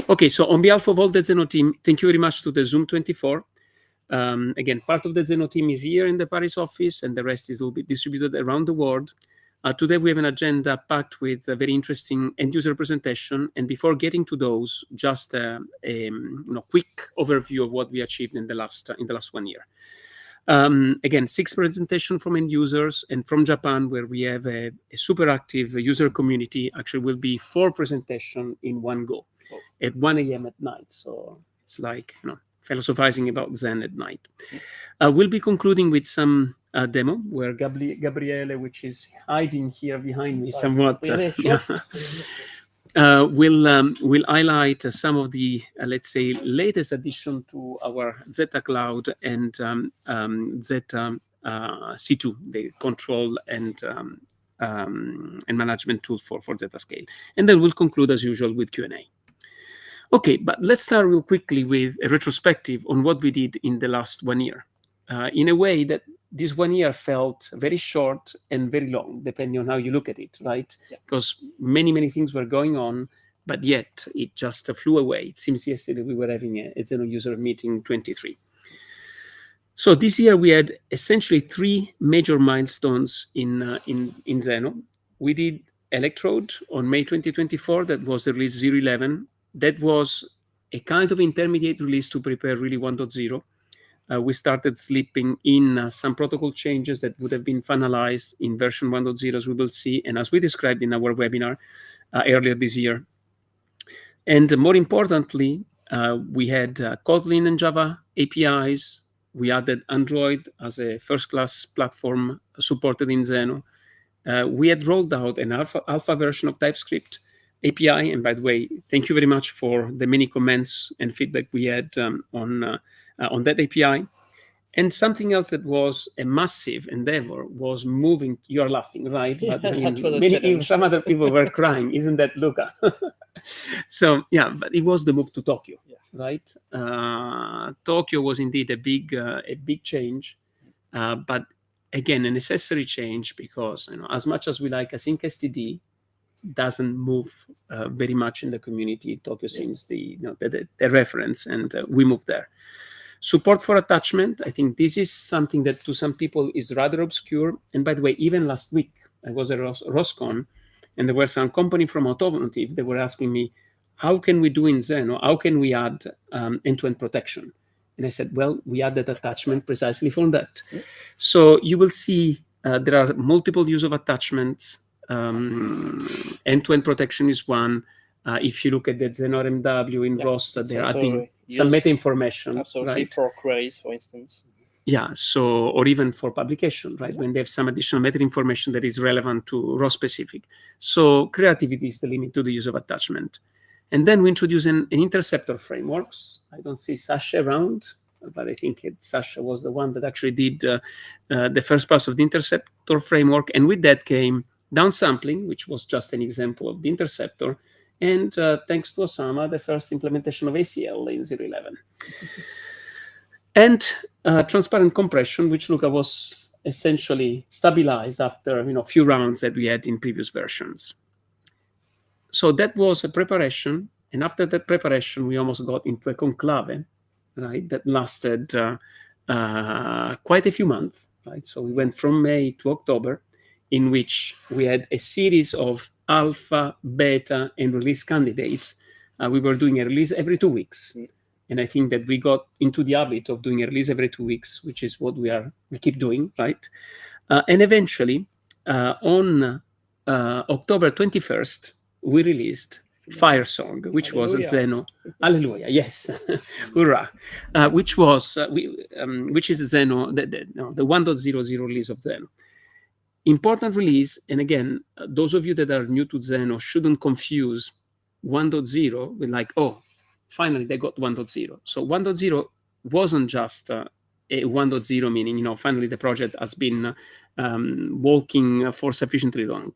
Okay, so on behalf of all the Zenoh team, thank you very much to the Zoom 24. Again, part of the Zenoh team is here in the Paris office, and the rest is a little bit distributed around the world. Today, we have an agenda packed with a very interesting end-user presentation. And before getting to those, just a quick overview of what we achieved in the last 1 year. Again, 6 presentations from end users, and from Japan, where we have a super active user community. Actually, will be 4 presentations in one go at 1 a.m. at night. So it's like philosophizing about Zen at night. We'll be concluding with some demo where Gabriele, which is hiding here behind me somewhat, will highlight some of the, let's say, latest addition to our Zeta cloud and Zeta C2, the control and management tool for Zeta Scale. And then we'll conclude, as usual, with Q&A. Okay, but let's start real quickly with a retrospective on what we did in the last 1 year. In a way that this 1 year felt very short and very long, depending on how you look at it, right? Yeah. Because many things were going on, but yet it just flew away. It seems yesterday we were having a Zenoh User Meeting 23. So this year we had essentially 3 major milestones in Zenoh. We did Electrode on May 2024. That was the release 0.11. That was a kind of intermediate release to prepare really 1.0. We started slipping in some protocol changes that would have been finalized in version 1.0, as we will see, and as we described in our webinar earlier this year. And more importantly, we had Kotlin and Java APIs. We added Android as a first-class platform supported in Zenoh. We had rolled out an alpha version of TypeScript API. And by the way, thank you very much for the many comments and feedback we had on that API. And something else that was a massive endeavor was moving. You're laughing, right? Yeah, but some other people were crying. Isn't that Luca? So yeah, but it was the move to Tokyo, right? Tokyo was indeed a big change, but again, a necessary change because as much as we like async STD, doesn't move very much in the community. Tokyo seems the reference, and we moved there. Support for attachment. I think this is something that to some people is rather obscure. And by the way, even last week, I was at Roscon, and there were some company from Automotive that were asking me, how can we do in Zenoh? How can we add end-to-end protection? And I said, well, we added attachment precisely for that. So you will see there are multiple use of attachments. End-to-end protection is one. If you look at the Zenoh MW in ROS, they're adding some meta information. Absolutely, right? For queries, for instance. Yeah, so, or even for publication, right? When they have some additional meta information that is relevant to ROS specific. So creativity is the limit to the use of attachment. And then we introduce an interceptor frameworks. I don't see Sasha around, but I think Sasha was the one that actually did the first pass of the interceptor framework. And with that came downsampling, which was just an example of the interceptor. And thanks to Osama, the first implementation of ACL in 0.11. And transparent compression, which Luca was essentially stabilized after a few rounds that we had in previous versions. So that was a preparation. And after that preparation, we almost got into a conclave, right, that lasted quite a few months. Right? So we went from May to October, in which we had a series of alpha, beta, and release candidates. We were doing a release every 2 weeks. And I think that we got into the habit of doing a release every 2 weeks, which is what we keep doing, right? And eventually, on October 21st, we released Fire Song, which was a Zenoh. Hallelujah, yes, hurrah! Which is Zenoh, the 1.00 release of Zenoh. Important release, and again, those of you that are new to Zenoh shouldn't confuse 1.0 with like, oh, finally they got 1.0. So 1.0 wasn't just a 1.0 meaning, finally the project has been walking for sufficiently long.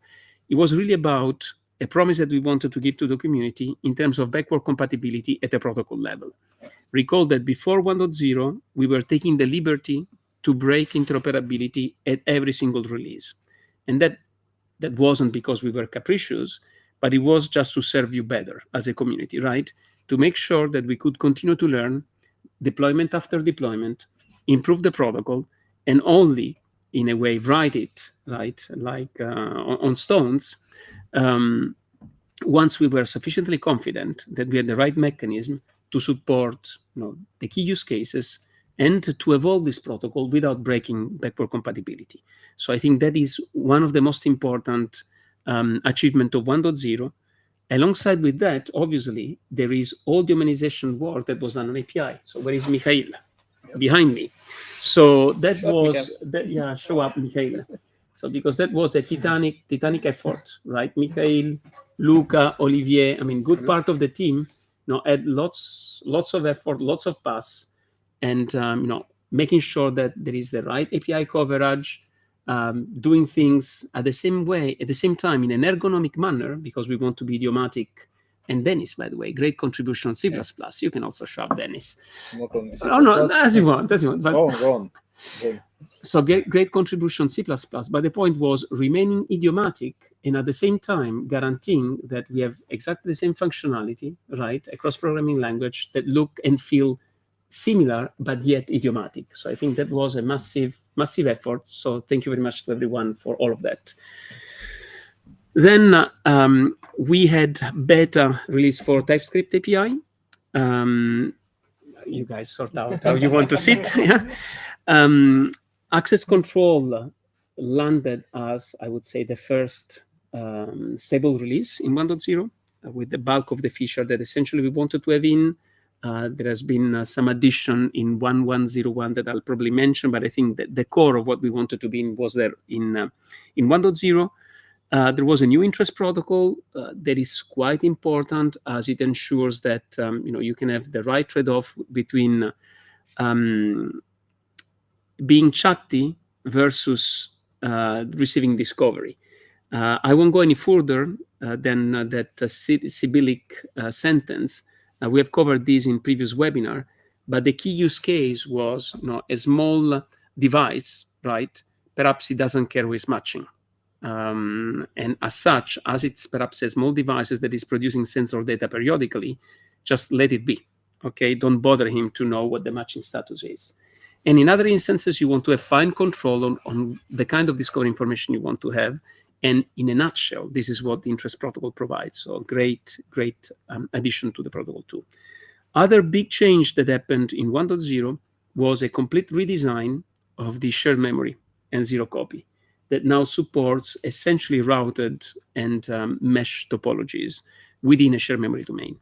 It was really about a promise that we wanted to give to the community in terms of backward compatibility at a protocol level. Recall that before 1.0, we were taking the liberty to break interoperability at every single release. And that wasn't because we were capricious, but it was just to serve you better as a community, right? to make sure that we could continue to learn deployment after deployment, improve the protocol, and only in a way write it, right, like on stones, once we were sufficiently confident that we had the right mechanism to support the key use cases and to evolve this protocol without breaking backward compatibility. So I think that is one of the most important achievement of 1.0. Alongside with that, obviously, there is all the humanization work that was done on API. So where is Mikhail? Behind me. So that show up, Mikhail. So because that was a titanic effort, right? Mikhail, Luca, Olivier, I mean, good part of the team, had lots of effort, lots of pass, and making sure that there is the right API coverage, doing things at the same time in an ergonomic manner, because we want to be idiomatic. And Dennis, by the way, great contribution on C++. You can also shout Dennis. No, as you want. But, go on. So great contribution C++. But the point was remaining idiomatic and at the same time guaranteeing that we have exactly the same functionality, right, across programming language that look and feel similar, but yet idiomatic. So I think that was a massive effort. So thank you very much to everyone for all of that. Then we had beta release for TypeScript API. You guys sort out how you want to sit. Access control landed as, I would say, the first stable release in 1.0 with the bulk of the feature that essentially we wanted to have in. There has been some addition in 1.1.0.1 that I'll probably mention, but I think that the core of what we wanted to be in was there in 1.0. There was a new interest protocol that is quite important as it ensures that you can have the right trade-off between being chatty versus receiving discovery. I won't go any further than that Sibyllic sentence. We have covered this in previous webinar, but the key use case was a small device, right? Perhaps it doesn't care who is matching. And as such, as it's perhaps a small device that is producing sensor data periodically, just let it be. Okay, don't bother him to know what the matching status is. And in other instances, you want to have fine control on the kind of discovery information you want to have. And in a nutshell, this is what the interest protocol provides. So great addition to the protocol too. Other big change that happened in 1.0 was a complete redesign of the shared memory and zero copy that now supports essentially routed and mesh topologies within a shared memory domain.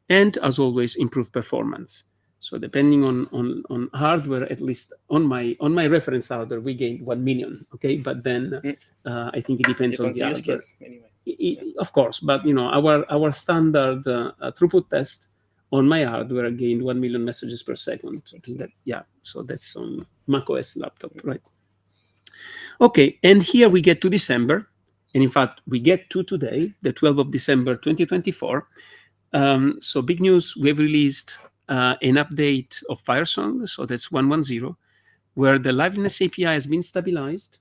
And as always, improved performance. So depending on hardware, at least on my reference hardware, we gained 1 million. Okay, but then I think it depends on the hardware. Anyway. Of course, but our standard throughput test on my hardware gained 1 million messages per second. So that's on macOS laptop, right? Okay, and here we get to December, and in fact we get to today, the 12th of December 2024. So big news: we have released an update of Firesong, so that's 1.1.0, where the liveliness API has been stabilized.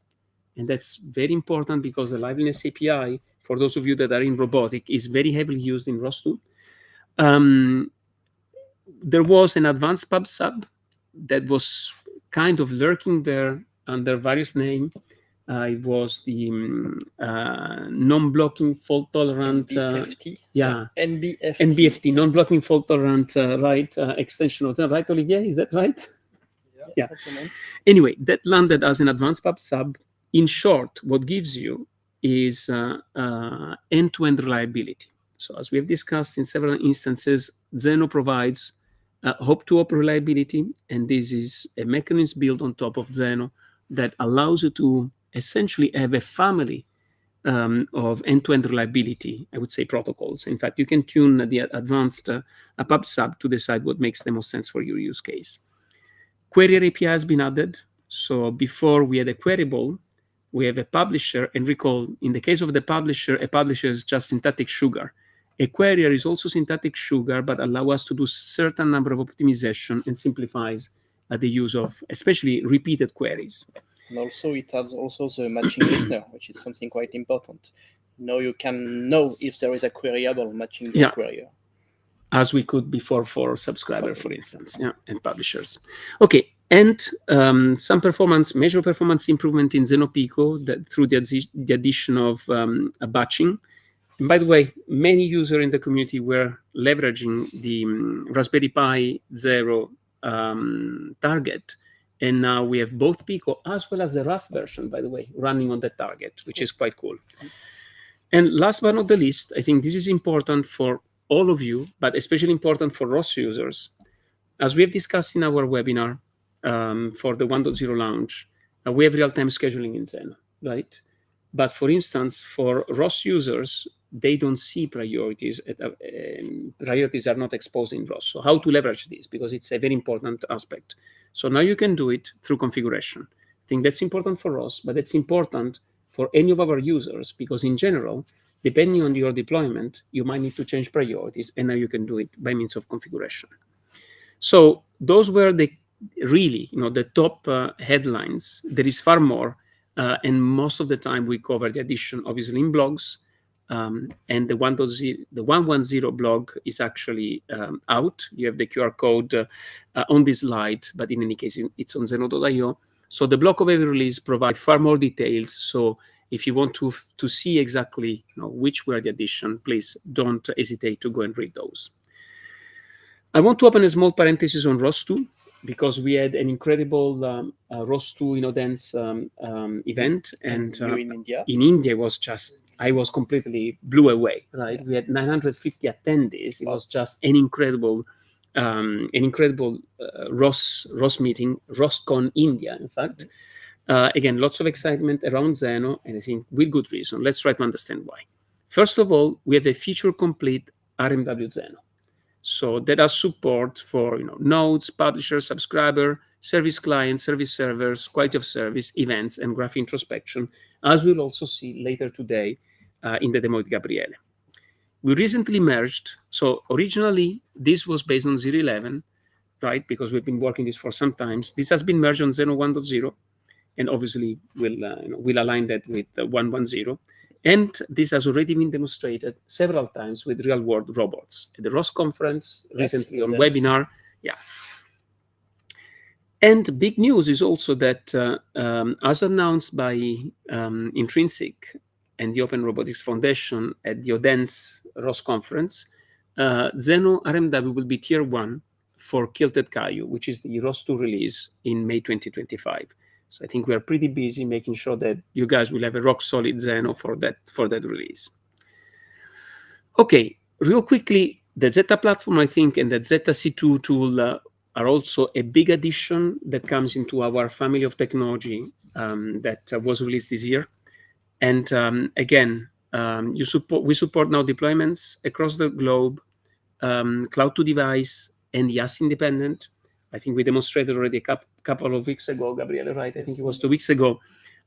And that's very important because the liveliness API, for those of you that are in robotic, is very heavily used in ROS2. There was an advanced pub sub that was kind of lurking there under various names. It was the non-blocking fault-tolerant... NBFT. NBFT, non-blocking fault-tolerant extension of that, right, Olivier? Is that right? Yeah. Anyway, that landed as an advanced pub sub. In short, what gives you is end-to-end reliability. So as we have discussed in several instances, Zenoh provides hop-to-hop reliability, and this is a mechanism built on top of Zenoh that allows you to essentially have a family of end-to-end reliability, I would say, protocols. In fact, you can tune the advanced pub sub to decide what makes the most sense for your use case. Query API has been added. So before we had a queryable, we have a publisher. And recall, in the case of the publisher, a publisher is just syntactic sugar. A querier is also syntactic sugar, but allow us to do certain number of optimization and simplifies the use of especially repeated queries. And also it has also the matching listener, which is something quite important. Now you can know if there is a queryable matching the querier. as we could before for subscribers, for instance, and publishers. Okay, and some major performance improvement in Zenoh Pico through the addition of a batching. And by the way, many users in the community were leveraging the Raspberry Pi Zero target. And now we have both Pico as well as the Rust version, by the way, running on that target, which is quite cool. And last but not the least, I think this is important for all of you, but especially important for ROS users. As we have discussed in our webinar for the 1.0 launch, we have real-time scheduling in Zenoh, right? But for instance, for ROS users, they don't see priorities. Priorities are not exposed in ROS. So how to leverage this? Because it's a very important aspect. So now you can do it through configuration. I think that's important for ROS, but it's important for any of our users, because in general, depending on your deployment, you might need to change priorities, and now you can do it by means of configuration. So those were the really, the top headlines. There is far more, and most of the time we cover the addition, obviously, in blogs, and the 1.10 blog is actually out. You have the QR code on this slide, but in any case, it's on Zenoh.io. So the block of every release provides far more details. So if you want to see exactly which were the addition, please don't hesitate to go and read those. I want to open a small parenthesis on ROS2, because we had an incredible ROS2 Dance event. And in India was just, I was completely blew away, right? Yeah. We had 950 attendees. It was just an incredible ROS meeting, ROSCon India, in fact. Again, lots of excitement around Zenoh, and I think with good reason. Let's try to understand why. First of all, we have a feature-complete RMW Zenoh. So that has support for nodes, publisher, subscriber, service client, service servers, quality of service, events, and graph introspection, as we'll also see later today in the demo with Gabriele. We recently merged. So originally, this was based on 0.11, right? Because we've been working this for some time. This has been merged on Zenoh 1.0, and obviously we'll align that with 1.10. And this has already been demonstrated several times with real-world robots at the ROS conference, recently on webinar. Yeah. And big news is also that, as announced by Intrinsic and the Open Robotics Foundation at the ODENS ROS conference, Zenoh RMW will be tier 1 for Kilted Caillou, which is the ROS2 release in May 2025. So I think we are pretty busy making sure that you guys will have a rock-solid Zenoh for that release. Okay, real quickly, the Zeta platform, I think, and the Zeta C2 tool are also a big addition that comes into our family of technology that was released this year. And again, we support now deployments across the globe, cloud to device, and YAS independent. I think we demonstrated already a couple of weeks ago, Gabriele, right? I think it was 2 weeks ago,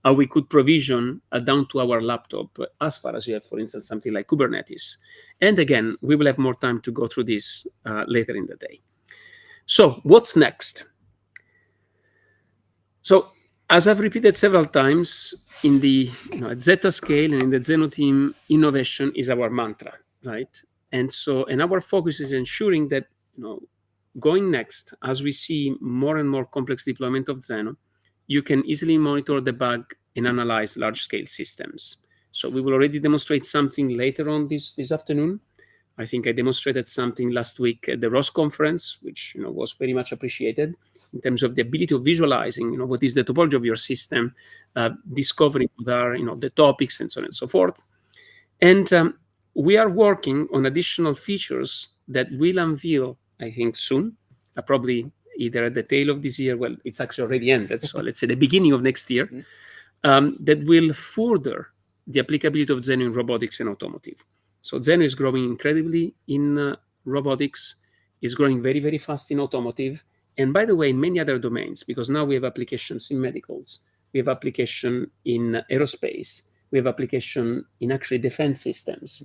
how we could provision down to our laptop as far as you have, for instance, something like Kubernetes. And again, we will have more time to go through this later in the day. So what's next? So as I've repeated several times, in the at Zeta scale and in the Zenoh team, innovation is our mantra, right? And our focus is ensuring that going next, as we see more and more complex deployment of Zenoh, you can easily monitor the bug and analyze large-scale systems. So we will already demonstrate something later on this afternoon. I think I demonstrated something last week at the ROS conference, which was very much appreciated in terms of the ability of visualizing what is the topology of your system, discovering what are the topics, and so on and so forth. And we are working on additional features that will unveil, I think, soon, probably either at the tail of this year. Well, it's actually already ended, so let's say the beginning of next year, that will further the applicability of Zenoh in robotics and automotive. So Zenoh is growing incredibly in robotics, is growing very, very fast in automotive, and by the way, in many other domains, because now we have applications in medicals, we have application in aerospace, we have application in actually defense systems.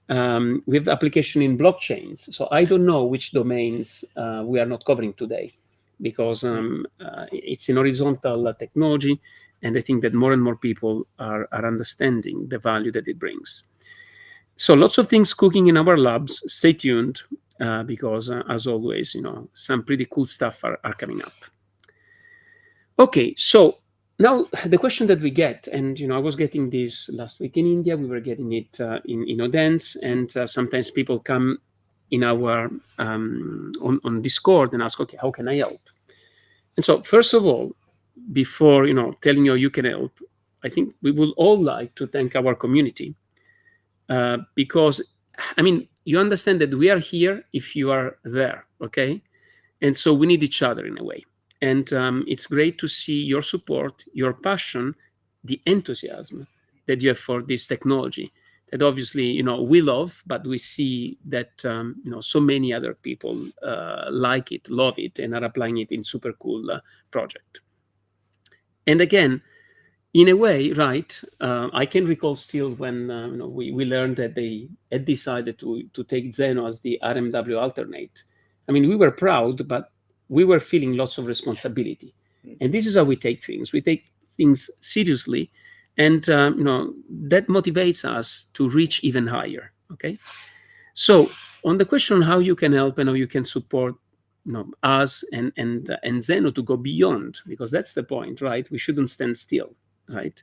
We have application in blockchains. So I don't know which domains we are not covering today, because it's an horizontal technology, and I think that more and more people are understanding the value that it brings. So lots of things cooking in our labs. Stay tuned. because as always, some pretty cool stuff are coming up. Okay, so now the question that we get, and I was getting this last week in India, we were getting it in Odense, and sometimes people come in our on Discord and ask, okay, how can I help? And so first of all, before telling you how you can help, I think we would all like to thank our community, because you understand that we are here if you are there, okay? And so we need each other in a way. And it's great to see your support, your passion, the enthusiasm that you have for this technology that obviously, we love, but we see that, so many other people like it, love it, and are applying it in super cool project. And again, in a way, right, I can recall still when we learned that they had decided to take Zenoh as the RMW alternate. We were proud, but we were feeling lots of responsibility. And this is how we take things. We take things seriously, and that motivates us to reach even higher. Okay, so on the question how you can help and how you can support us and Zenoh to go beyond, because that's the point, right? We shouldn't stand still, right?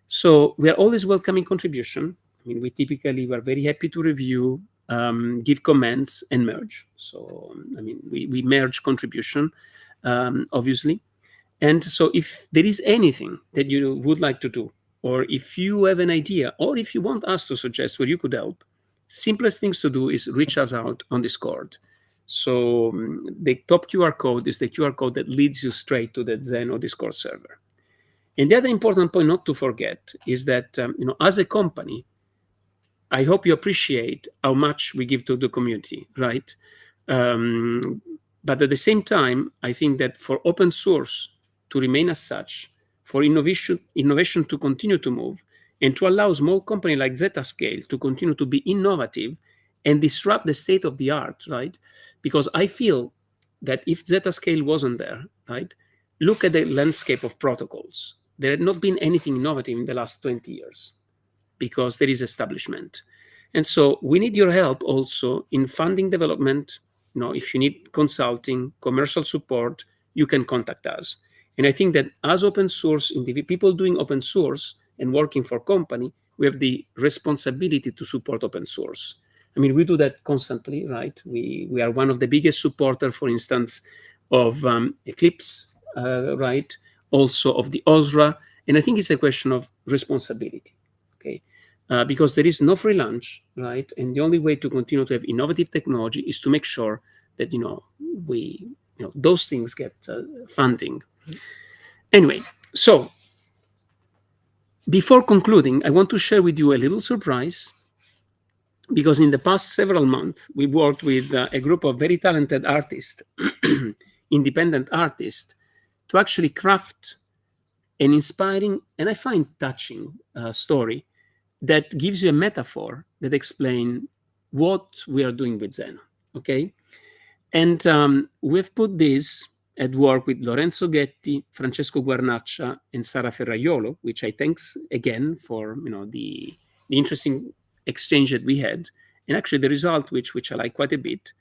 So we are always welcoming contribution. We typically were very happy to review, give comments, and merge. So we merge contribution, obviously. And so if there is anything that you would like to do, or if you have an idea, or if you want us to suggest where you could help, simplest things to do is reach us out on Discord. So the top QR code is the QR code that leads you straight to the Zenoh Discord server. And the other important point not to forget is that, as a company, I hope you appreciate how much we give to the community, right? But at the same time, I think that for open source to remain as such, for innovation to continue to move, and to allow small company like Zeta Scale to continue to be innovative and disrupt the state of the art, right? Because I feel that if Zeta Scale wasn't there, right, look at the landscape of protocols. There had not been anything innovative in the last 20 years because there is establishment. And so we need your help also in funding development. If you need consulting, commercial support, you can contact us. And I think that as open source, people doing open source and working for company, we have the responsibility to support open source. We do that constantly, right? We are one of the biggest supporters, for instance, of Eclipse, right? Also of the OSRA. And I think it's a question of responsibility, okay? Because there is no free lunch, right? And the only way to continue to have innovative technology is to make sure that, those things get funding. Anyway, so before concluding, I want to share with you a little surprise, because in the past several months, we worked with a group of very talented artists, independent artists, to actually craft an inspiring and I find touching story that gives you a metaphor that explains what we are doing with Zenoh, okay? And we've put this at work with Lorenzo Ghetti, Francesco Guarnaccia, and Sara Ferraiolo, which I thanks again for the interesting exchange that we had, and actually the result, which I like quite a bit.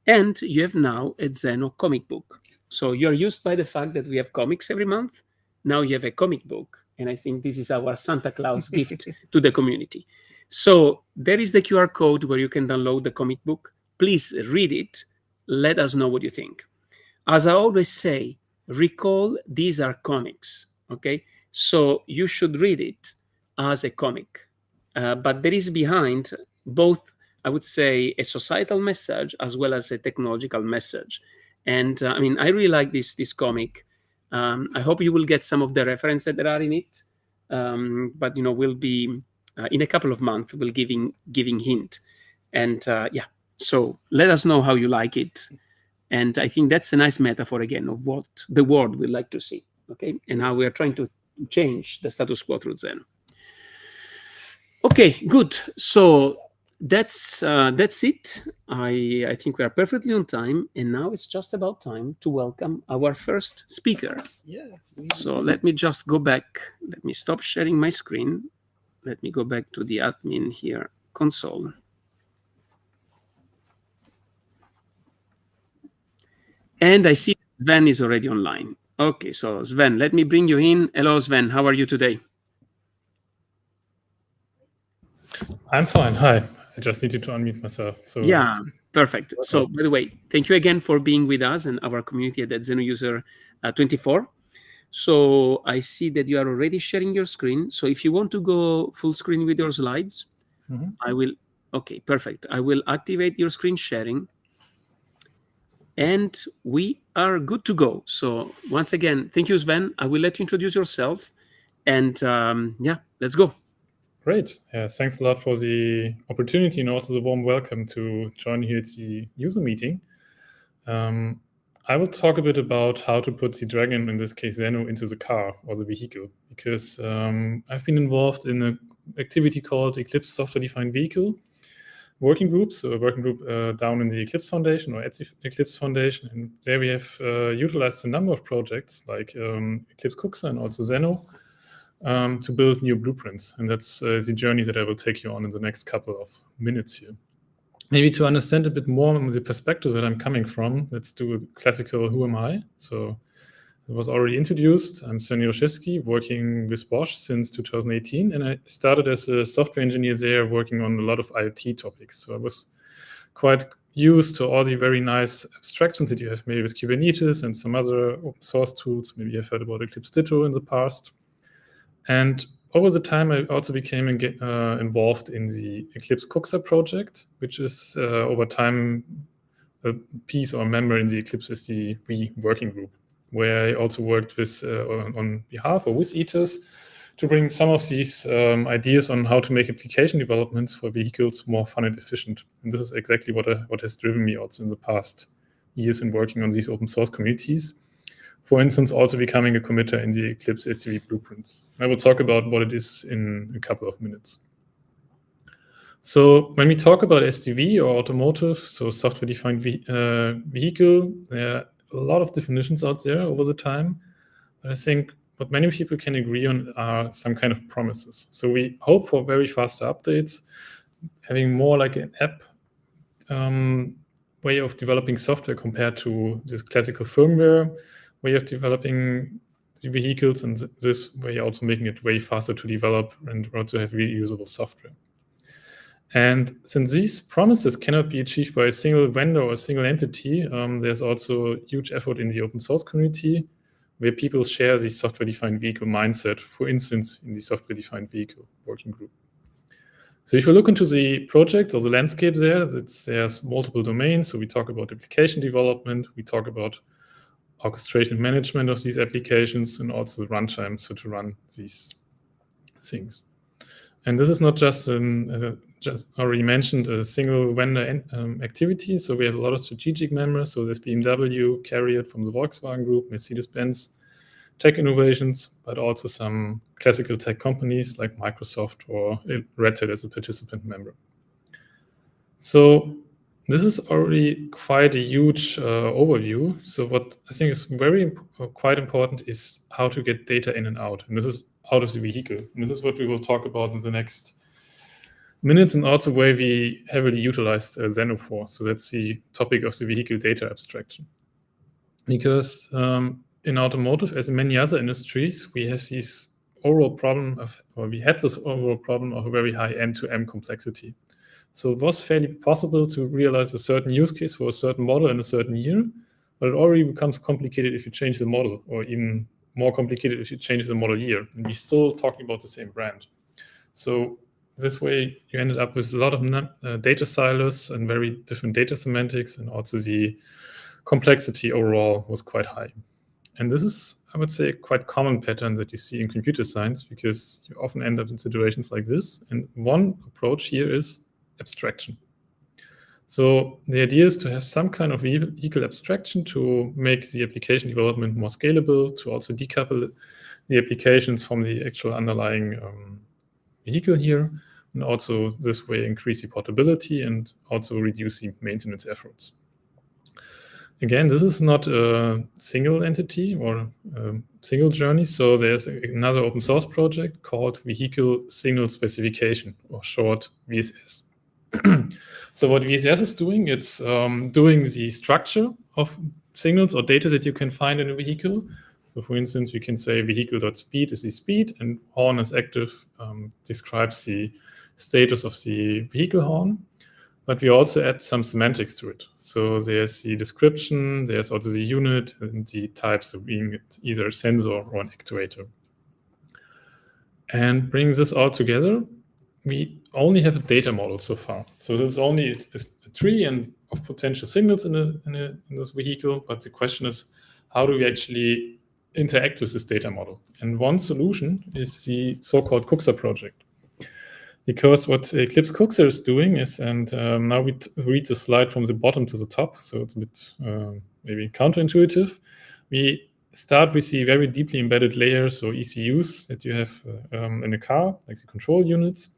And you have now a Zenoh comic book. So you're used by the fact that we have comics every month. Now you have a comic book, and I think this is our Santa Claus gift to the community. So there is the QR code where you can download the comic book. Please read it. Let us know what you think. As I always say, recall these are comics, okay? So you should read it as a comic. But there is behind both, I would say, a societal message as well as a technological message. And I really like this comic. I hope you will get some of the references that are in it. But we'll be in a couple of months. We'll giving hint, and so let us know how you like it. And I think that's a nice metaphor again of what the world would like to see. Okay, and how we are trying to change the status quo through Zenoh. Okay, good. So that's it. I think we are perfectly on time, and now it's just about time to welcome our first speaker. Yeah. So let me just go back. Let me stop sharing my screen. Let me go back to the admin here console. And I see Sven is already online. Okay, so Sven, let me bring you in. Hello, Sven. How are you today? I'm fine. Hi. I just needed to unmute myself. So yeah, perfect. So, by the way, thank you again for being with us and our community at Zenoh User 24. So I see that you are already sharing your screen. So if you want to go full screen with your slides, I will. Okay, perfect. I will activate your screen sharing. And we are good to go. So once again, thank you, Sven. I will let you introduce yourself. And yeah, let's go. Great. Yeah, thanks a lot for the opportunity and also the warm welcome to join here at the user meeting. I will talk a bit about how to put the Dragon, in this case Zenoh, into the car or the vehicle, because I've been involved in an activity called Eclipse Software-Defined Vehicle working group, so a working group down in the Eclipse Foundation or at the Eclipse Foundation. And there we have utilized a number of projects like Eclipse Cuxa and also Zenoh to build new blueprints. And that's the journey that I will take you on in the next couple of minutes here. Maybe to understand a bit more the perspective that I'm coming from, let's do a classical who am I? So it was already introduced. I'm Sven Jeroschewski, working with Bosch since 2018, and I started as a software engineer there, working on a lot of IoT topics. So I was quite used to all the very nice abstractions that you have made with Kubernetes and some other open source tools. Maybe you've heard about Eclipse Ditto in the past. And over the time, I also became involved in the Eclipse Cuxa project, which is over time a piece or a member in the Eclipse SDV working group, where I also worked with on behalf or with ETAs to bring some of these ideas on how to make application developments for vehicles more fun and efficient. And this is exactly what has driven me also in the past years in working on these open source communities. For instance, also becoming a committer in the Eclipse SDV blueprints. I will talk about what it is in a couple of minutes. So when we talk about SDV or automotive, so software-defined vehicle, there are a lot of definitions out there over the time. But I think what many people can agree on are some kind of promises. So we hope for very fast updates, having more like an app way of developing software compared to this classical firmware way of developing the vehicles, and this way also making it way faster to develop and also have reusable software. And since these promises cannot be achieved by a single vendor or a single entity, there's also huge effort in the open source community where people share the software-defined vehicle mindset, for instance, in the software-defined vehicle working group. So if you look into the project or the landscape there's multiple domains. So we talk about application development, we talk about orchestration and management of these applications, and also the runtime, so to run these things. And this is not just, as I just already mentioned, a single vendor activity. So we have a lot of strategic members. So there's BMW, Carriot from the Volkswagen Group, Mercedes-Benz, tech innovations, but also some classical tech companies like Microsoft or Red Hat as a participant member. So this is already quite a huge overview. So what I think is quite important is how to get data in and out. And this is out of the vehicle. And this is what we will talk about in the next minutes, and also where we heavily utilized Zenoh for. So that's the topic of the vehicle data abstraction. Because in automotive, as in many other industries, we have this overall problem we had this overall problem of a very high end-to-end complexity. So it was fairly possible to realize a certain use case for a certain model in a certain year, but it already becomes complicated if you change the model, or even more complicated if you change the model year. And we're still talking about the same brand. So this way, you ended up with a lot of data silos and very different data semantics, and also the complexity overall was quite high. And this is, I would say, a quite common pattern that you see in computer science, because you often end up in situations like this. And one approach here is abstraction. So the idea is to have some kind of vehicle abstraction to make the application development more scalable, to also decouple the applications from the actual underlying vehicle here, and also this way increase the portability and also reduce the maintenance efforts. Again, this is not a single entity or a single journey. So there's another open source project called Vehicle Signal Specification, or short VSS. So what VSS is doing, it's doing the structure of signals or data that you can find in a vehicle. So for instance, we can say vehicle.speed is the speed, and horn is active, describes the status of the vehicle horn. But we also add some semantics to it. So there's the description, there's also the unit, and the types of being either a sensor or an actuator. And bringing this all together, we only have a data model so far. So there's only a tree and of potential signals in this vehicle. But the question is, how do we actually interact with this data model? And one solution is the so-called Cuxer project. Because what Eclipse Cuxer is doing is, and now we read the slide from the bottom to the top, so it's a bit maybe counterintuitive. We start with the very deeply embedded layers or ECUs that you have in a car, like the control units.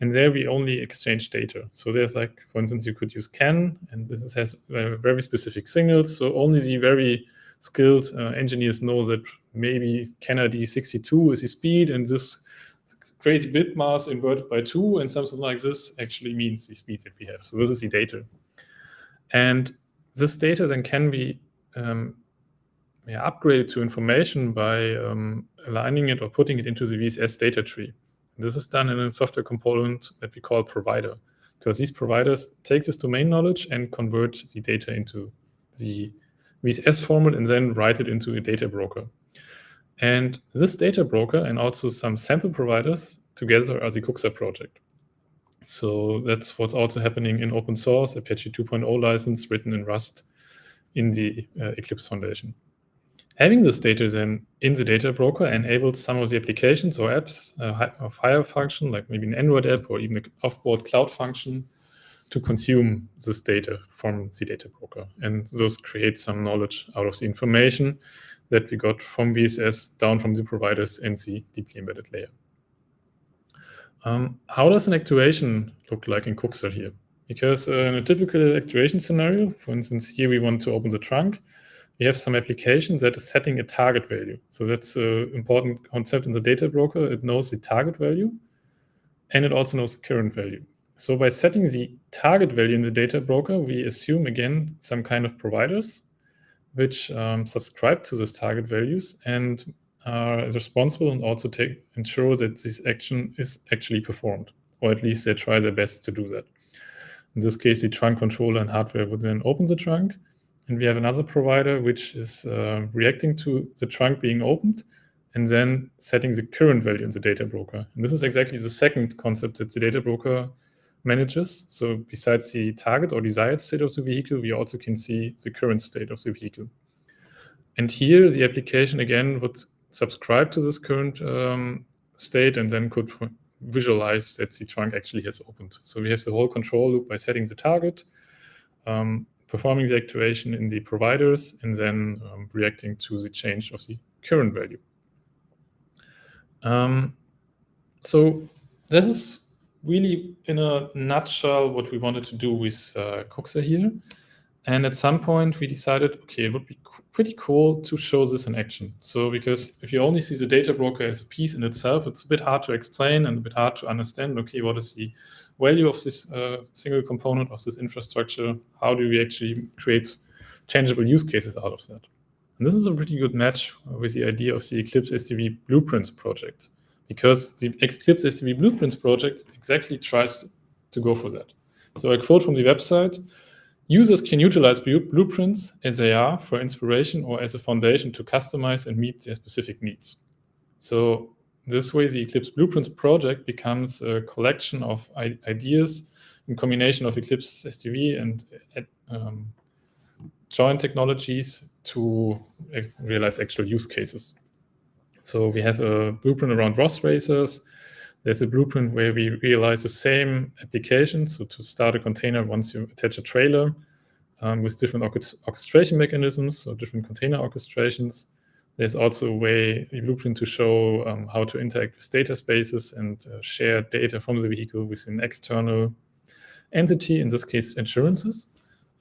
And there we only exchange data. So there's like, for instance, you could use CAN, and this has very specific signals. So only the very skilled engineers know that maybe CAN ID 62 is the speed, and this crazy bit mass inverted by 2 and something like this actually means the speed that we have. So this is the data. And this data then can be upgraded to information by aligning it or putting it into the VSS data tree. This is done in a software component that we call provider, because these providers take this domain knowledge and convert the data into the VSS format and then write it into a data broker. And this data broker and also some sample providers together are the Cuxer project. So that's what's also happening in open source, Apache 2.0 license written in Rust in the Eclipse Foundation. Having this data then in the data broker enables some of the applications or apps of higher function, like maybe an Android app or even an off-board cloud function, to consume this data from the data broker. And thus create some knowledge out of the information that we got from VSS down from the providers and the deeply embedded layer. How does an actuation look like in Cuxer here? Because in a typical actuation scenario, for instance, here we want to open the trunk, we have some application that is setting a target value. So that's an important concept in the data broker. It knows the target value, and it also knows the current value. So by setting the target value in the data broker, we assume, again, some kind of providers which subscribe to these target values and are responsible and also ensure that this action is actually performed, or at least they try their best to do that. In this case, the trunk controller and hardware would then open the trunk, and we have another provider which is reacting to the trunk being opened and then setting the current value in the data broker. And this is exactly the second concept that the data broker manages. So besides the target or desired state of the vehicle, we also can see the current state of the vehicle. And here the application again would subscribe to this current state and then could visualize that the trunk actually has opened. So we have the whole control loop by setting the target, performing the actuation in the providers, and then reacting to the change of the current value. So this is really, in a nutshell, what we wanted to do with Cuxer here. And at some point, we decided, okay, it would be pretty cool to show this in action. So because if you only see the data broker as a piece in itself, it's a bit hard to explain and a bit hard to understand, okay, what is the value of this single component of this infrastructure? How do we actually create tangible use cases out of that? And this is a pretty good match with the idea of the Eclipse SDV Blueprints project, because the Eclipse SDV Blueprints project exactly tries to go for that. So a quote from the website: users can utilize blueprints as they are for inspiration or as a foundation to customize and meet their specific needs. So this way, the Eclipse Blueprints project becomes a collection of ideas in combination of Eclipse SDV and joint technologies to realize actual use cases. So we have a blueprint around ROS racers. There's a blueprint where we realize the same application. So to start a container, once you attach a trailer with different orchestration mechanisms, so different container orchestrations. There's also a blueprint to show how to interact with data spaces and share data from the vehicle with an external entity, in this case, insurances.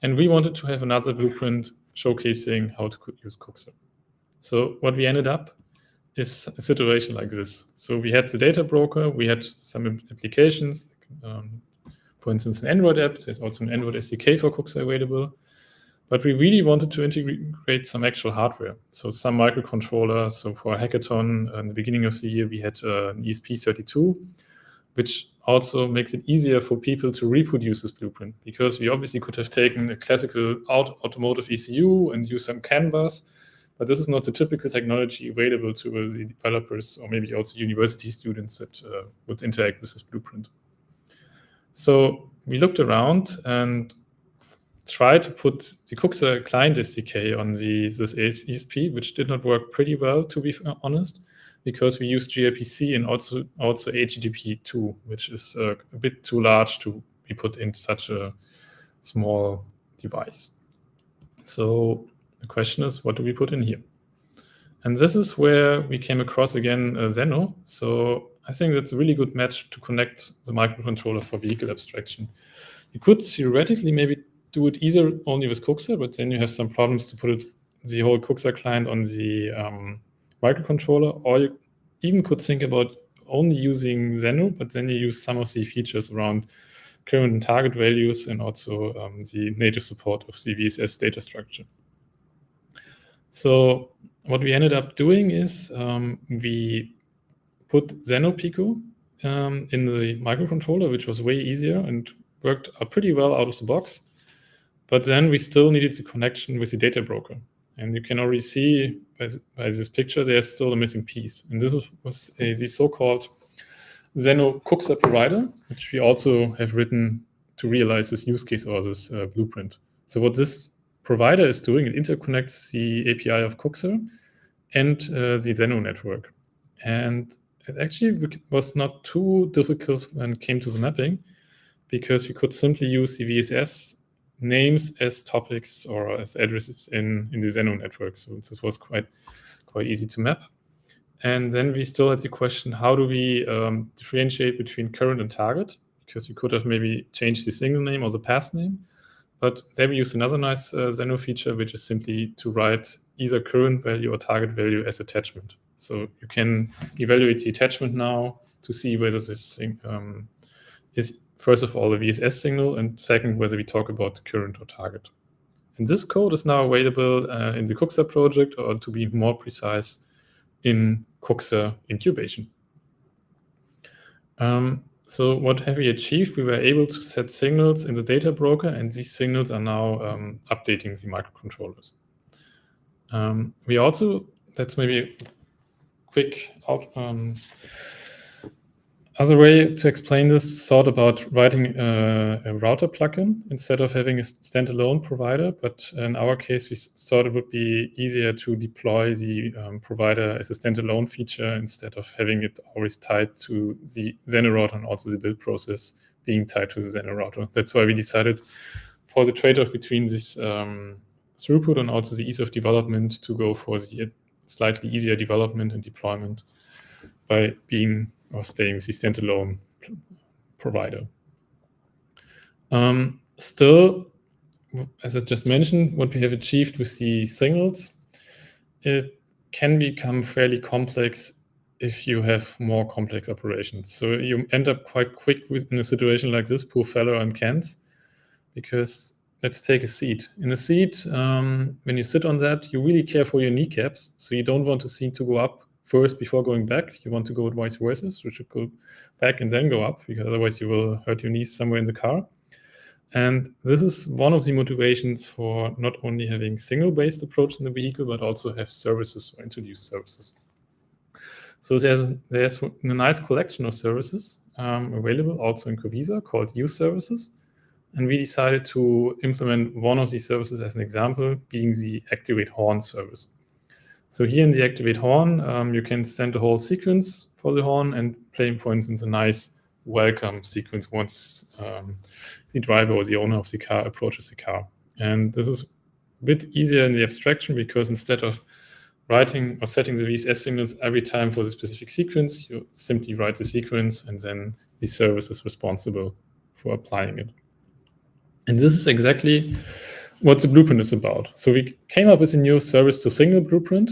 And we wanted to have another blueprint showcasing how to use Cuxer. So what we ended up is a situation like this. So we had the data broker, we had some applications, for instance, an Android app. There's also an Android SDK for Cuxer available. But we really wanted to integrate some actual hardware. So some microcontrollers. So for a hackathon in the beginning of the year, we had an ESP32, which also makes it easier for people to reproduce this blueprint, because we obviously could have taken a classical automotive ECU and used some CAN bus, but this is not the typical technology available to the developers or maybe also university students that would interact with this blueprint. So we looked around and tried to put the Cuxa client SDK on this ESP, which did not work pretty well, to be honest, because we used gRPC and also HTTP2, which is a bit too large to be put into such a small device. So the question is, what do we put in here? And this is where we came across again Zenoh. So I think that's a really good match to connect the microcontroller for vehicle abstraction. You could theoretically maybe do it either only with Cuxa, but then you have some problems to put the whole Cuxa client on the microcontroller, or you even could think about only using Zenoh, but then you use some of the features around current and target values and also the native support of the VSS data structure. So what we ended up doing is we put Zenoh Pico in the microcontroller, which was way easier and worked pretty well out of the box. But then we still needed the connection with the data broker. And you can already see by this picture, there's still a missing piece. And this was the so-called Zenoh Cuxa provider, which we also have written to realize this use case or this blueprint. So what this provider is doing, it interconnects the API of Cuxa and the Zenoh network. And it actually was not too difficult when it came to the mapping, because we could simply use the VSS names as topics or as addresses in the Zenoh network. So this was quite easy to map. And then we still had the question, how do we differentiate between current and target? Because you could have maybe changed the single name or the path name. But then we used another nice Zenoh feature, which is simply to write either current value or target value as attachment. So you can evaluate the attachment now to see whether this thing is, first of all, a VSS signal, and second, whether we talk about the current or target. And this code is now available in the Cuxa project, or to be more precise, in Cuxa incubation. So what have we achieved? We were able to set signals in the data broker, and these signals are now updating the microcontrollers. We also, that's maybe a quick other way to explain this, thought about writing a router plugin instead of having a standalone provider. But in our case, we thought it would be easier to deploy the provider as a standalone feature instead of having it always tied to the Zenoh router and also the build process being tied to the Zenoh router. That's why we decided, for the trade-off between this throughput and also the ease of development, to go for the slightly easier development and deployment by being or staying with the standalone provider. Still, as I just mentioned, what we have achieved with the signals, it can become fairly complex if you have more complex operations. So you end up quite quick in a situation like this, poor fellow and Kent, because let's take a seat. In a seat, when you sit on that, you really care for your kneecaps. So you don't want the seat to go up first before going back. You want to go vice versa, so you should go back and then go up, because otherwise you will hurt your knees somewhere in the car. And this is one of the motivations for not only having single-based approach in the vehicle, but also have services or introduce services. So there's a nice collection of services available also in Covisa called use services. And we decided to implement one of these services as an example, being the activate horn service. So here in the activate horn, you can send a whole sequence for the horn and play, for instance, a nice welcome sequence once the driver or the owner of the car approaches the car. And this is a bit easier in the abstraction, because instead of writing or setting the VSS signals every time for the specific sequence, you simply write the sequence and then the service is responsible for applying it. And this is exactly what the blueprint is about. So we came up with a new service to signal blueprint,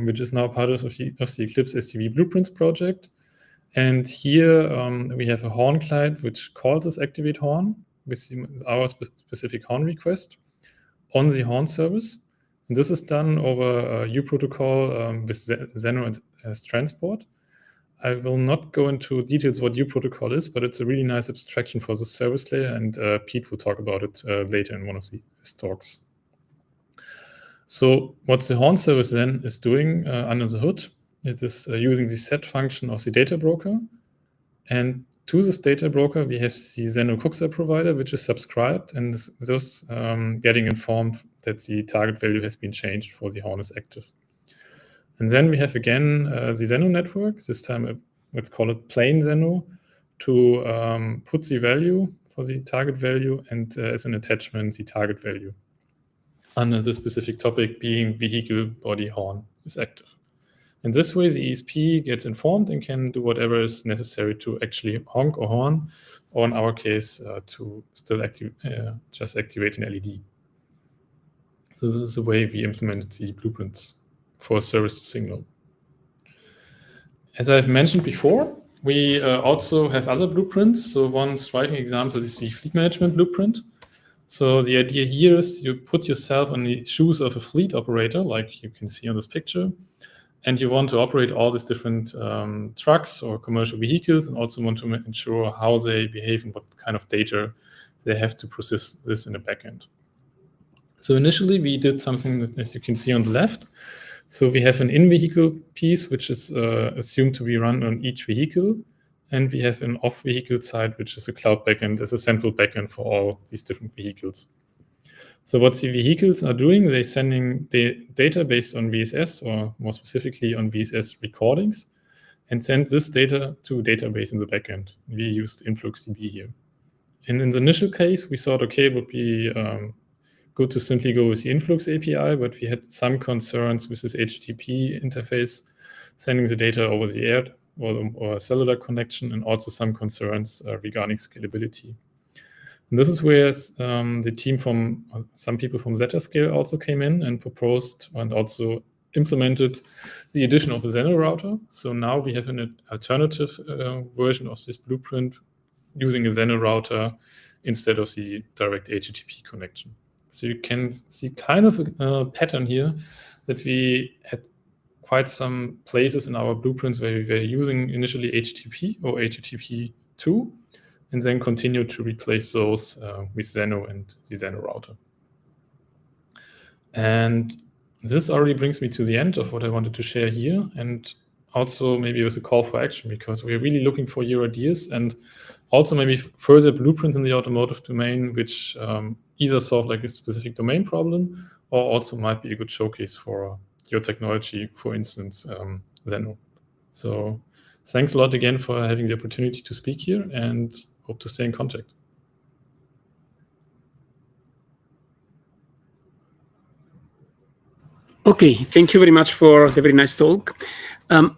which is now part of the Eclipse SDV Blueprints project. And here we have a horn client which calls this activate horn with our specific horn request. on the horn service. And this is done over a U protocol with Zenoh as transport. I will not go into details what U protocol is, but it's a really nice abstraction for the service layer, and Pete will talk about it later in one of his talks. So what the horn service then is doing under the hood, it is using the set function of the data broker. And to this data broker, we have the Zenoh Cooksar provider, which is subscribed and is thus getting informed that the target value has been changed for the horn is active. And then we have again the Zenoh network, this time let's call it plain Zenoh, to put the value for the target value and as an attachment the target value under the specific topic being vehicle body horn is active. In this way, the ESP gets informed and can do whatever is necessary to actually honk or horn, or in our case, to still just activate an LED. So this is the way we implemented the blueprints for service to signal. As I've mentioned before, we also have other blueprints. So one striking example is the fleet management blueprint. So the idea here is you put yourself on the shoes of a fleet operator, like you can see on this picture, and you want to operate all these different trucks or commercial vehicles, and also want to ensure how they behave and what kind of data they have to process this in the backend. So initially we did something that, as you can see on the left, so we have an in-vehicle piece, which is assumed to be run on each vehicle. And we have an off-vehicle side, which is a cloud backend as a central backend for all these different vehicles. So what the vehicles are doing, they're sending the data based on VSS, or more specifically on VSS recordings, and send this data to a database in the backend. We used InfluxDB here. And in the initial case, we thought, okay, it would be good to simply go with the Influx API, but we had some concerns with this HTTP interface, sending the data over the air or a cellular connection, and also some concerns regarding scalability. And this is where the team some people from Zeta Scale also came in and proposed and also implemented the addition of a Zenoh router. So now we have an alternative version of this blueprint using a Zenoh router instead of the direct HTTP connection. So you can see kind of a pattern here that we had quite some places in our blueprints where we were using initially HTTP or HTTP2, and then continue to replace those with Zenoh and the Zenoh router. And this already brings me to the end of what I wanted to share here, and also maybe with a call for action, because we're really looking for your ideas and also maybe further blueprints in the automotive domain, which either solve like a specific domain problem or also might be a good showcase for your technology, for instance, Zenoh. So thanks a lot again for having the opportunity to speak here, and hope to stay in contact. Okay, thank you very much for the very nice talk.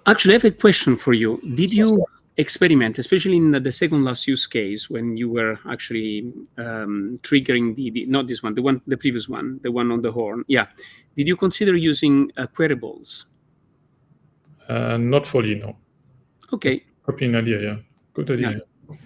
Actually, I have a question for you. Did you experiment, especially in the second last use case, when you were actually triggering not this one, the previous one, the one on the horn? Yeah. Did you consider using queryballs? Not fully, no. Okay. Copy an idea, yeah. Good idea. Yeah.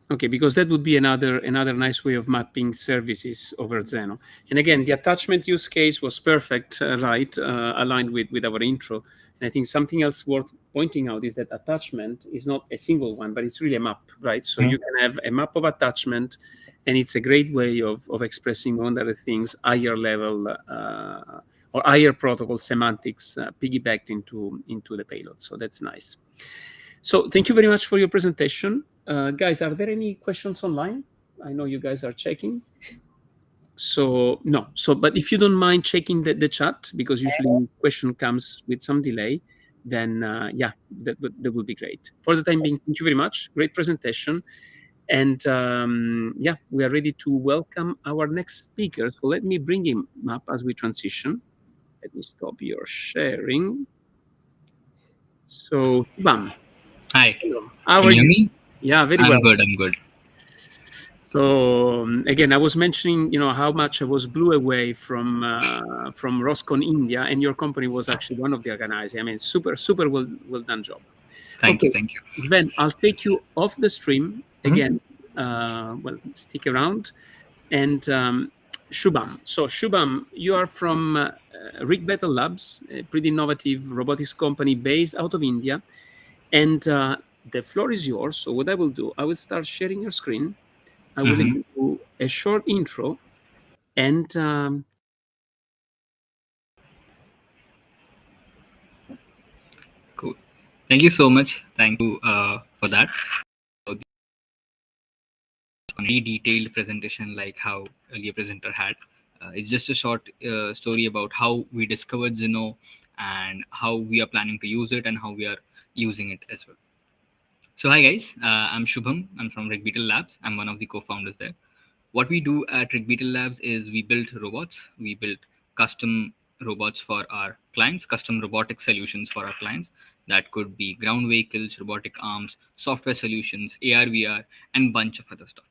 Okay, because that would be another nice way of mapping services over Zenoh. And again, the attachment use case was perfect, right, aligned with our intro. And I think something else worth pointing out is that attachment is not a single one, but it's really a map, right? So you can have a map of attachment, and it's a great way of expressing, among other things, higher level or higher protocol semantics piggybacked into the payload. So that's nice. So thank you very much for your presentation. Guys, are there any questions online? I know you guys are checking. So no. But if you don't mind checking the chat, because usually question comes with some delay, then yeah, that would be great. For the time being, thank you very much. Great presentation. And yeah, we are ready to welcome our next speaker. So let me bring him up as we transition. Let me stop your sharing. So, Shubham. Hi. Hello. How Can are you hear you? me? Yeah, very well. I'm good. So again, I was mentioning, how much I was blew away from Roscon India, and your company was actually one of the organizers. I mean, super well done job. Thank you. Sven, I'll take you off the stream again. Well, stick around, and Shubham. So Shubham, you are from RigBetel Labs, a pretty innovative robotics company based out of India. And the floor is yours. So what I will do, I will start sharing your screen. I will Mhm. give you a short intro and Cool. Thank you so much. Thank you for that. A very detailed presentation like how earlier presenter had. It's just a short story about how we discovered Zenoh and how we are planning to use it and how we are using it as well. So hi guys, I'm Shubham. I'm from RigBetel Labs. I'm one of the co-founders there. What we do at RigBetel Labs is we build robots. We build custom robots for our clients, custom robotic solutions for our clients. That could be ground vehicles, robotic arms, software solutions, AR, VR, and bunch of other stuff.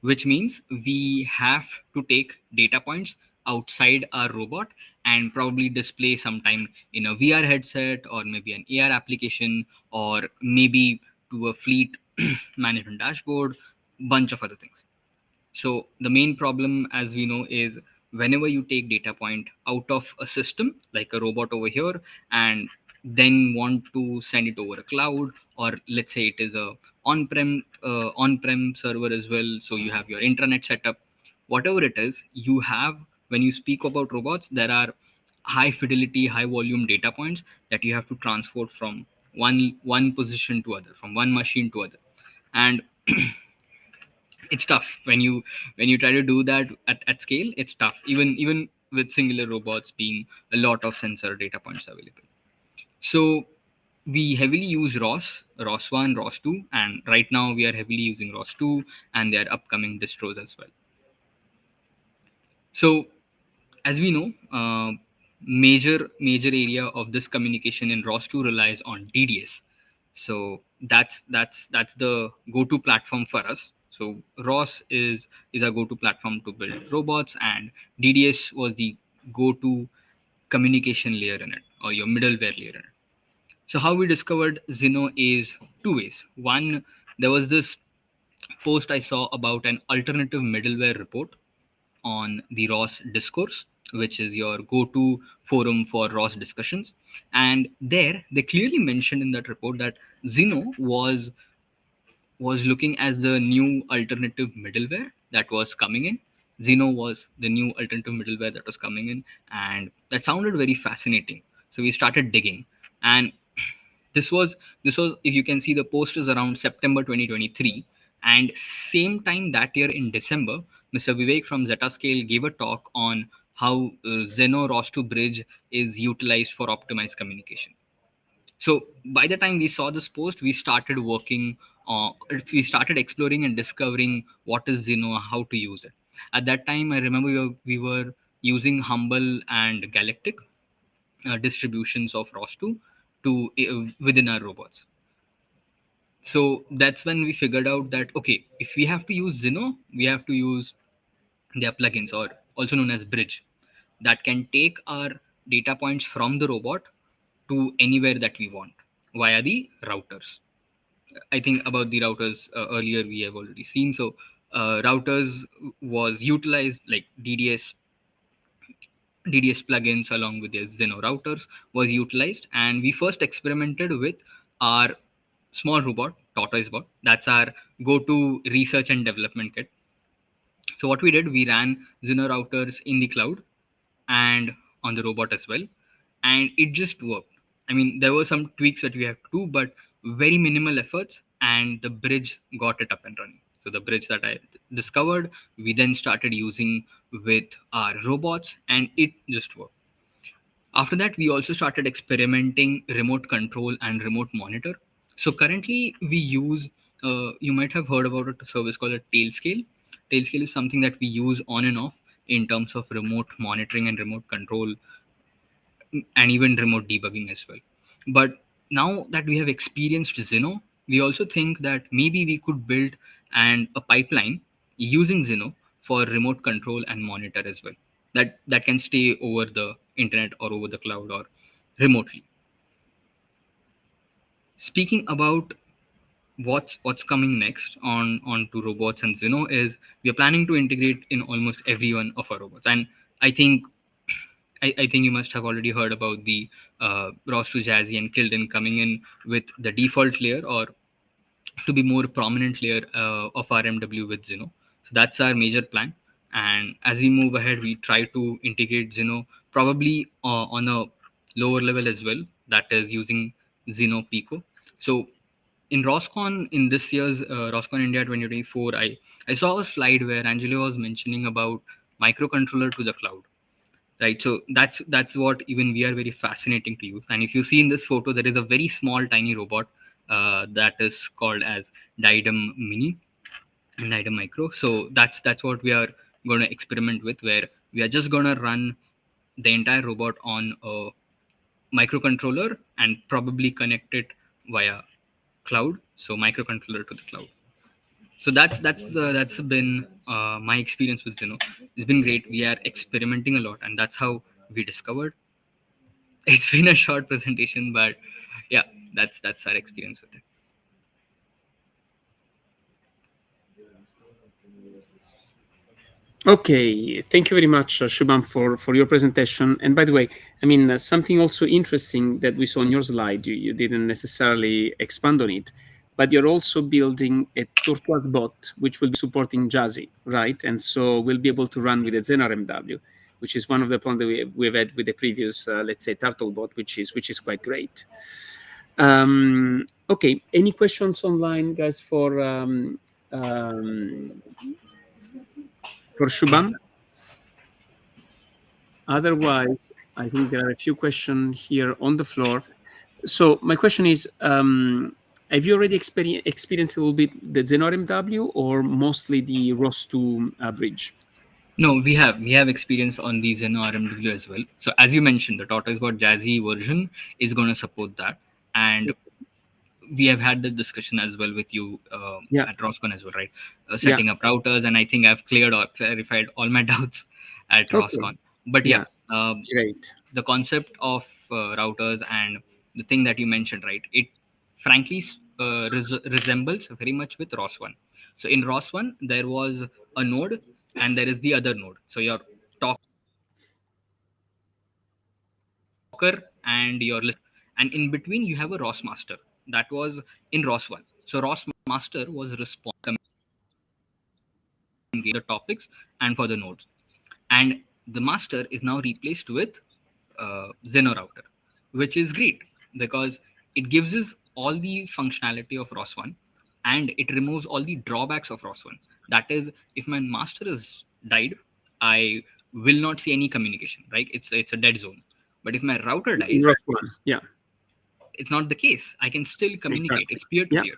Which means we have to take data points outside our robot and probably display sometime in a VR headset or maybe an AR application or maybe to a fleet management dashboard, bunch of other things. So the main problem, as we know, is whenever you take data point out of a system like a robot over here and then want to send it over a cloud, or let's say it is a on-prem server as well, so you have your intranet setup, whatever it is you have. When you speak about robots, there are high fidelity, high volume data points that you have to transport from one position to other, from one machine to other. And it's tough when you try to do that at scale. It's tough, even with singular robots being a lot of sensor data points available. So we heavily use ROS 1, ROS 2, and right now we are heavily using ROS 2 and their upcoming distros as well. So as we know, major area of this communication in ROS 2 relies on DDS. So that's the go-to platform for us. So ROS is a go-to platform to build robots, and DDS was the go-to communication layer in it, or your middleware layer in it. So how we discovered Zenoh is two ways. One, there was this post I saw about an alternative middleware report on the ROS discourse, which is your go-to forum for ROS discussions. And there, they clearly mentioned in that report that Zenoh was looking as the new alternative middleware that was coming in. Zenoh was the new alternative middleware that was coming in, and that sounded very fascinating. So we started digging, and this was if you can see, the post is around September 2023, and same time that year in December, Mr. Vivek from Zeta Scale gave a talk on how Zenoh ROS2 bridge is utilized for optimized communication. So by the time we saw this post, we started working we started exploring and discovering what is Zenoh, how to use it. At that time, I remember we were using Humble and Galactic distributions of ROS2 to within our robots. So that's when we figured out that, okay, if we have to use Zenoh, we have to use their plugins, or also known as bridge, that can take our data points from the robot to anywhere that we want via the routers. I think about the routers earlier we have already seen. So routers was utilized, like DDS plugins along with their Zenoh routers was utilized, and we first experimented with our small robot, Tortoise Bot. That's our go-to research and development kit. So what we did, we ran Zenoh routers in the cloud and on the robot as well, and it just worked. I mean, there were some tweaks that we had to do, but very minimal efforts, and the bridge got it up and running. So the bridge that I discovered, we then started using with our robots, and it just worked. After that, we also started experimenting remote control and remote monitor. So currently, we use, you might have heard about a service called a Tailscale. Tailscale is something that we use on and off in terms of remote monitoring and remote control, and even remote debugging as well. But now that we have experienced Zenoh, we also think that maybe we could build a pipeline using Zenoh for remote control and monitor as well. That can stay over the internet or over the cloud or remotely. Speaking about what's coming next onto robots and Zenoh is we are planning to integrate in almost every one of our robots. And I think I think you must have already heard about the ROS to Jazzy and Kilden coming in with the default layer, or to be more prominent layer of RMW with Zenoh. So that's our major plan. And as we move ahead, we try to integrate Zenoh probably on a lower level as well, that is using Zenoh Pico. So in ROSCON, in this year's ROSCON India 2024, I saw a slide where Angelo was mentioning about microcontroller to the cloud. Right, so that's what even we are very fascinating to use. And if you see in this photo, there is a very small tiny robot that is called as Diadem Mini and Diadem Micro. So that's what we are going to experiment with, where we are just going to run the entire robot on a microcontroller and probably connect it via cloud. So microcontroller to the cloud. So that's been my experience with Zenoh. It's been great. We are experimenting a lot, and that's how we discovered. It's been a short presentation, but yeah, that's our experience with it. Okay, thank you very much, Shubham, for your presentation. And by the way, I mean, something also interesting that we saw on your slide, you didn't necessarily expand on it, but you're also building a Turquoise bot, which will be supporting Jazzy, right? And so we'll be able to run with a Zenoh RMW, which is one of the problems that we've had with the previous, let's say, Turtle bot, which is quite great. Okay, any questions online, guys, for Shubham? Otherwise, I think there are a few questions here on the floor. So my question is, have you already experienced a little bit the Zenoh RMW or mostly the ROS2 bridge? No, we have experience on the Zenoh RMW as well. So as you mentioned, the TortoiseBot Jazzy version is going to support that, and we have had the discussion as well with you at ROSCON as well, right? Setting up routers, and I think I've clarified all my doubts at ROSCON. But great. The concept of routers and the thing that you mentioned, right? It frankly resembles very much with ROS1. So in ROS1, there was a node and there is the other node. So your talker and your list, and in between you have a ROS master. That was in ROS1. So ROS master was responsible for the topics and for the nodes, and the master is now replaced with Zenoh router, which is great because it gives us all the functionality of ROS1 and it removes all the drawbacks of ROS1. That is, if my master is died, I will not see any communication, right? It's a dead zone. But if my router dies, it's not the case. I can still communicate. Exactly. It's peer-to-peer.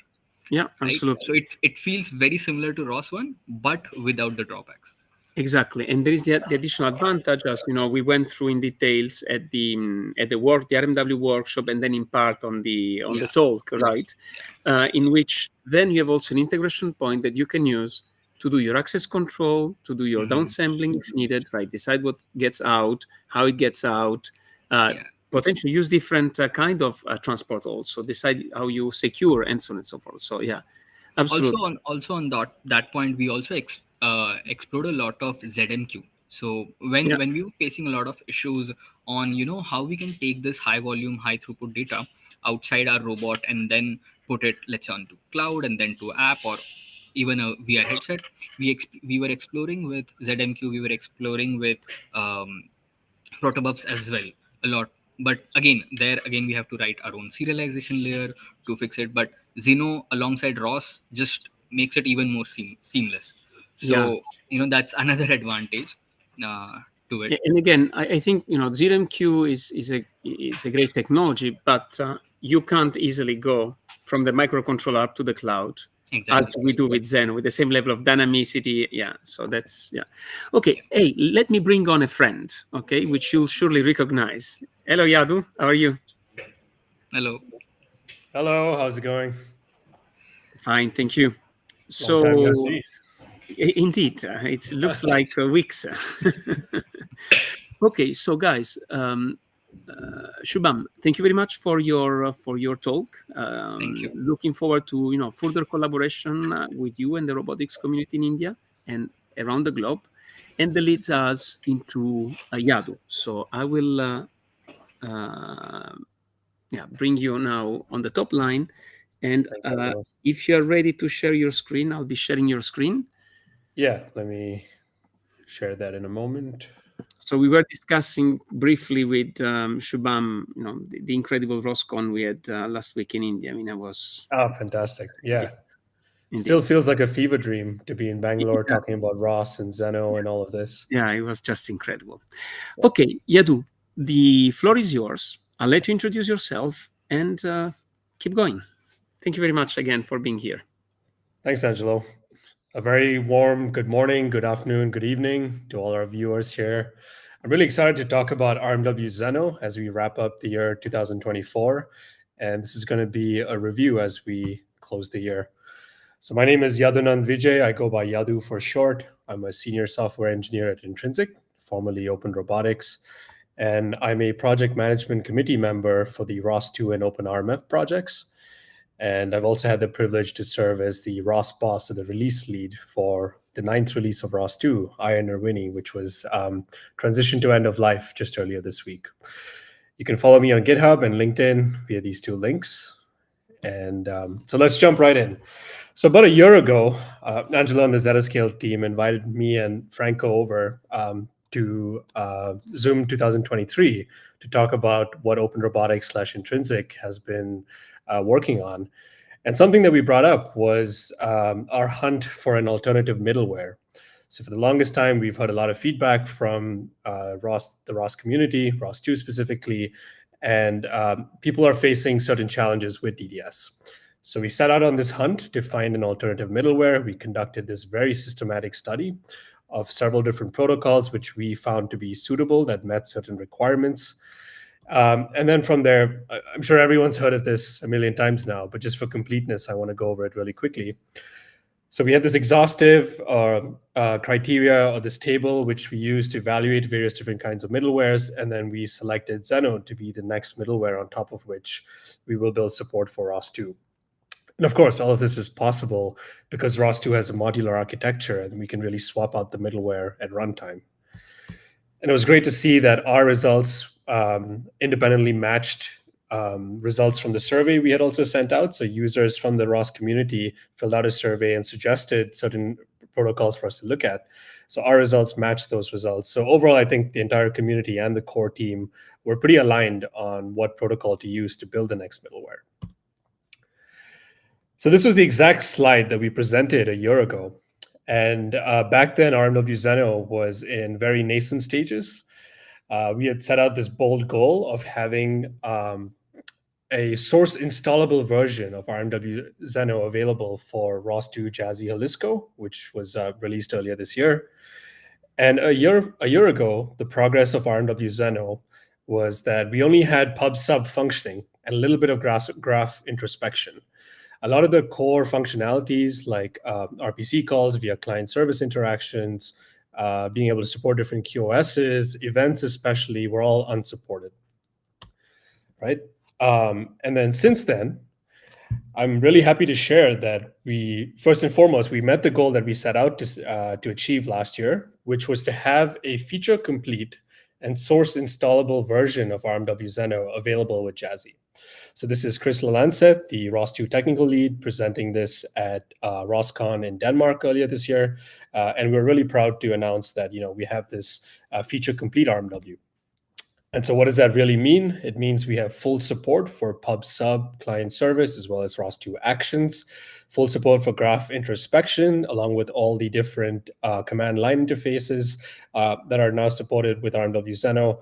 Yeah, absolutely. Right? So it feels very similar to ROS1, but without the drawbacks. Exactly, and there is the additional advantage, as you know, we went through in details at the RMW workshop, and then in part on the talk, right? In which then you have also an integration point that you can use to do your access control, to do your downsampling if needed, right? Decide what gets out, how it gets out, potentially use different kind of transport also, decide how you secure, and so on and so forth. So yeah, absolutely. Also on that point, we also explored a lot of ZMQ. So when we were facing a lot of issues on how we can take this high volume, high throughput data outside our robot and then put it, let's say, onto cloud and then to app or even a VR headset, we were exploring with ZMQ. We were exploring with protobufs as well a lot. But again, we have to write our own serialization layer to fix it. But Zenoh alongside ROS just makes it even more seamless. So that's another advantage to it. And again, I think ZMQ is a great technology, but you can't easily go from the microcontroller up to the cloud. Exactly. As we do with Zen, with the same level of dynamicity. Yeah, so that's, Okay, hey, let me bring on a friend, okay, which you'll surely recognize. Hello, Yadu, how are you? Hello. Hello, how's it going? Fine, thank you. So, long time no see. Indeed, it looks like weeks. Okay, so guys, Shubham, thank you very much for your talk. Thank you. Looking forward to further collaboration with you and the robotics community in India and around the globe, and that leads us into Yadu. So I will bring you now on the top line, and Thanks, Angelo. if you're ready to share your screen, I'll be sharing your screen. Yeah, let me share that in a moment. So we were discussing briefly with Shubham, the incredible ROSCON we had last week in India. I mean, I was Fantastic. Yeah. indeed. Still feels like a fever dream to be in Bangalore Yeah. talking about Ross and Zenoh and all of this. Yeah, it was just incredible. Okay, Yadu, the floor is yours. I'll let you introduce yourself and keep going. Thank you very much again for being here. Thanks, Angelo. A very warm good morning, good afternoon, good evening to all our viewers here. I'm really excited to talk about RMW Zenoh as we wrap up the year 2024. And this is going to be a review as we close the year. So my name is Yadunund Vijay. I go by Yadu for short. I'm a senior software engineer at Intrinsic, formerly Open Robotics. And I'm a project management committee member for the ROS2 and OpenRMF projects. And I've also had the privilege to serve as the ROS boss and the release lead for the 9th release of ROS2, Iron or Winnie, which was transitioned to end of life just earlier this week. You can follow me on GitHub and LinkedIn via these two links. And so let's jump right in. So about a year ago, Angelo and the Zeta Scale team invited me and Franco over to Zoom 2023 to talk about what Open Robotics / Intrinsic has been working on. And something that we brought up was our hunt for an alternative middleware. So for the longest time, we've heard a lot of feedback from the ROS community, ROS2 specifically, and people are facing certain challenges with DDS. So we set out on this hunt to find an alternative middleware. We conducted this very systematic study of several different protocols, which we found to be suitable, that met certain requirements. And then from there, I'm sure everyone's heard of this a million times now, but just for completeness, I want to go over it really quickly. So we had this exhaustive criteria or this table, which we used to evaluate various different kinds of middlewares. And then we selected Zenoh to be the next middleware on top of which we will build support for ROS2. And of course, all of this is possible because ROS2 has a modular architecture and we can really swap out the middleware at runtime. And it was great to see that our results independently matched results from the survey we had also sent out. So users from the ROS community filled out a survey and suggested certain protocols for us to look at. So our results matched those results. So overall, I think the entire community and the core team were pretty aligned on what protocol to use to build the next middleware. So this was the exact slide that we presented a year ago. And back then, RMW Zenoh was in very nascent stages. We had set out this bold goal of having a source installable version of RMW Zenoh available for ROS2 Jazzy Jalisco, which was released earlier this year. And a year ago, the progress of RMW Zenoh was that we only had pub sub functioning and a little bit of graph introspection. A lot of the core functionalities like RPC calls via client service interactions, being able to support different QoSs, events especially, were all unsupported, right? And then since then, I'm really happy to share that first and foremost, we met the goal that we set out to achieve last year, which was to have a feature complete and source installable version of RMW Zenoh available with Jazzy. So this is Chris Lalancet, the ROS2 technical lead, presenting this at ROSCON in Denmark earlier this year. And we're really proud to announce that we have this feature complete RMW. And so what does that really mean? It means we have full support for pub sub client service as well as ROS2 actions, full support for graph introspection, along with all the different command line interfaces that are now supported with RMW Zenoh,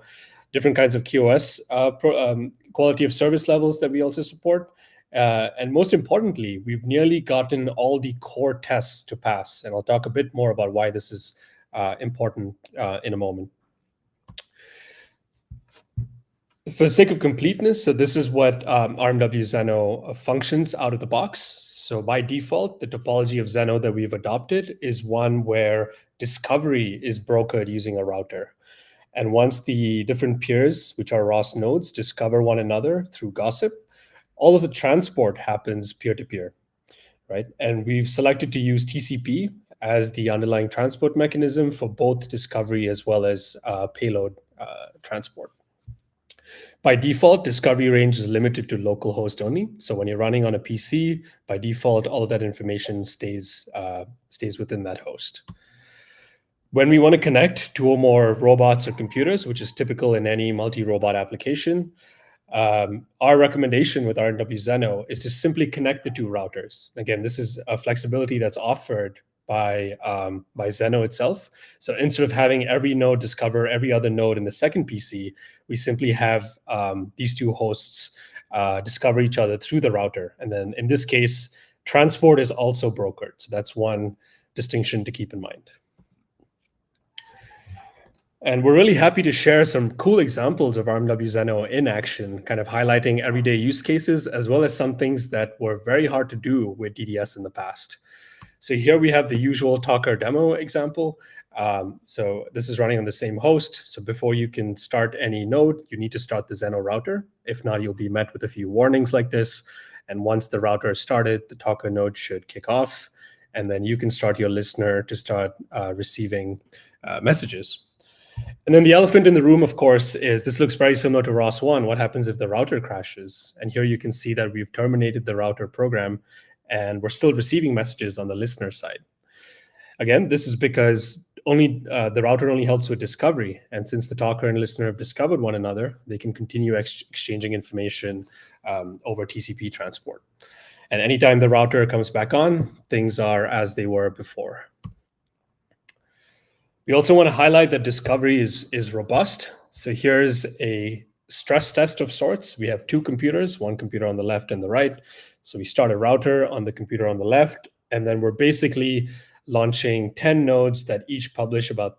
different kinds of QoS quality of service levels that we also support. And most importantly, we've nearly gotten all the core tests to pass. And I'll talk a bit more about why this is important in a moment. For the sake of completeness, so this is what RMW Zenoh functions out of the box. So by default, the topology of Zenoh that we've adopted is one where discovery is brokered using a router. And once the different peers, which are ROS nodes, discover one another through gossip, all of the transport happens peer-to-peer, right? And we've selected to use TCP as the underlying transport mechanism for both discovery as well as payload transport. By default, discovery range is limited to localhost only. So when you're running on a PC, by default, all of that information stays within that host. When we want to connect two or more robots or computers, which is typical in any multi-robot application, our recommendation with RNW Zenoh is to simply connect the two routers. Again, this is a flexibility that's offered by Zenoh itself. So instead of having every node discover every other node in the second PC, we simply have these two hosts discover each other through the router. And then in this case, transport is also brokered. So that's one distinction to keep in mind. And we're really happy to share some cool examples of RMW Zenoh in action, kind of highlighting everyday use cases, as well as some things that were very hard to do with DDS in the past. So here we have the usual Talker demo example. So this is running on the same host. So before you can start any node, you need to start the Zenoh router. If not, you'll be met with a few warnings like this. And once the router is started, the Talker node should kick off. And then you can start your listener to start receiving messages. And then the elephant in the room, of course, is this looks very similar to ROS1. What happens if the router crashes? And here you can see that we've terminated the router program, and we're still receiving messages on the listener side. Again, this is because the router only helps with discovery. And since the talker and listener have discovered one another, they can continue exchanging information over TCP transport. And anytime the router comes back on, things are as they were before. We also want to highlight that discovery is robust. So here's a stress test of sorts. We have two computers, one computer on the left and the right. So we start a router on the computer on the left, and then we're basically launching 10 nodes that each publish about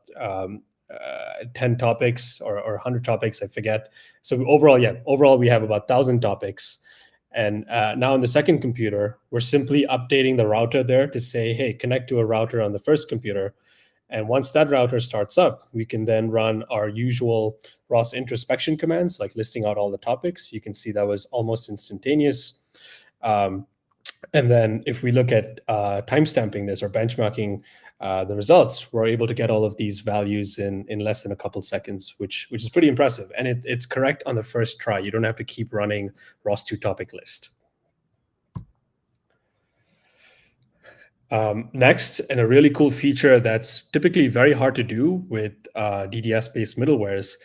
10 topics or 100 topics, I forget. So overall we have about 1,000 topics. And now on the second computer, we're simply updating the router there to say, hey, connect to a router on the first computer. And once that router starts up, we can then run our usual ROS introspection commands, like listing out all the topics. You can see that was almost instantaneous. And then if we look at timestamping this or benchmarking the results, we're able to get all of these values in less than a couple seconds, which is pretty impressive. And it's correct on the first try. You don't have to keep running ROS2 topic list. Next, and a really cool feature that's typically very hard to do with DDS-based middlewares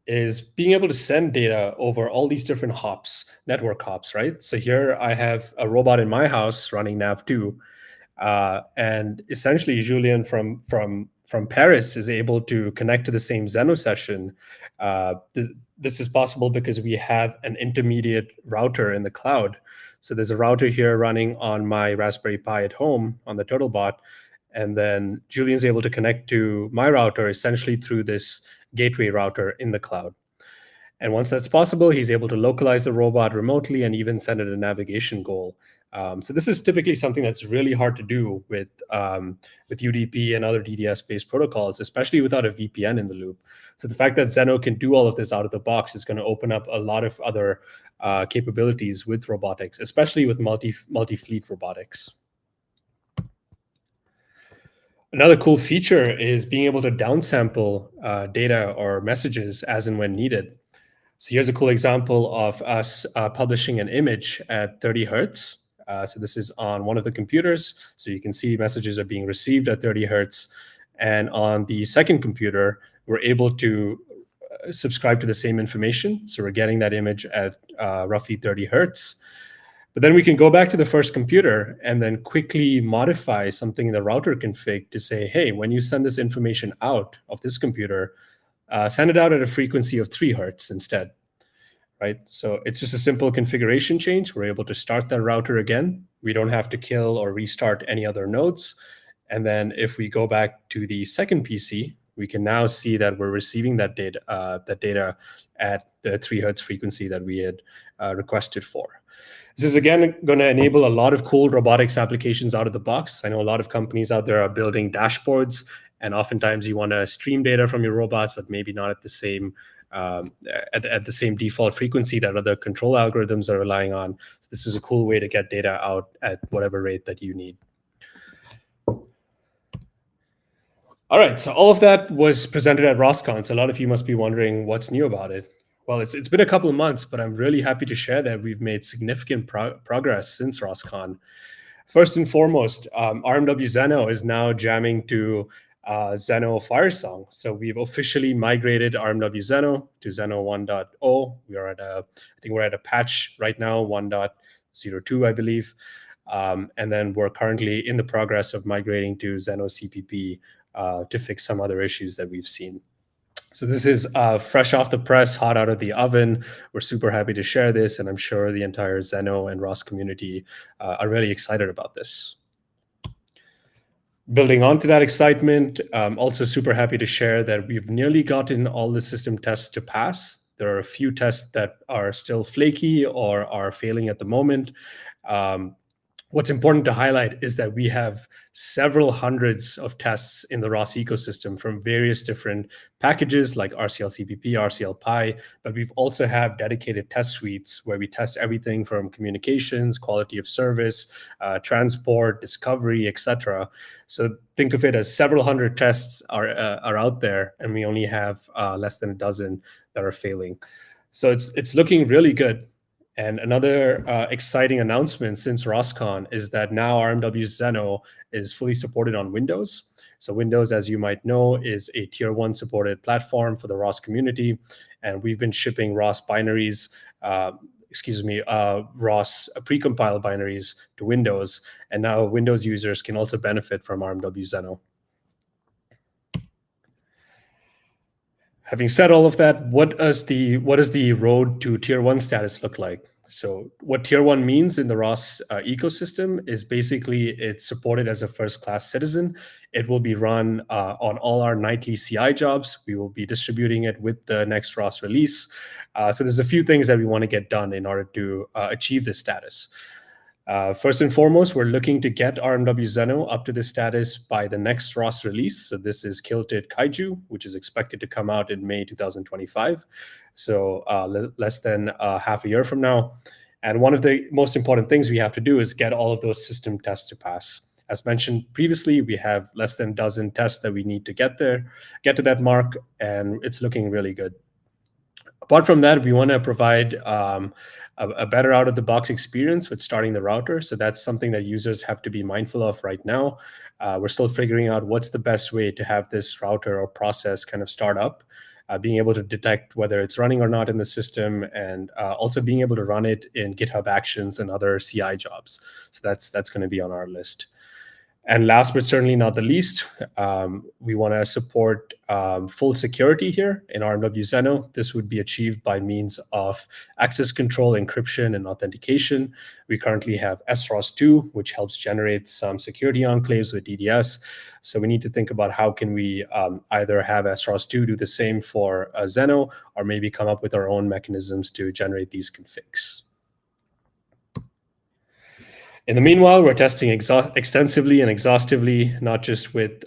is being able to send data over all these different hops, network hops, right? So here I have a robot in my house running nav2, and essentially Julien from Paris is able to connect to the same Zenoh session. This is possible because we have an intermediate router in the cloud. So there's a router here running on my Raspberry Pi at home on the TotalBot. And then Julian's able to connect to my router essentially through this gateway router in the cloud. And once that's possible, he's able to localize the robot remotely and even send it a navigation goal. So this is typically something that's really hard to do with UDP and other DDS-based protocols, especially without a VPN in the loop. So the fact that Zenoh can do all of this out of the box is going to open up a lot of other capabilities with robotics, especially with multi-fleet robotics. Another cool feature is being able to downsample data or messages as and when needed. So here's a cool example of us publishing an image at 30 hertz. So this is on one of the computers. So you can see messages are being received at 30 hertz. And on the second computer, we're able to subscribe to the same information. So we're getting that image at roughly 30 hertz. But then we can go back to the first computer and then quickly modify something in the router config to say, hey, when you send this information out of this computer, send it out at a frequency of 3 hertz instead. Right? So it's just a simple configuration change. We're able to start that router again. We don't have to kill or restart any other nodes. And then if we go back to the second PC, we can now see that we're receiving that data at the 3 hertz frequency that we had requested for. This is, again, going to enable a lot of cool robotics applications out of the box. I know a lot of companies out there are building dashboards And oftentimes you want to stream data from your robots, but maybe not at the same at the same default frequency that other control algorithms are relying on. So this is a cool way to get data out at whatever rate that you need. All right, so all of that was presented at ROSCON. So a lot of you must be wondering what's new about it. Well, it's been a couple of months, but I'm really happy to share that we've made significant progress since ROSCON. First and foremost, RMW Zenoh is now jamming to Zenoh Firesong. So we've officially migrated RMW Zenoh to Zenoh 1.0. We are I think we're at a patch right now, 1.02, I believe. And then we're currently in the progress of migrating to Zenoh CPP to fix some other issues that we've seen. So this is fresh off the press, hot out of the oven. We're super happy to share this, and I'm sure the entire Zenoh and ROS community are really excited about this. Building on to that excitement, I'm also super happy to share that we've nearly gotten all the system tests to pass. There are a few tests that are still flaky or are failing at the moment. What's important to highlight is that we have several hundreds of tests in the ROS ecosystem from various different packages like RCL-CPP, RCL-Pi, but we've also have dedicated test suites where we test everything from communications, quality of service, transport, discovery, etc. So think of it as several hundred tests are out there, and we only have less than a dozen that are failing. So it's looking really good. And another exciting announcement since ROSCON is that now RMW Zenoh is fully supported on Windows. So Windows, as you might know, is a tier 1 supported platform for the ROS community. And we've been shipping ROS binaries, ROS precompiled binaries to Windows. And now Windows users can also benefit from RMW Zenoh. Having said all of that, what does the road to tier 1 status look like? So what tier 1 means in the ROS ecosystem is basically it's supported as a first-class citizen. It will be run on all our nightly CI jobs. We will be distributing it with the next ROS release. So there's a few things that we want to get done in order to achieve this status. First and foremost, we're looking to get RMW Zenoh up to this status by the next ROS release. So this is Kilted Kaiju, which is expected to come out in May 2025. So less than half a year from now. And one of the most important things we have to do is get all of those system tests to pass. As mentioned previously, we have less than a dozen tests that we need to get to that mark, and it's looking really good. Apart from that, we want to provide a better out-of-the-box experience with starting the router. So that's something that users have to be mindful of right now. We're still figuring out what's the best way to have this router or process kind of start up, being able to detect whether it's running or not in the system, and also being able to run it in GitHub Actions and other CI jobs. So that's going to be on our list. And last but certainly not the least, we want to support full security here in RMW Zenoh. This would be achieved by means of access control, encryption, and authentication. We currently have SROS2, which helps generate some security enclaves with DDS. So we need to think about how can we either have SROS2 do the same for Zenoh, or maybe come up with our own mechanisms to generate these configs. In the meanwhile, we're testing extensively and exhaustively, not just with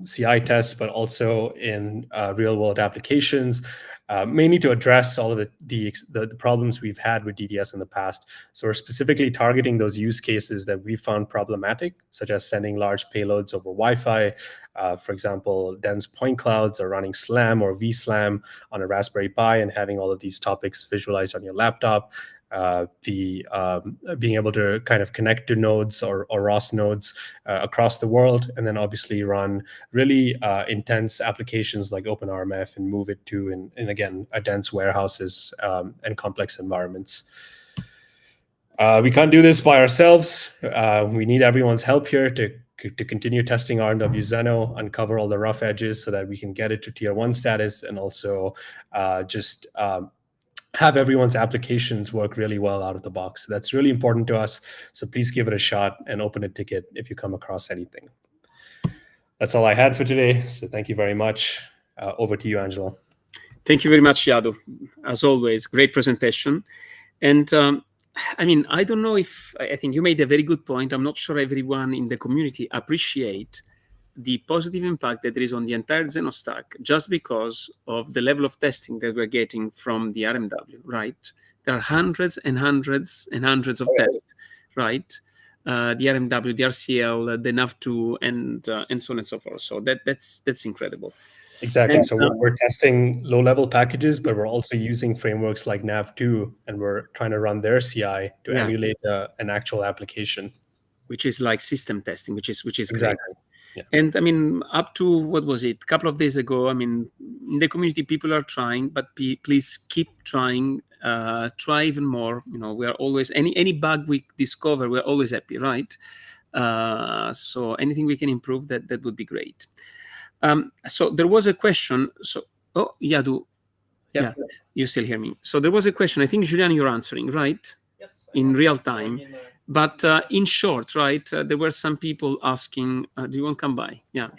CI tests, but also in real-world applications, mainly to address all of the problems we've had with DDS in the past. So we're specifically targeting those use cases that we found problematic, such as sending large payloads over Wi-Fi. For example, dense point clouds, or running SLAM or vSLAM on a Raspberry Pi and having all of these topics visualized on your laptop. Being able to kind of connect to nodes or ROS nodes across the world, and then obviously run really intense applications like OpenRMF and move it to, and again, dense warehouses and complex environments. We can't do this by ourselves. We need everyone's help here to continue testing RMW Zenoh, uncover all the rough edges so that we can get it to tier 1 status, and also have everyone's applications work really well out of the box. That's really important to us. So please give it a shot and open a ticket if you come across anything. That's all I had for today. So thank you very much. Over to you, Angelo. Thank you very much, Yadu. As always, great presentation. And I don't know if, I think you made a very good point. I'm not sure everyone in the community appreciate the positive impact that there is on the entire Zenoh stack just because of the level of testing that we're getting from the RMW, right? There are hundreds and hundreds and hundreds of tests, right? The RMW, the RCL, the NAV2, and so on and so forth. So that's incredible. Exactly. And, So we're testing low-level packages, but we're also using frameworks like NAV2, and we're trying to run their CI to emulate an actual application. Which is like system testing, which is Exactly. great. Yeah. And I mean, up to what was it? A couple of days ago, I mean, in the community, people are trying, but please keep trying. Try even more. You know, we are always any bug we discover, we're always happy, right? So anything we can improve, that would be great. So there was a question. So Yadu, yeah, you still hear me. So there was a question. I think Julian, you're answering, right? Yes. In real time. But in short, right, there were some people asking, do you want to come by? Yeah.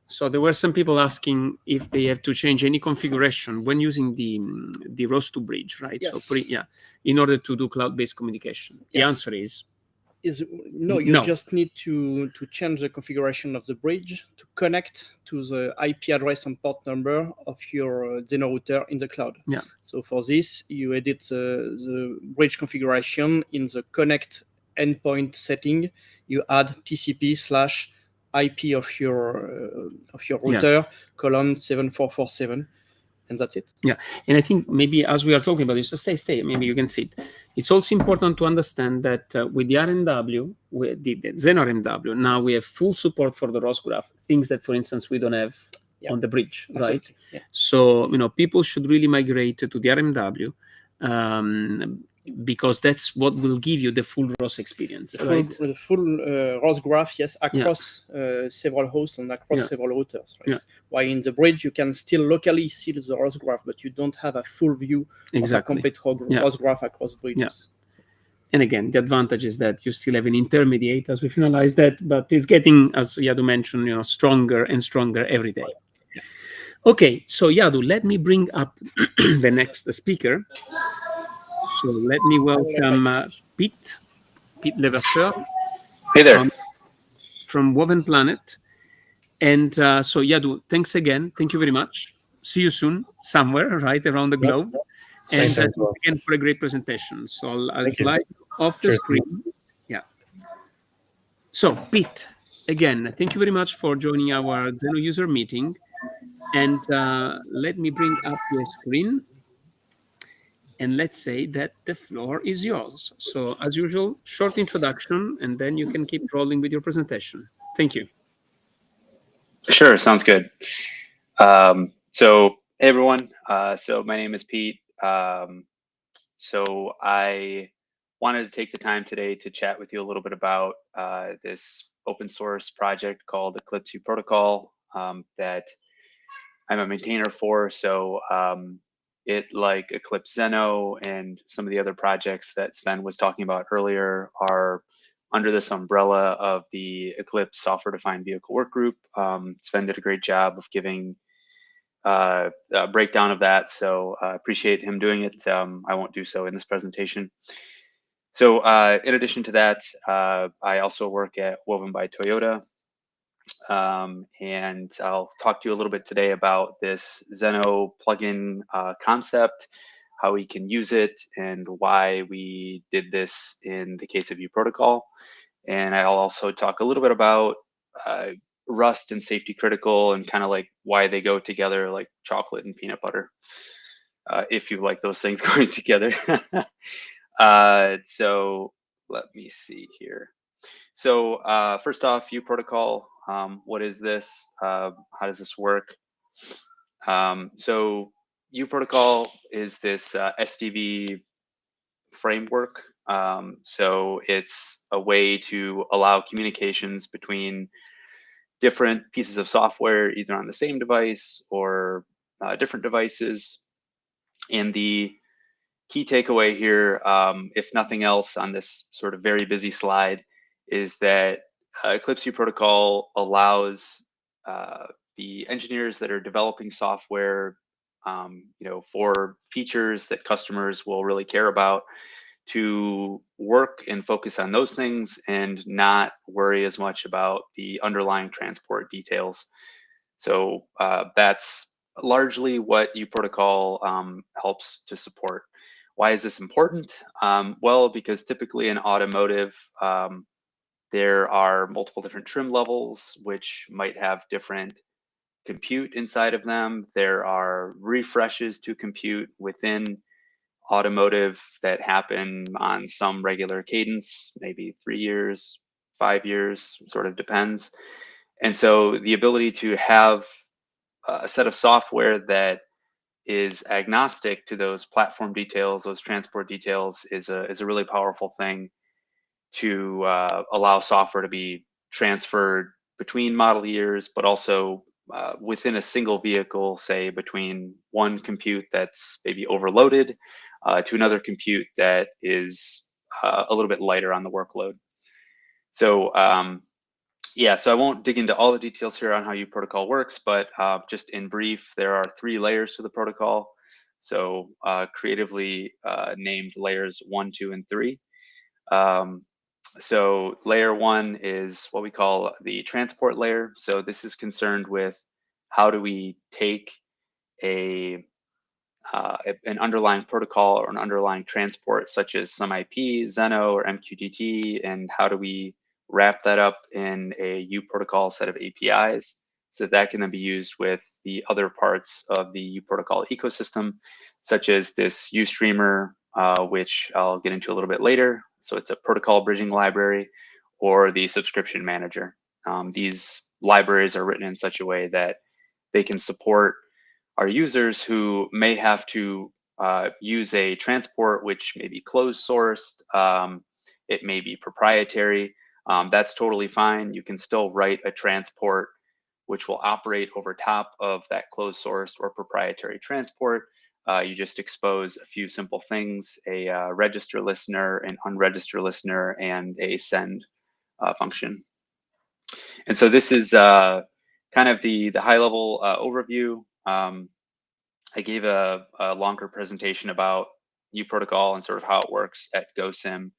So there were some people asking if they have to change any configuration when using the ROS2 bridge, right? Yes. So in order to do cloud-based communication. The Yes. answer is no. You just need to change the configuration of the bridge to connect to the IP address and port number of your Zenoh router in the cloud. Yeah. So for this, you edit the bridge configuration in the connect endpoint setting. You add TCP/IP of your router colon 7447. And that's it. Yeah, and I think maybe as we are talking about this, so stay, maybe you can sit. It's also important to understand that with the RMW, with the Zenoh RMW, now we have full support for the ROS graph, things that, for instance, we don't have on the bridge, right? Yeah. So, people should really migrate to the RMW because that's what will give you the full ROS experience, right? The full ROS graph, yes, across several hosts and across several routers. Right? Yeah. While in the bridge, you can still locally see the ROS graph, but you don't have a full view of a complete ROS graph across bridges. Yeah. And again, the advantage is that you still have an intermediate as we finalize that, but it's getting, as Yadu mentioned, stronger and stronger every day. Yeah. Okay, so Yadu, let me bring up the next speaker. So let me welcome Pete LeVasseur. Hey there. From Woven Planet. And so Yadu, thanks again. Thank you very much. See you soon somewhere, right, around the globe. And thanks again for a great presentation. So I'll slide off the screen. Yeah. So Pete, again, thank you very much for joining our Zenoh User Meeting. And let me bring up your screen. And let's say that the floor is yours. So as usual, short introduction, and then you can keep rolling with your presentation. Thank you. Sure, sounds good. So hey everyone, so my name is Pete. So I wanted to take the time today to chat with you a little bit about this open source project called Eclipse U Protocol that I'm a maintainer for. So it, like Eclipse Zenoh and some of the other projects that Sven was talking about earlier, are under this umbrella of the Eclipse software-defined vehicle work group. Sven did a great job of giving a breakdown of that, so I appreciate him doing it. I won't do so in this presentation. So in addition to that, I also work at Woven by Toyota, and I'll talk to you a little bit today about this Zenoh plugin concept, how we can use it, and why we did this in the case of U Protocol. And I'll also talk a little bit about Rust and safety critical, and kind of like why they go together like chocolate and peanut butter, if you like those things going together. So let me see here. So first off, U Protocol, what is this? How does this work? So U Protocol is this SDV framework. So it's a way to allow communications between different pieces of software, either on the same device or different devices. And the key takeaway here, if nothing else on this sort of very busy slide, is that Eclipse U Protocol allows the engineers that are developing software, for features that customers will really care about, to work and focus on those things and not worry as much about the underlying transport details. So that's largely what uProtocol helps to support. Why is this important? Well, because typically in automotive, there are multiple different trim levels, which might have different compute inside of them. There are refreshes to compute within automotive that happen on some regular cadence, maybe 3 years, 5 years, sort of depends. And so the ability to have a set of software that is agnostic to those platform details, those transport details, is a really powerful thing to allow software to be transferred between model years, but also within a single vehicle, say between one compute that's maybe overloaded to another compute that is a little bit lighter on the workload. So yeah, so I won't dig into all the details here on how uProtocol works, but just in brief, there are 3 layers to the protocol. So creatively named layers 1, 2, and 3. So layer 1 is what we call the transport layer. So this is concerned with how do we take an underlying protocol or an underlying transport, such as some IP, Zenoh, or MQTT, and how do we wrap that up in a uProtocol set of APIs so that can then be used with the other parts of the uProtocol ecosystem, such as this UStreamer, which I'll get into a little bit later. So it's a protocol bridging library, or the subscription manager. These libraries are written in such a way that they can support our users who may have to use a transport which may be closed sourced, it may be proprietary. That's totally fine. You can still write a transport which will operate over top of that closed source or proprietary transport. You just expose a few simple things, a register listener, an unregister listener, and a send function. And so this is kind of the high level overview. I gave a longer presentation about uProtocol and sort of how it works at GoSim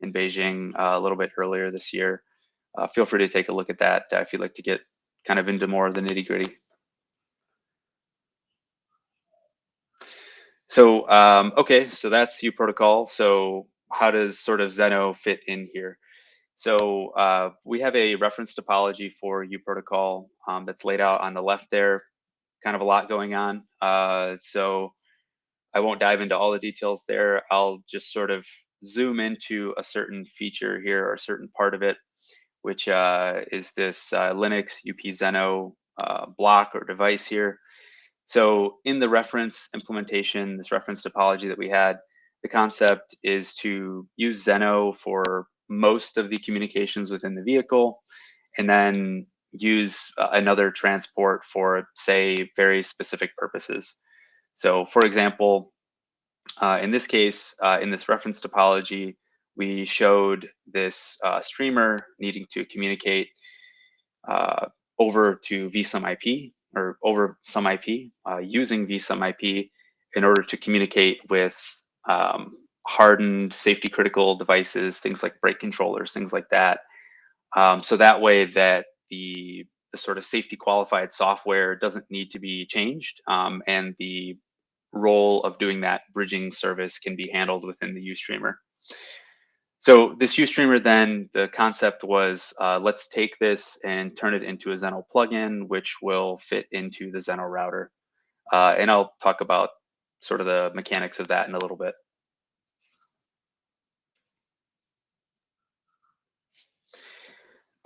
in Beijing a little bit earlier this year. Feel free to take a look at that if you'd like to get kind of into more of the nitty gritty. So, okay, so that's uProtocol. So how does sort of Zenoh fit in here? So we have a reference topology for uProtocol that's laid out on the left there. Kind of a lot going on. So I won't dive into all the details there. I'll just sort of zoom into a certain feature here or a certain part of it, which is this Linux UP-Zenoh block or device here. So in the reference implementation, this reference topology that we had, the concept is to use Zenoh for most of the communications within the vehicle, and then use another transport for, say, very specific purposes. So for example, in this case, in this reference topology, we showed this streamer needing to communicate over to vSOM IP, or over some IP, using vSOM IP in order to communicate with hardened safety critical devices, things like brake controllers, things like that. So that way that the sort of safety qualified software doesn't need to be changed, and the role of doing that bridging service can be handled within the UStreamer. So this UStreamer, then the concept was, let's take this and turn it into a Zenoh plugin, which will fit into the Zenoh router. And I'll talk about sort of the mechanics of that in a little bit.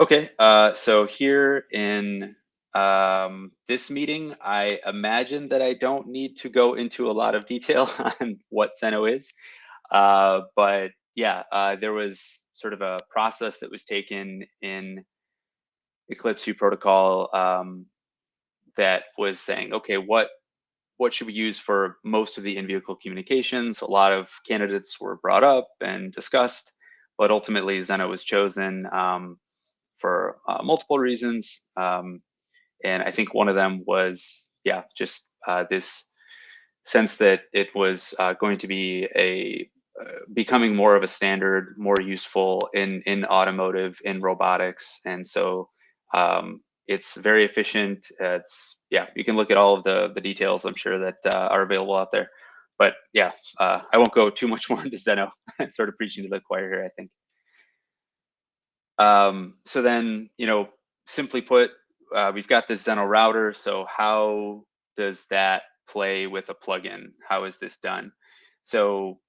Okay, so here in this meeting, I imagine that I don't need to go into a lot of detail on what Zenoh is, but yeah, there was sort of a process that was taken in Eclipse uProtocol that was saying, okay, what should we use for most of the in-vehicle communications? A lot of candidates were brought up and discussed, but ultimately Zenoh was chosen for multiple reasons. And I think one of them was, yeah, just this sense that it was going to be a becoming more of a standard, more useful in automotive, in robotics, and so it's very efficient. It's you can look at all of the details, I'm sure, that are available out there. But yeah, I won't go too much more into Zenoh. Sort of preaching to the choir here, I think. So then, simply put, we've got this Zenoh router. So how does that play with a plugin? How is this done? So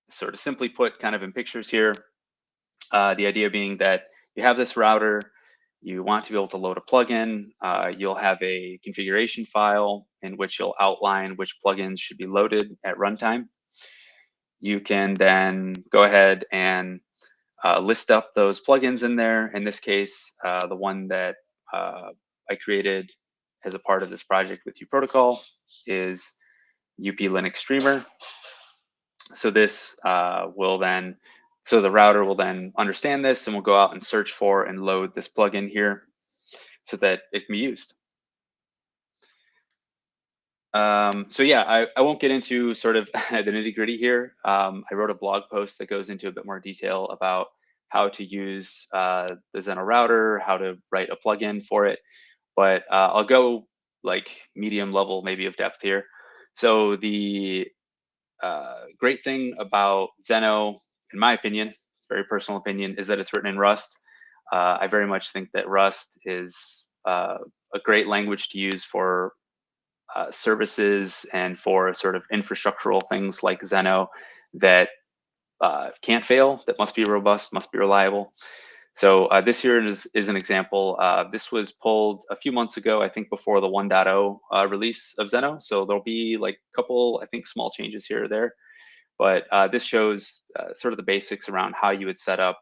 sort of simply put, kind of in pictures here, the idea being that you have this router, you want to be able to load a plugin, you'll have a configuration file in which you'll outline which plugins should be loaded at runtime. You can then go ahead and list up those plugins in there. In this case, the one that I created as a part of this project with uProtocol is UP Linux Streamer. So this so the router will then understand this and will go out and search for and load this plugin here so that it can be used. So yeah, I won't get into sort of the nitty gritty here. I wrote a blog post that goes into a bit more detail about how to use the Zenoh router, how to write a plugin for it. But I'll go like medium level maybe of depth here. So the great thing about Zenoh, in my opinion, very personal opinion, is that it's written in Rust. I very much think that Rust is a great language to use for services and for sort of infrastructural things like Zenoh that can't fail, that must be robust, must be reliable. So this here is an example. This was pulled a few months ago, I think before the 1.0 release of Zenoh. So there'll be like a couple, I think, small changes here or there. But this shows sort of the basics around how you would set up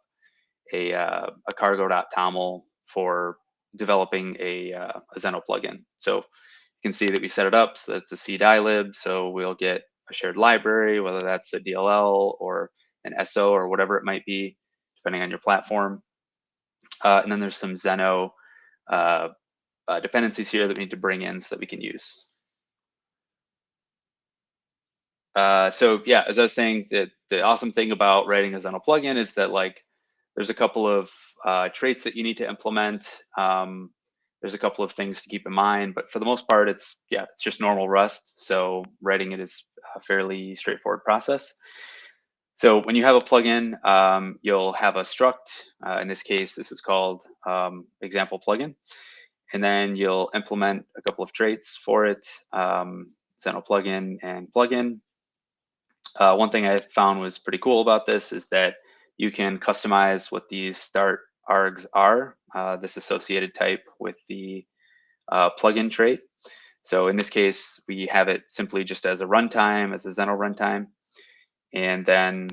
a cargo.toml for developing a Zenoh plugin. So you can see that we set it up. So that's a cdilib. So we'll get a shared library, whether that's a DLL or an SO or whatever it might be, depending on your platform. And then there's some Zenoh dependencies here that we need to bring in so that we can use. So yeah, as I was saying, the awesome thing about writing a Zenoh plugin is that like there's a couple of traits that you need to implement. There's a couple of things to keep in mind, but for the most part, it's just normal Rust. So writing it is a fairly straightforward process. So when you have a plugin, you'll have a struct. In this case, this is called example plugin. And then you'll implement a couple of traits for it, Zenoh plugin and plugin. One thing I found was pretty cool about this is that you can customize what these start args are, this associated type with the plugin trait. So in this case, we have it simply just as a runtime, as a Zenoh runtime. And then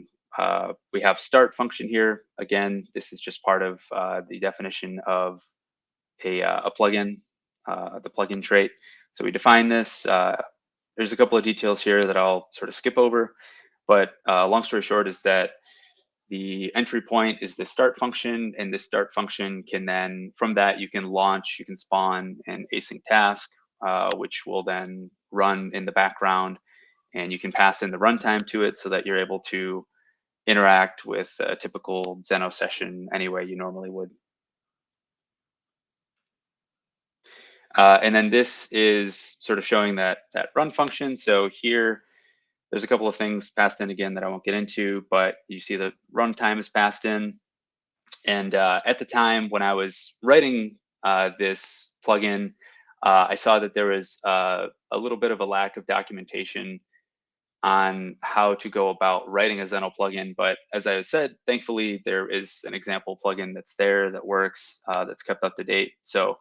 we have start function here. Again, this is just part of the definition of a plugin, the plugin trait. So we define this. There's a couple of details here that I'll sort of skip over. But long story short is that the entry point is the start function, and this start function can then, from that, you can launch, you can spawn an async task, which will then run in the background, and you can pass in the runtime to it so that you're able to interact with a typical Zenoh session any way you normally would. And then this is sort of showing that run function. So here, there's a couple of things passed in again that I won't get into, but you see the runtime is passed in. And at the time when I was writing this plugin, I saw that there was a little bit of a lack of documentation on how to go about writing a Zenoh plugin. But as I said, thankfully, there is an example plugin that's there that works, that's kept up to date. So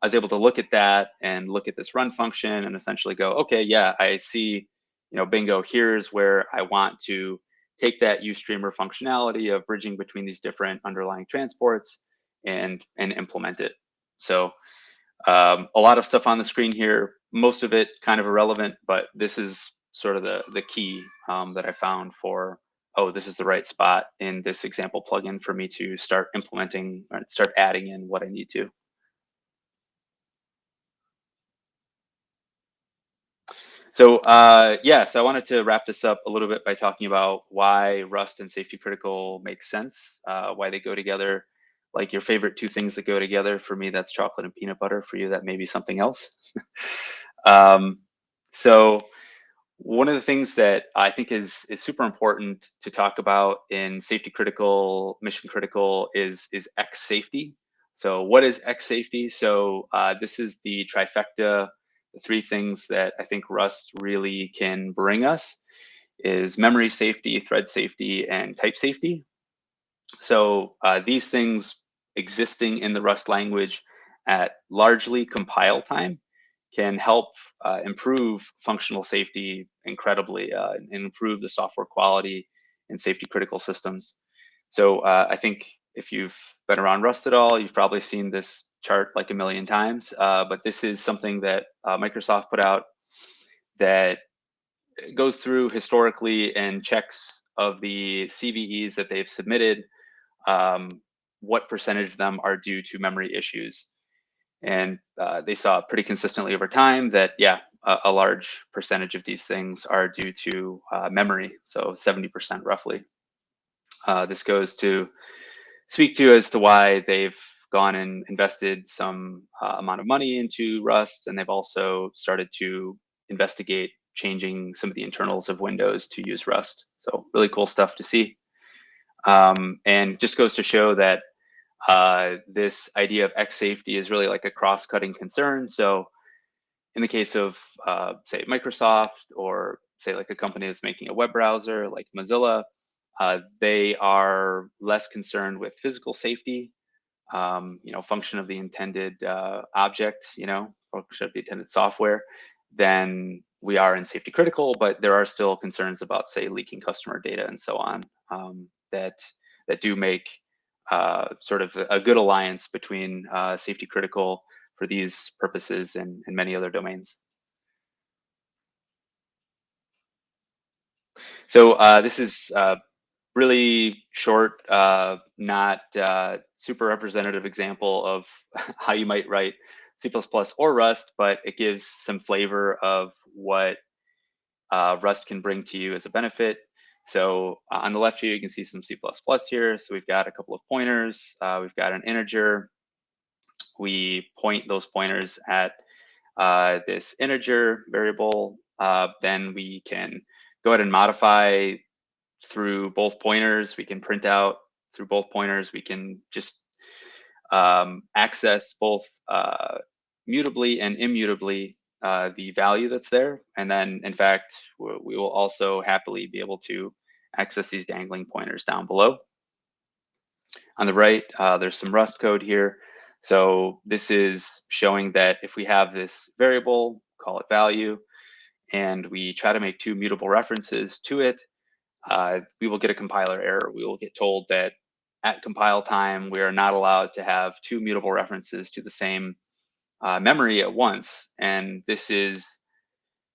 I was able to look at that and look at this run function and essentially go, okay, yeah, I see, bingo, here's where I want to take that UStreamer functionality of bridging between these different underlying transports and implement it. So a lot of stuff on the screen here, most of it kind of irrelevant, but this is sort of the key that I found for, oh, this is the right spot in this example plugin for me to start implementing or start adding in what I need to. So yes, I wanted to wrap this up a little bit by talking about why Rust and safety critical makes sense, why they go together. Like your favorite two things that go together. For me, that's chocolate and peanut butter. For you, that may be something else. So one of the things that I think is super important to talk about in safety critical, mission critical is X safety. So what is X safety? So this is the trifecta, the three things that I think Rust really can bring us is memory safety, thread safety, and type safety. So these things existing in the Rust language at largely compile time can help improve functional safety incredibly and improve the software quality in safety critical systems. So I think if you've been around Rust at all, you've probably seen this chart like a million times, but this is something that Microsoft put out that goes through historically and checks of the CVEs that they've submitted, what percentage of them are due to memory issues. And they saw pretty consistently over time that, yeah, a large percentage of these things are due to memory, so 70% roughly. This goes to speak to as to why they've gone and invested some amount of money into Rust, and they've also started to investigate changing some of the internals of Windows to use Rust. So really cool stuff to see. And just goes to show that this idea of X safety is really like a cross-cutting concern. So in the case of, say, Microsoft, or say like a company that's making a web browser like Mozilla, they are less concerned with physical safety, function of the intended object, function of the intended software, than we are in safety critical. But there are still concerns about, say, leaking customer data and so on, that do make sort of a good alliance between safety critical for these purposes and many other domains. So this is really short, not super representative example of how you might write C++ or Rust, but it gives some flavor of what Rust can bring to you as a benefit. So on the left here, you can see some C++ here. So we've got a couple of pointers. We've got an integer. We point those pointers at this integer variable. Then we can go ahead and modify through both pointers. We can print out through both pointers. We can just access both mutably and immutably the value that's there. And then, in fact, we will also happily be able to access these dangling pointers down below. On the right, there's some Rust code here. So this is showing that if we have this variable, call it value, and we try to make two mutable references to it, we will get a compiler error. We will get told that at compile time, we are not allowed to have two mutable references to the same memory at once. And this is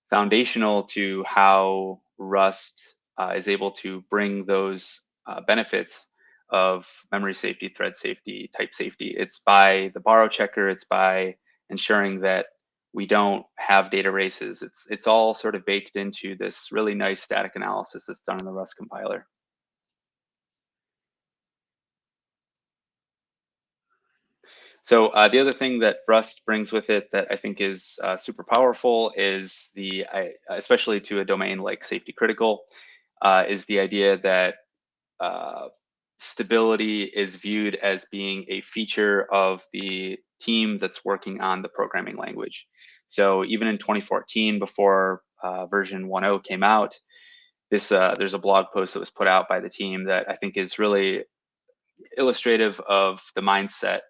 foundational to how Rust is able to bring those benefits of memory safety, thread safety, type safety. It's by the borrow checker. It's by ensuring that we don't have data races. It's all sort of baked into this really nice static analysis that's done in the Rust compiler. So the other thing that Rust brings with it that I think is super powerful is especially to a domain like safety critical, is the idea that stability is viewed as being a feature of the team that's working on the programming language. So even in 2014, before version 1.0 came out, there's a blog post that was put out by the team that I think is really illustrative of the mindset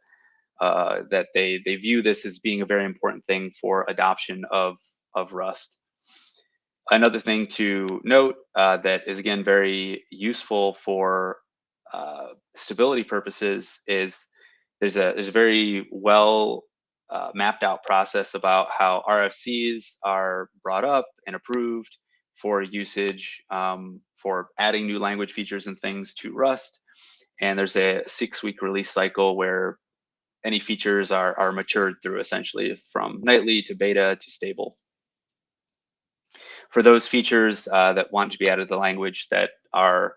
that they view this as being a very important thing for adoption of Rust. Another thing to note that is, again, very useful for stability purposes is there's a very well mapped out process about how RFCs are brought up and approved for usage, for adding new language features and things to Rust. And there's a 6-week release cycle where any features are matured through, essentially from nightly to beta to stable. for those features that want to be added to the language that are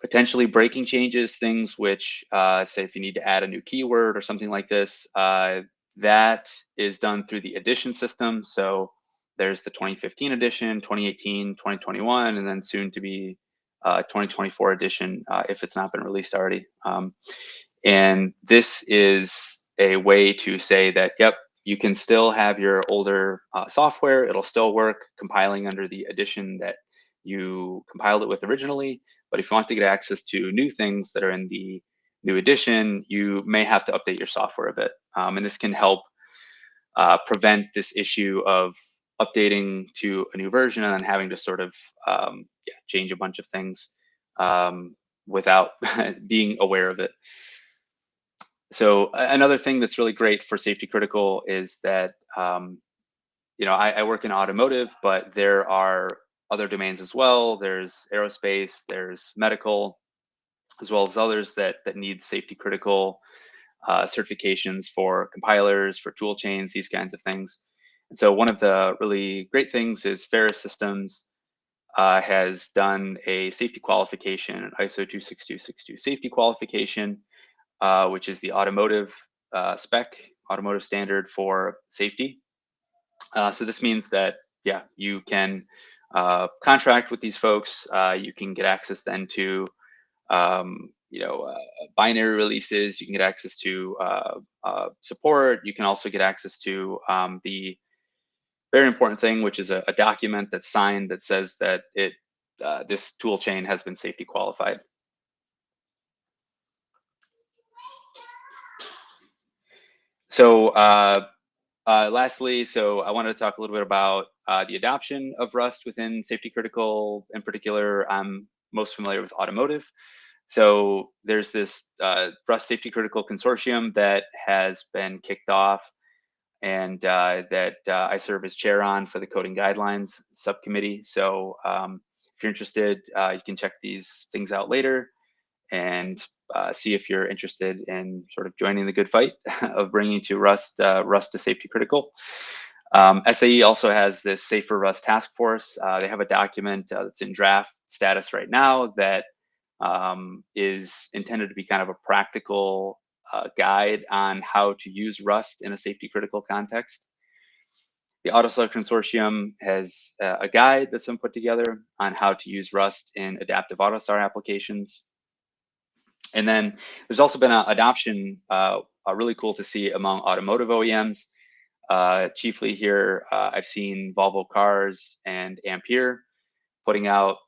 potentially breaking changes, things which, say if you need to add a new keyword or something like this, that is done through the edition system. So there's the 2015 edition, 2018, 2021, and then soon to be 2024 edition if it's not been released already. And this is a way to say that, yep, you can still have your older software. It'll still work compiling under the edition that you compiled it with originally. But if you want to get access to new things that are in the new edition, you may have to update your software a bit. And this can help prevent this issue of updating to a new version and then having to sort of change a bunch of things without being aware of it. So another thing that's really great for safety critical is that, I work in automotive, but there are other domains as well. There's aerospace, there's medical, as well as others that need safety critical certifications for compilers, for tool chains, these kinds of things. And so one of the really great things is Ferris Systems has done a safety qualification, an ISO 26262 safety qualification, which is the automotive spec, automotive standard for safety. So this means that, you can contract with these folks. You can get access then to, binary releases. You can get access to support. You can also get access to the very important thing, which is a document that's signed that says that this tool chain has been safety qualified. So lastly, I wanted to talk a little bit about the adoption of Rust within safety critical. In particular, I'm most familiar with automotive. So there's this Rust Safety Critical Consortium that has been kicked off, and that I serve as chair on for the Coding Guidelines Subcommittee. So if you're interested, you can check these things out later and see if you're interested in sort of joining the good fight of bringing to Rust to safety critical. SAE also has this Safer Rust Task Force. They have a document that's in draft status right now that is intended to be kind of a practical guide on how to use Rust in a safety critical context. The AutoStar Consortium has a guide that's been put together on how to use Rust in adaptive AutoStar applications. And then there's also been an adoption, really cool to see among automotive OEMs. Chiefly here, I've seen Volvo Cars and Ampere putting out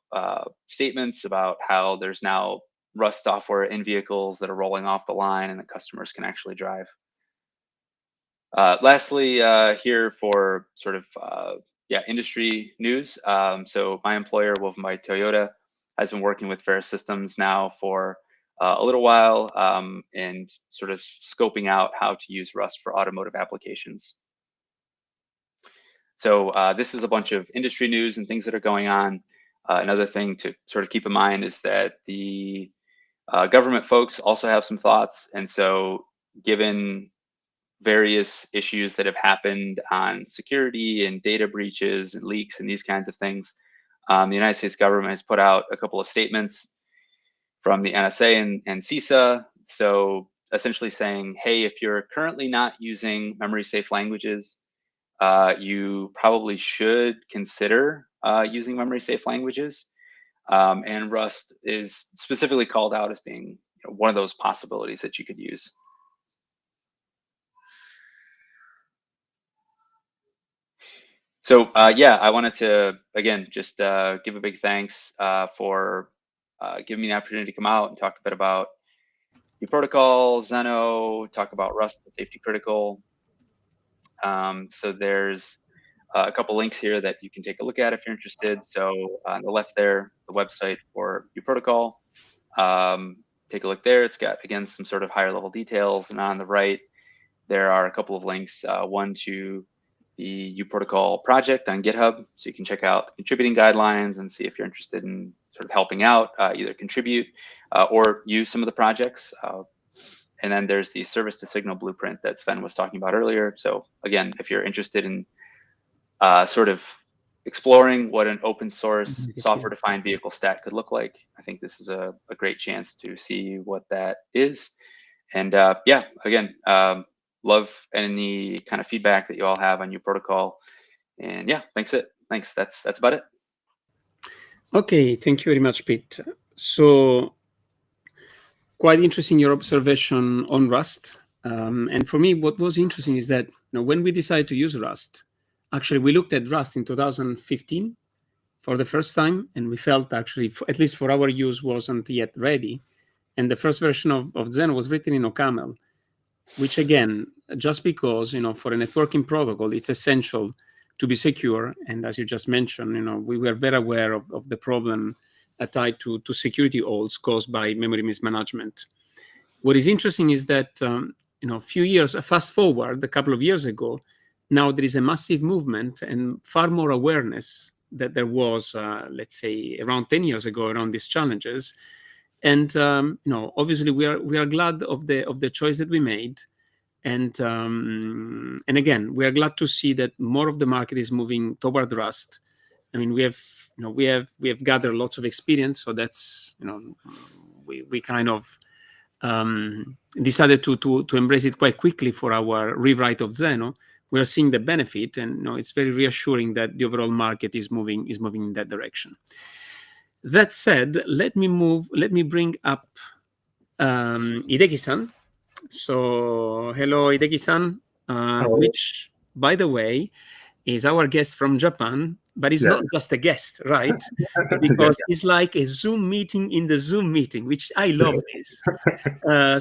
statements about how there's now Rust software in vehicles that are rolling off the line and that customers can actually drive. Lastly, here for sort of industry news. So my employer, Woven by Toyota, has been working with Ferris Systems now for a little while and sort of scoping out how to use Rust for automotive applications. So this is a bunch of industry news and things that are going on. Another thing to sort of keep in mind is that the government folks also have some thoughts. And so given various issues that have happened on security and data breaches and leaks and these kinds of things, the United States government has put out a couple of statements from the NSA and CISA. So essentially saying, hey, if you're currently not using memory safe languages, you probably should consider using memory safe languages. And Rust is specifically called out as being one of those possibilities that you could use. So I wanted to, again, just give a big thanks for giving me the opportunity to come out and talk a bit about your protocol, Zenoh, talk about Rust and safety critical. So there's a couple links here that you can take a look at if you're interested. So on the left there, the website for uProtocol. Take a look there. It's got, again, some sort of higher level details. And on the right, there are a couple of links. One to the uProtocol project on GitHub. So you can check out the contributing guidelines and see if you're interested in sort of helping out, either contribute or use some of the projects. And then there's the service to signal blueprint that Sven was talking about earlier. So again, if you're interested in sort of exploring what an open source software-defined vehicle stack could look like. I think this is a great chance to see what that is. And yeah, again, love any kind of feedback that you all have on your protocol. And yeah, thanks. That's about it. Okay, thank you very much, Pete. So quite interesting your observation on Rust. And for me, what was interesting is that when we decided to use Rust, actually we looked at Rust in 2015 for the first time, and we felt actually, at least for our use, wasn't yet ready. And the first version of Zenoh was written in OCaml, which again, just because for a networking protocol, it's essential to be secure. And as you just mentioned, we were very aware of the problem tied to security holes caused by memory mismanagement. What is interesting is that a few years, fast forward a couple of years ago, now there is a massive movement and far more awareness that there was, let's say, around 10 years ago around these challenges. And obviously we are glad of the choice that we made. And again, we are glad to see that more of the market is moving toward Rust. I mean, we have gathered lots of experience, so that's we kind of decided to embrace it quite quickly for our rewrite of Zenoh. We are seeing the benefit, and it's very reassuring that the overall market is moving in that direction. That said, let me bring up Hideki-san. So, hello, Hideki-san, which, by the way, is our guest from Japan, but he's not just a guest, right? Because it's like a Zoom meeting in the Zoom meeting, which I love this.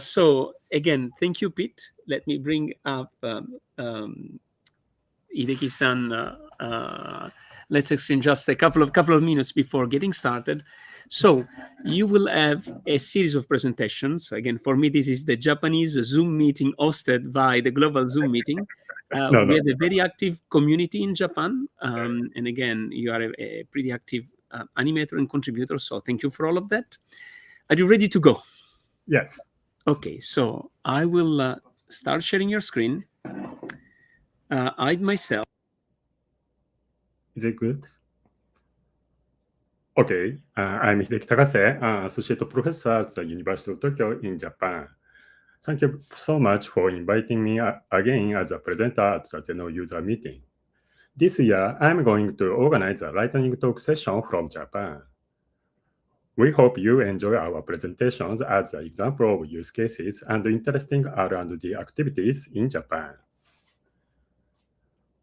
So, again, thank you, Pete. Let me bring up Hideki-san. Let's exchange just a couple of minutes before getting started. So you will have a series of presentations. Again, for me, this is the Japanese Zoom meeting hosted by the Global Zoom Meeting. We have a very active community in Japan. And again, you are a pretty active animator and contributor. So thank you for all of that. Are you ready to go? Yes. Okay, so I will start sharing your screen. I myself. Is it good? Okay, I'm Hideki Takase, Associate Professor at the University of Tokyo in Japan. Thank you so much for inviting me again as a presenter at the Zenoh User Meeting. This year, I'm going to organize a lightning talk session from Japan. We hope you enjoy our presentations as an example of use cases and interesting R&D activities in Japan.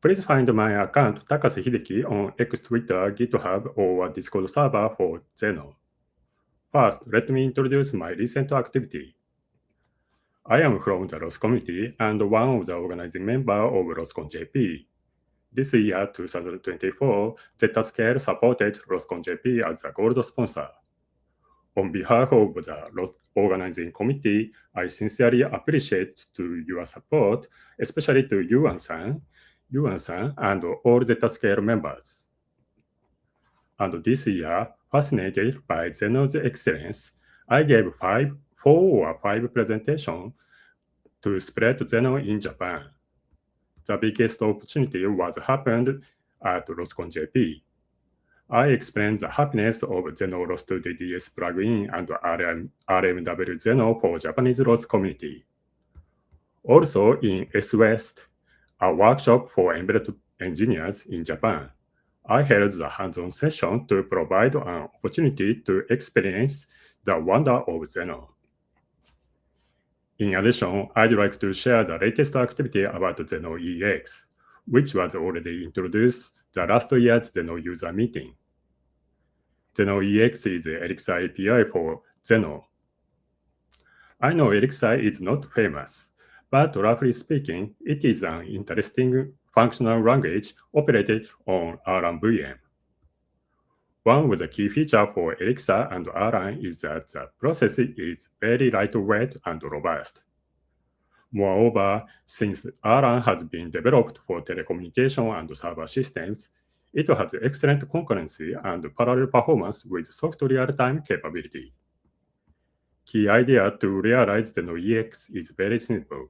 Please find my account Takase Hideki on X, Twitter, GitHub, or Discord server for Zenoh. First, let me introduce my recent activity. I am from the ROS community and one of the organizing members of ROSCON JP. This year, 2024, Zeta Scale supported ROSCON JP as a gold sponsor. On behalf of the ROS organizing committee, I sincerely appreciate your support, especially to Yuan-san, and all Zeta Scale members. And this year, fascinated by Zenoh's excellence, I gave 4 or 5 presentations to spread Zenoh in Japan. The biggest opportunity was happened at ROSCON JP. I explained the happiness of Zenoh ROS to DDS plugin and RMW Zenoh for Japanese ROS community. Also in S-West, a workshop for embedded engineers in Japan, I held the hands-on session to provide an opportunity to experience the wonder of Zenoh. In addition, I'd like to share the latest activity about Zenoh EX, which was already introduced the last year's Zenoh User Meeting. Zenoh EX is the Elixir API for Zenoh. I know Elixir is not famous, but roughly speaking, it is an interesting functional language operated on ARM VM. One of the key features for Elixir and ARM is that the process is very lightweight and robust. Moreover, since ARM has been developed for telecommunication and server systems, it has excellent concurrency and parallel performance with soft real-time capability. Key idea to realize Zenoh EX is very simple.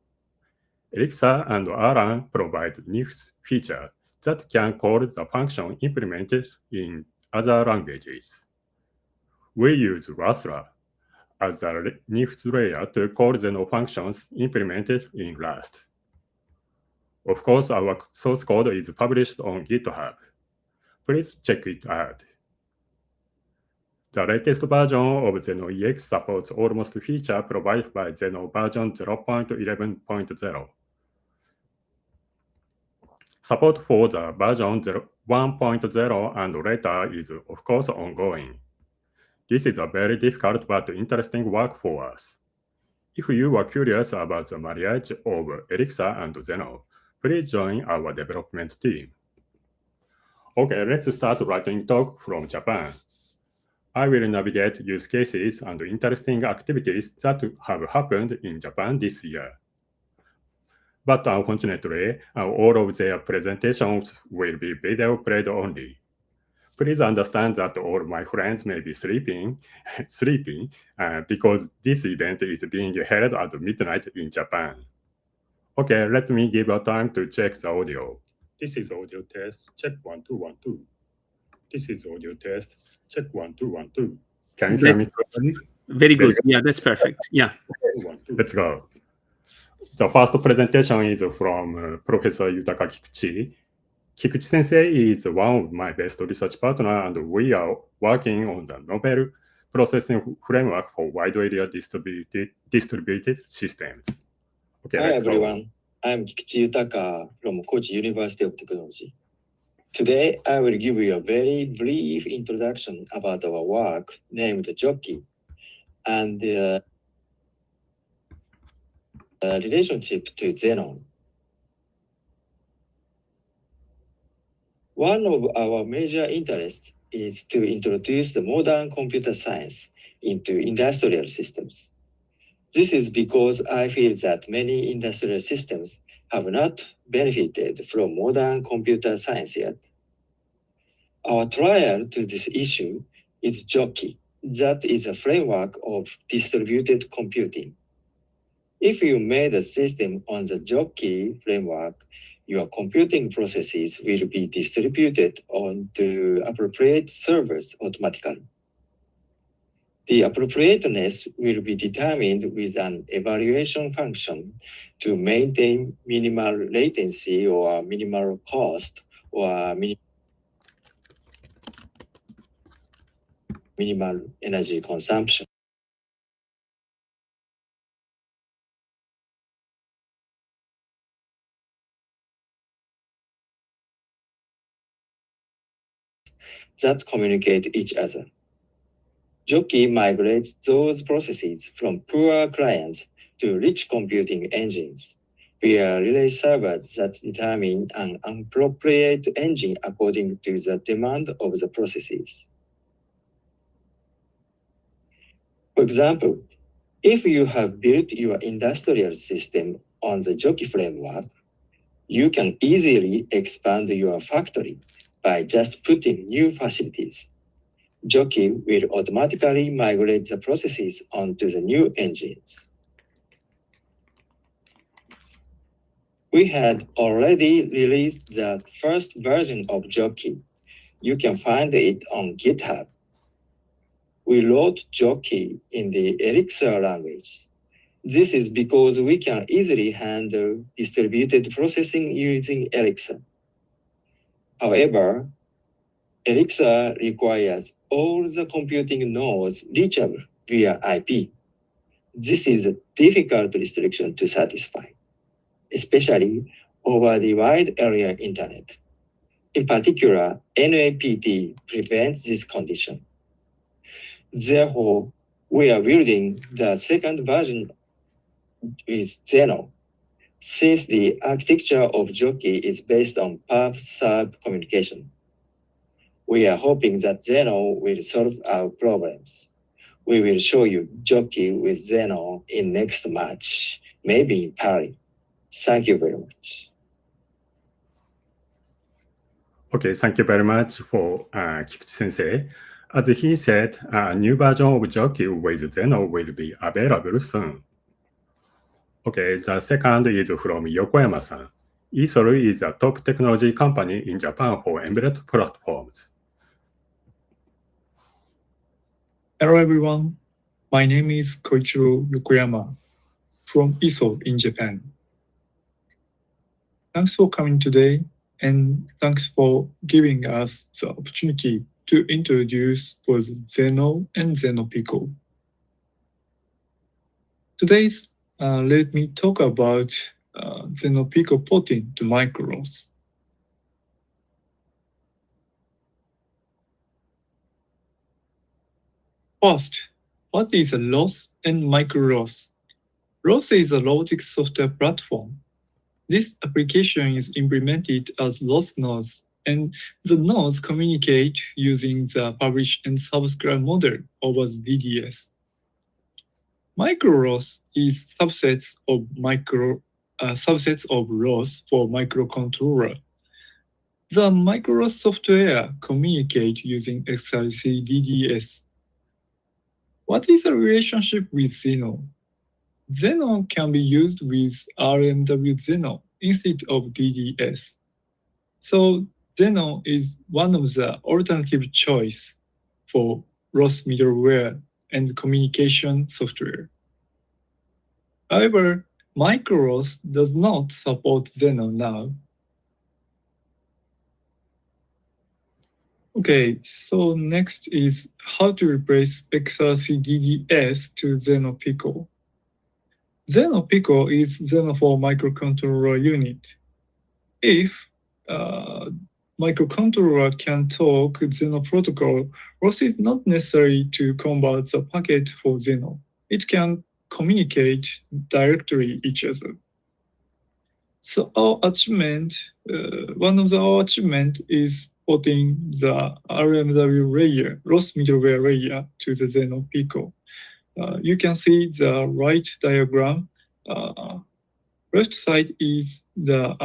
Elixir and ARM provide new features that can call the function implemented in other languages. We use LeVasseur as a Linux layer to call Zenoh functions implemented in Rust. Of course, our source code is published on GitHub. Please check it out. The latest version of Zenoh EX supports almost feature provided by Zenoh version 0.11.0. Support for the version 1.0 and later is, of course, ongoing. This is a very difficult but interesting work for us. If you are curious about the marriage of Elixir and Zenoh, please join our development team. Okay, let's start writing talk from Japan. I will navigate use cases and interesting activities that have happened in Japan this year. But unfortunately, all of their presentations will be video played only. Please understand that all my friends may be sleeping because this event is being held at midnight in Japan. Okay, let me give a time to check the audio. This is audio test, check 1, 2, 1, 2. This is audio test, check 1, 2, 1, 2. Can you hear me properly? Very good. Yeah, that's perfect. Yeah. Okay, let's go. The first presentation is from Professor Yutaka Kikuchi. Kikuchi sensei is one of my best research partners, and we are working on the novel processing framework for wide area distributed systems. Okay, Hi everyone, I'm Kikuchi Yutaka from Kochi University of Technology. Today, I will give you a very brief introduction about our work named Jockey and the relationship to Zenoh. One of our major interests is to introduce the modern computer science into industrial systems. This is because I feel that many industrial systems have not benefited from modern computer science yet. Our trial to this issue is Jockey, that is a framework of distributed computing. If you made a system on the Jockey framework, your computing processes will be distributed onto appropriate servers automatically. The appropriateness will be determined with an evaluation function to maintain minimal latency or minimal cost or minimal energy consumption. That communicate each other. Jockey migrates those processes from poor clients to rich computing engines via relay servers that determine an appropriate engine according to the demand of the processes. For example, if you have built your industrial system on the Jockey framework, you can easily expand your factory by just putting new facilities. Jockey will automatically migrate the processes onto the new engines. We had already released the first version of Jockey. You can find it on GitHub. We wrote Jockey in the Elixir language. This is because we can easily handle distributed processing using Elixir. However, Elixir requires all the computing nodes reachable via IP. This is a difficult restriction to satisfy, especially over the wide area internet. In particular, NAPP prevents this condition. Therefore, we are building the second version with Zenoh, since the architecture of Jockey is based on perf-serve communication. We are hoping that Zenoh will solve our problems. We will show you Jockey with Zenoh in next March, maybe in Paris. Thank you very much. Okay, thank you very much for Kikuchi-sensei. As he said, a new version of Jockey with Zenoh will be available soon. Okay, the second is from Yokoyama-san. eSol is a top technology company in Japan for embedded platforms. Hello everyone, my name is Koichiro Yokoyama from eSol in Japan. Thanks for coming today, and thanks for giving us the opportunity to introduce both Zenoh and Zenoh Pico. Today's let me talk about Zenoh Pico porting to microROS. First, what is a ROS and microROS? ROS is a robotics software platform. This application is implemented as ROS nodes, and the nodes communicate using the publish and subscribe model over the DDS. Micro-ROS is subsets of ROS for microcontroller. The micro-ROS software communicate using XRC DDS. What is the relationship with Zenoh? Zenoh can be used with RMW Zenoh instead of DDS. So Zenoh is one of the alternative choice for ROS middleware and communication software. However, microROS does not support Zenoh now. Okay, so next is how to replace XRC DDS to Zenoh Pico. Zenoh Pico is Zenoh for microcontroller unit. If microcontroller can talk Zenoh protocol, ROS is not necessary to convert the packet for Zenoh. It can communicate directly each other. So our achievement, one of our achievement is porting the RMW layer, ROS middleware layer to the Zenoh Pico. You can see the right diagram. Left side is the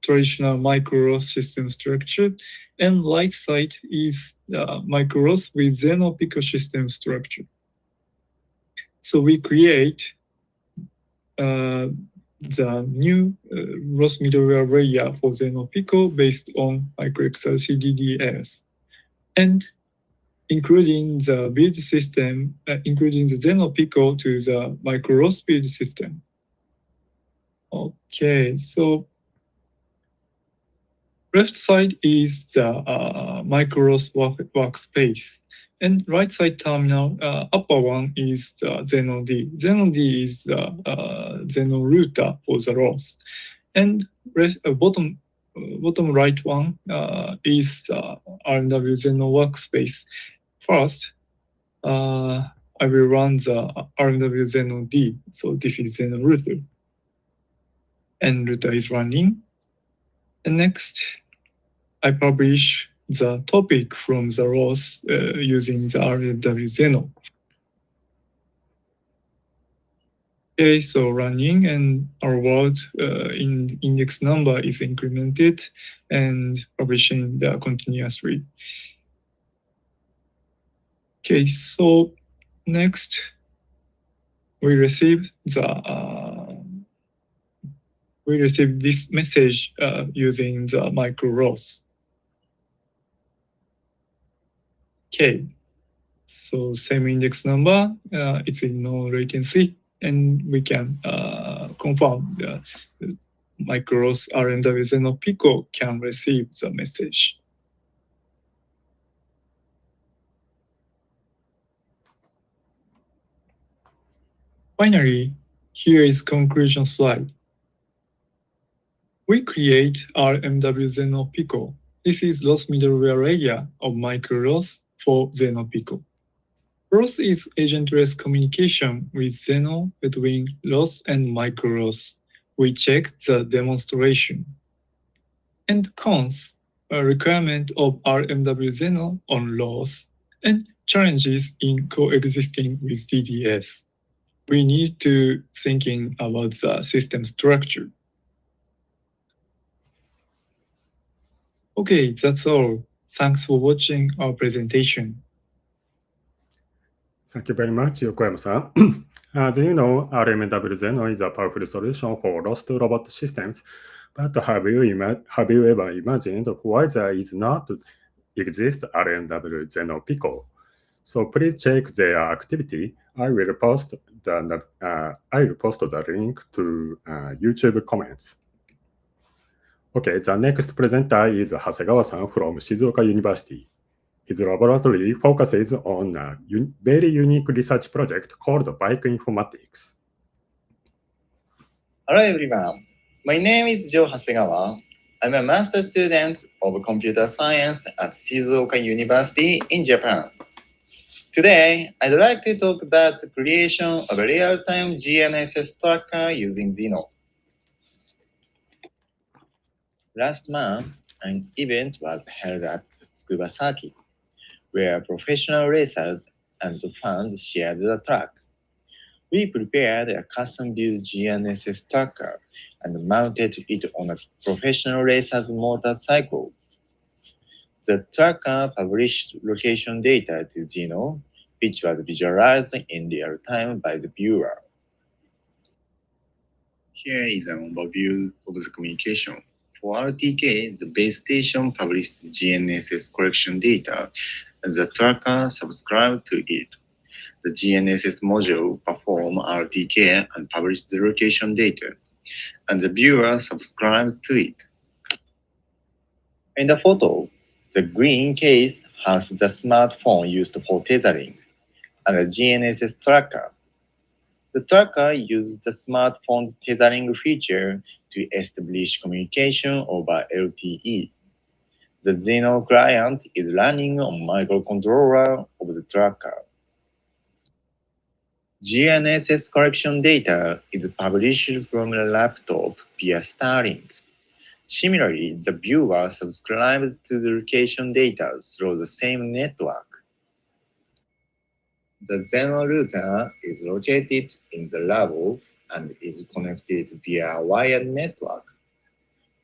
traditional micro-ROS system structure, and right side is the micro-ROS with Zenoh Pico system structure. So we create the new ROS middleware layer for Zenoh Pico based on microXRC DDS, and including the build system, including the Zenoh Pico to the micro-ROS build system. Okay, so left side is the micro-ROS workspace, and right side terminal, upper one is the Zenoh D. Zenoh D is the Zenoh router for the ROS, and bottom right one is the RMW Zenoh workspace. First, I will run the RMW Zenoh D. So this is Zenoh router, and router is running. And next, I publish the topic from the ROS using the RMW Zenoh. Okay, so running, and our word in index number is incremented and publishing the continuously. Okay, so next we receive this message using the micro-ROS. Okay, so same index number, it's in no latency, and we can confirm the micro-ROS RMW Zenoh Pico can receive the message. Finally, here is conclusion slide. We create RMW Zenoh Pico. This is ROS middleware layer of micro-ROS for Zenoh Pico. ROS is agentless communication with Zenoh between ROS and micro-ROS. We check the demonstration. And cons, a requirement of RMW Zenoh on ROS, and challenges in coexisting with DDS. We need to thinking about the system structure. Okay, that's all. Thanks for watching our presentation. Thank you very much, Yokoyama-san. As you know, RMW Zenoh is a powerful solution for lost robot systems. But have you ever imagined why there is not exist RMW Zenoh Pico? So please check their activity. I will post the link to YouTube comments. Okay, the next presenter is Hasegawa-san from Shizuoka University. His laboratory focuses on a very unique research project called bike informatics. Hello everyone, my name is Joe Hasegawa. I'm a master student of computer science at Shizuoka University in Japan. Today, I'd like to talk about the creation of a real-time GNSS tracker using Zenoh. Last month, an event was held at the Tsukuba Circuit, where professional racers and fans shared the track. We prepared a custom-built GNSS tracker and mounted it on a professional racer's motorcycle. The tracker published location data to Zenoh, which was visualized in real time by the viewer. Here is an overview of the communication. For RTK, the base station published GNSS collection data, and the tracker subscribed to it. The GNSS module performed RTK and published the location data, and the viewer subscribed to it. In the photo, the green case has the smartphone used for tethering, and the GNSS tracker. The tracker uses the smartphone's tethering feature to establish communication over LTE. The Zenoh client is running on microcontroller of the tracker. GNSS collection data is published from a laptop via Starlink. Similarly, the viewer subscribes to the location data through the same network. The Zenoh router is located in the lab and is connected via a wired network.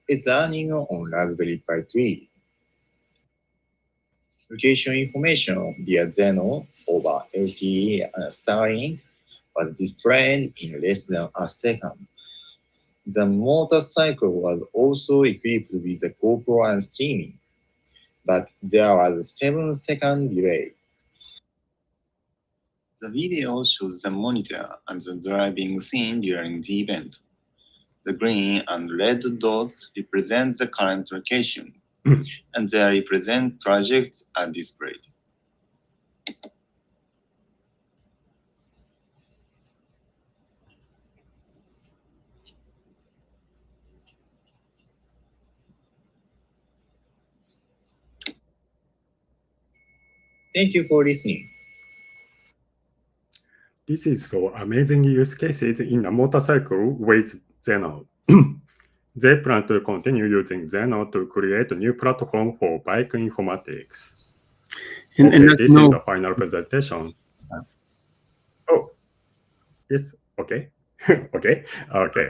It's running on Raspberry Pi 3. Location information via Zenoh over LTE and Starlink was displayed in less than a second. The motorcycle was also equipped with a GoPro and streaming, but there was a 7-second delay. The video shows the monitor and the driving scene during the event. The green and red dots represent the current location, and the represent trajectories are displayed. Thank you for listening. This is so amazing use cases in a motorcycle with Zenoh. They plan to continue using Zenoh to create a new platform for bike informatics. This is the final presentation. Oh, yes, okay. Okay.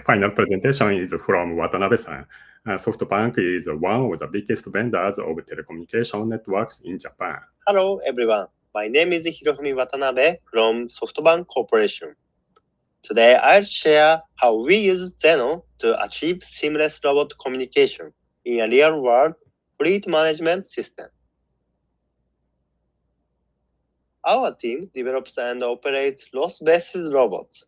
Final presentation is from Watanabe-san. SoftBank is one of the biggest vendors of telecommunication networks in Japan. Hello, everyone. My name is Hirofumi Watanabe from SoftBank Corporation. Today, I'll share how we use Zenoh to achieve seamless robot communication in a real-world fleet management system. Our team develops and operates loss-based robots.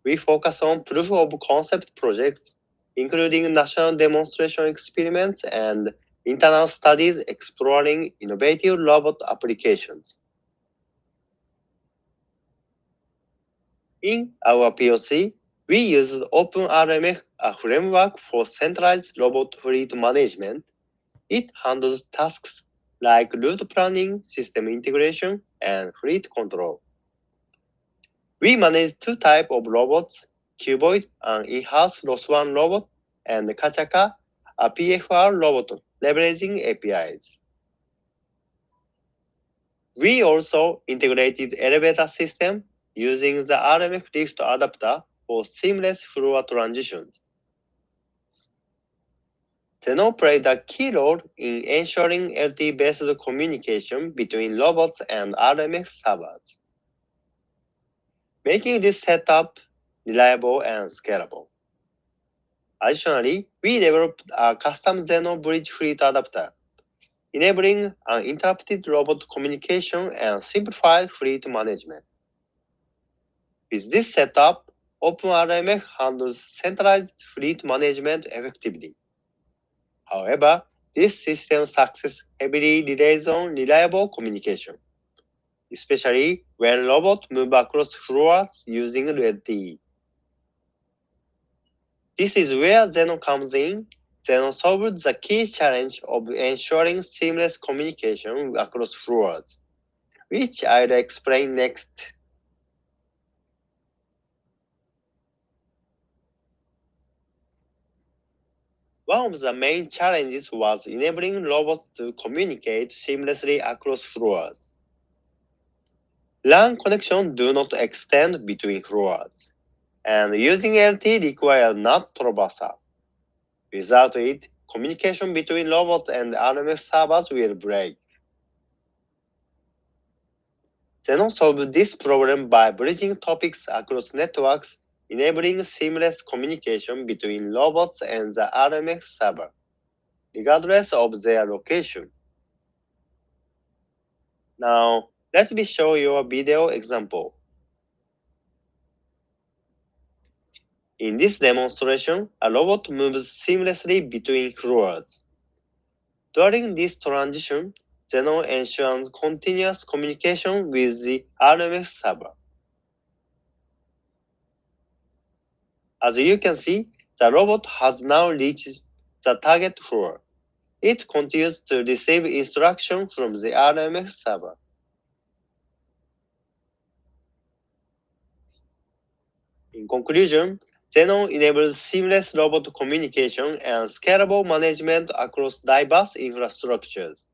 We focus on proof-of-concept projects, including national demonstration experiments and internal studies exploring innovative robot applications. In our POC, we use OpenRMF, a framework for centralized robot fleet management. It handles tasks like route planning, system integration, and fleet control. We manage two types of robots, Cuboid, an in-house loss-one robot, and Kachaka, a PFR robot, leveraging APIs. We also integrated elevator system using the RMF lift adapter for seamless floor transitions. Zenoh played a key role in ensuring LTE-based communication between robots and RMF servers. making this setup reliable and scalable. Additionally, we developed a custom Zenoh bridge fleet adapter, enabling uninterrupted robot communication and simplified fleet management. With this setup, OpenRMF handles centralized fleet management effectively. However, this system success heavily relies on reliable communication, especially when robots move across floors using LTE. This is where Zenoh comes in. Zenoh solves the key challenge of ensuring seamless communication across floors, which I'll explain next. One of the main challenges was enabling robots to communicate seamlessly across floors. LAN connections do not extend between floors, and using LTE requires NAT LeVasseur. Without it, communication between robots and RMF servers will break. Zenoh solved this problem by bridging topics across networks, enabling seamless communication between robots and the RMF server, regardless of their location. Now, let me show you a video example. In this demonstration, a robot moves seamlessly between floors. During this transition, Zenoh ensures continuous communication with the RMF server. As you can see, the robot has now reached the target floor. It continues to receive instruction from the RMF server. In conclusion, Zenoh enables seamless robot communication and scalable management across diverse infrastructures.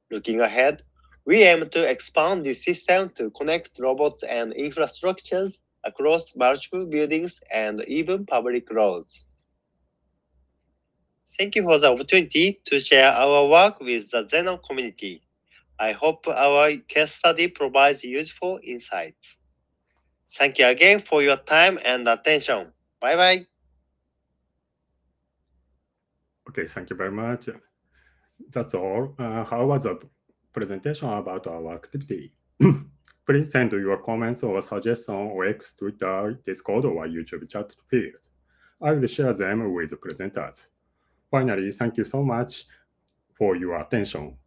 Looking ahead, we aim to expand this system to connect robots and infrastructures across multiple buildings and even public roads. Thank you for the opportunity to share our work with the Zenoh community. I hope our case study provides useful insights. Thank you again for your time and attention. Bye-bye. Okay, thank you very much. That's all. How was the presentation about our activity? Please send your comments or suggestions on X, Twitter, Discord, or YouTube chat field. I will share them with the presenters. Finally, thank you so much for your attention.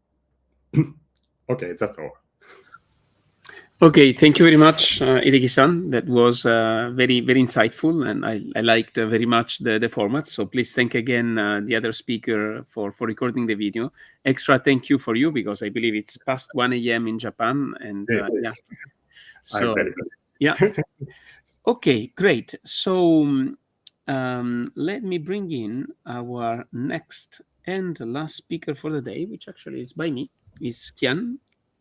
Okay, that's all. Okay, thank you very much, Hideki-san. That was very, very insightful, and I liked very much the format. So please thank again the other speaker for recording the video. Extra thank you for you, because I believe it's past 1 a.m. in Japan, and Yes, yeah. yes. So very yeah. Okay, great. So let me bring in our next and last speaker for the day, which actually is by me, is Cian.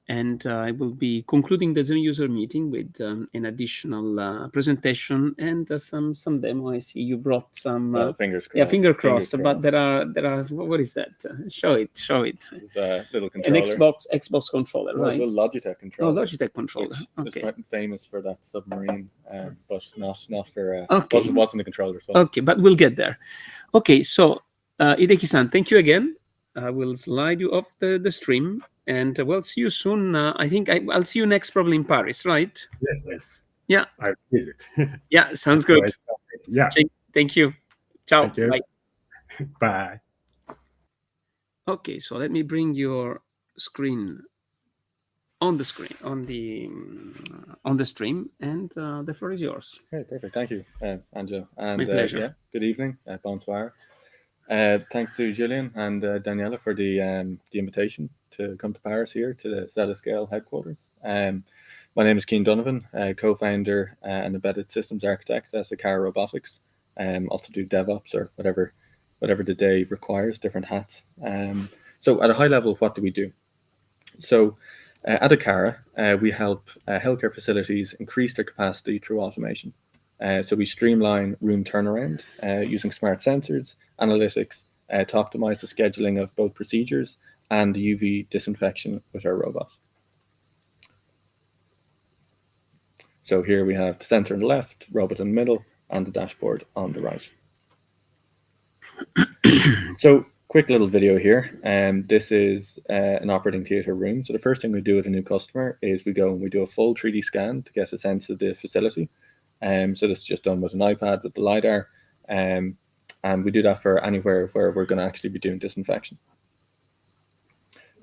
And I will be concluding the Zenoh User Meeting with an additional presentation and some demo. I see you brought some. Fingers crossed. Yeah, finger crossed. Fingers But there are. What is that? Show it. This is a little An controller. Xbox controller, No, right? it's a Logitech controller. Oh, Logitech controller. Which Okay. is quite famous for that submarine, but not for. Okay. Wasn't a controller. So. Okay, but we'll get there. Okay, so Hideki-san, thank you again. I will slide you off the stream. And we'll see you soon. I think I'll see you next, probably in Paris, right? Yes, yes. Yeah. I'll visit. Yeah, sounds good. Yeah. Thank you. Ciao. Thank you. Bye. Bye. Okay, so let me bring your screen on the stream, and the floor is yours. Okay, perfect. Thank you, Angelo. And My pleasure. yeah, good evening. Bonsoir. Thanks to Gillian and Daniela for the invitation to come to Paris here to the Zeta Scale headquarters. My name is Cian Donovan, co-founder and embedded systems architect at Akara Robotics. Also do DevOps or whatever the day requires, different hats. So at a high level, what do we do? So at Akara, we help healthcare facilities increase their capacity through automation. So we streamline room turnaround using smart sensors, analytics to optimize the scheduling of both procedures and the UV disinfection with our robot. So here we have the sensor on the left, robot in the middle, and the dashboard on the right. So quick little video here. This is an operating theater room. So the first thing we do with a new customer is we go and we do a full 3D scan to get a sense of the facility. So this is just done with an iPad with the LiDAR. And we do that for anywhere where we're going to actually be doing disinfection.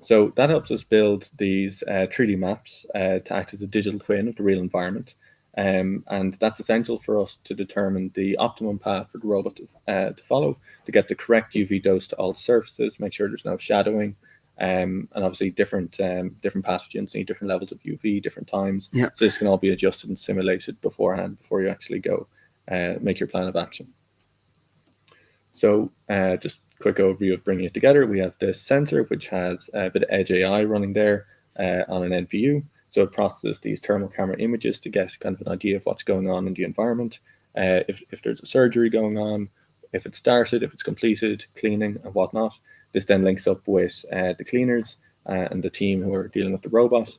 So that helps us build these 3D maps to act as a digital twin of the real environment. And that's essential for us to determine the optimum path for the robot to follow, to get the correct UV dose to all surfaces, make sure there's no shadowing, and obviously different pathogens need different levels of UV, different times. Yeah. So this can all be adjusted and simulated beforehand before you actually go make your plan of action. So just quick overview of bringing it together. We have this sensor, which has a bit of Edge AI running there on an NPU. So it processes these thermal camera images to get kind of an idea of what's going on in the environment. If there's a surgery going on, if it's started, if it's completed, cleaning and whatnot. This then links up with the cleaners and the team who are dealing with the robot.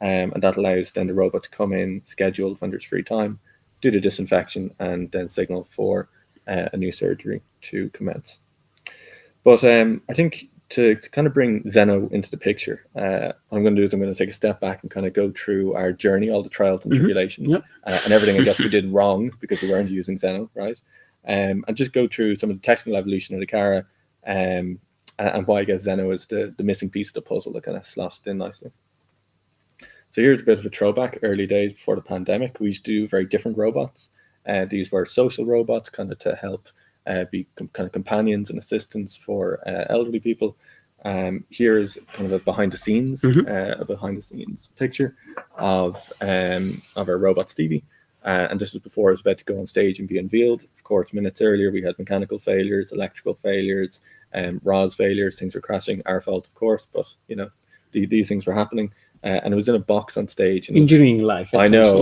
And that allows then the robot to come in, schedule when there's free time, do the disinfection, and then signal for a new surgery to commence. But I think to kind of bring Zenoh into the picture, what I'm going to do is I'm going to take a step back and kind of go through our journey, all the trials and tribulations, and everything I guess we did wrong because we weren't using Zenoh, right? And just go through some of the technical evolution of Akara, and why I guess Zenoh is the missing piece of the puzzle that kind of slotted in nicely. So here's a bit of a throwback, early days before the pandemic. We used to do very different robots. These were social robots, kind of to help be kind of companions and assistants for elderly people. Here's kind of a behind the scenes picture of our robot Stevie. And this was before it was about to go on stage and be unveiled. Of course, minutes earlier, we had mechanical failures, electrical failures, ROS failures, things were crashing, our fault, of course, but you know, these things were happening. And it was in a box on stage. And engineering life. I know.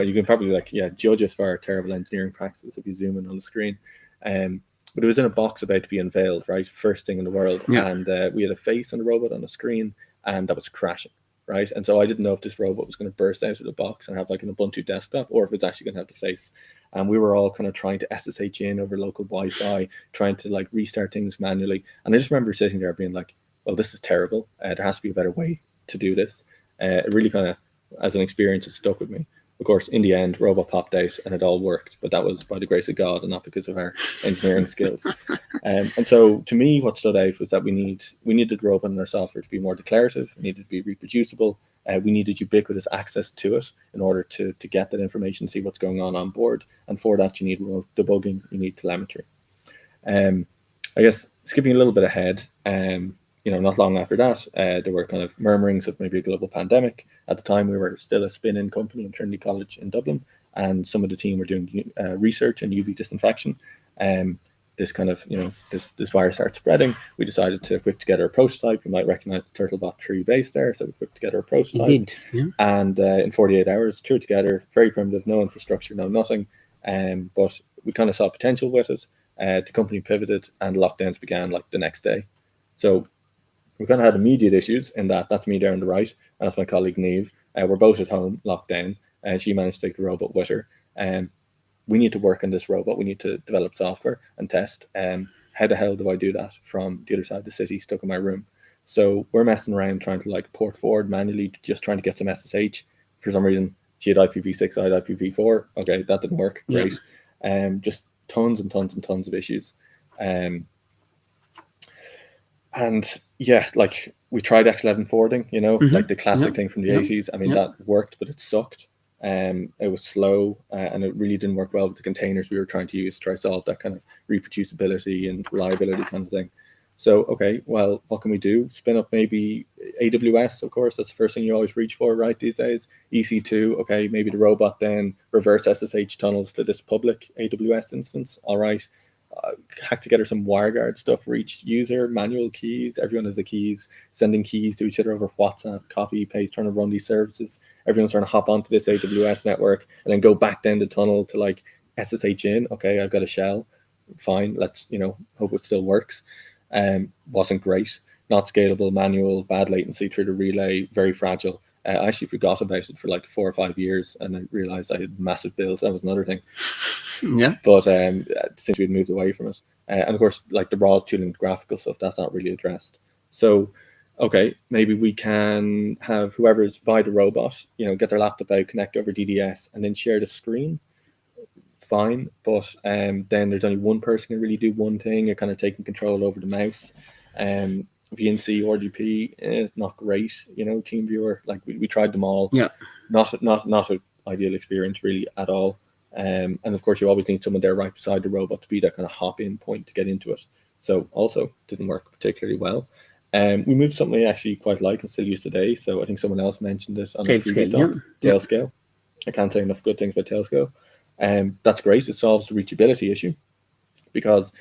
You can probably judge it for our terrible engineering practices if you zoom in on the screen. But it was in a box about to be unveiled, right? First thing in the world. Yeah. And we had a face on the robot on the screen, and that was crashing, right? And so I didn't know if this robot was going to burst out of the box and have like an Ubuntu desktop, or if it's actually going to have the face. And we were all kind of trying to SSH in over local Wi-Fi, trying to like restart things manually. And I just remember sitting there being like, well, this is terrible. There has to be a better way to do this. It really kind of, as an experience, it stuck with me. Of course, in the end, robot popped out and it all worked, but that was by the grace of God and not because of our engineering skills. And so, to me, what stood out was that we needed the robot and our software to be more declarative. It needed to be reproducible. We needed ubiquitous access to it in order to get that information, see what's going on board. And for that, you need debugging, you need telemetry. I guess skipping a little bit ahead. Not long after that, there were kind of murmurings of maybe a global pandemic. At the time, we were still a spin-in company in Trinity College in Dublin, and some of the team were doing research and UV disinfection. This kind of, this virus started spreading. We decided to whip together a prototype. You might recognize the Turtlebot 3 base there. So we whipped together a prototype. Indeed. Yeah. And in 48 hours, threw it together, very primitive, no infrastructure, no nothing. But we kind of saw potential with it. The company pivoted and lockdowns began like the next day. So we kind of had immediate issues in that's me there on the right, and that's my colleague Neve. We're both at home, locked down, and she managed to take the robot with her. We need to work on this robot. We need to develop software and test. How the hell do I do that from the other side of the city, stuck in my room? So we're messing around trying to like port forward manually, just trying to get some SSH. For some reason, she had IPv6, I had IPv4. Okay, that didn't work. Great. Just tons and tons and tons of issues. And yeah, like we tried X11 forwarding, like the classic thing from the 80s. I mean, that worked, but it sucked. It was slow, and it really didn't work well with the containers we were trying to use to try to solve that kind of reproducibility and reliability kind of thing. So, okay, well, what can we do? Spin up maybe AWS, of course. That's the first thing you always reach for, right, these days. EC2, okay, maybe the robot then reverse SSH tunnels to this public AWS instance. All right. Hack together some WireGuard stuff for each user, manual keys. Everyone has the keys, sending keys to each other over WhatsApp, copy, paste, trying to run these services. Everyone's trying to hop onto this AWS network and then go back down the tunnel to like SSH in. Okay, I've got a shell. Fine, let's, hope it still works. Wasn't great. Not scalable, manual, bad latency through the relay, very fragile. I actually forgot about it for like 4 or 5 years, and I realized I had massive bills. That was another thing. Yeah. But since we'd moved away from it, and of course, like the ROS tooling, graphical stuff, that's not really addressed. So, okay, maybe we can have whoever's by the robot, get their laptop out, connect over DDS, and then share the screen. Fine, but then there's only one person who really do one thing. You're kind of taking control over the mouse. VNC, RGP, not great. TeamViewer, like we tried them all. Yeah. Not an ideal experience really at all. And of course, you always need someone there right beside the robot to be that kind of hop-in point to get into it. So also didn't work particularly well. We moved something I actually quite like and still use today. So I think someone else mentioned this on the previous talk. Tailscale. I can't say enough good things about Tailscale. That's great. It solves the reachability issue because,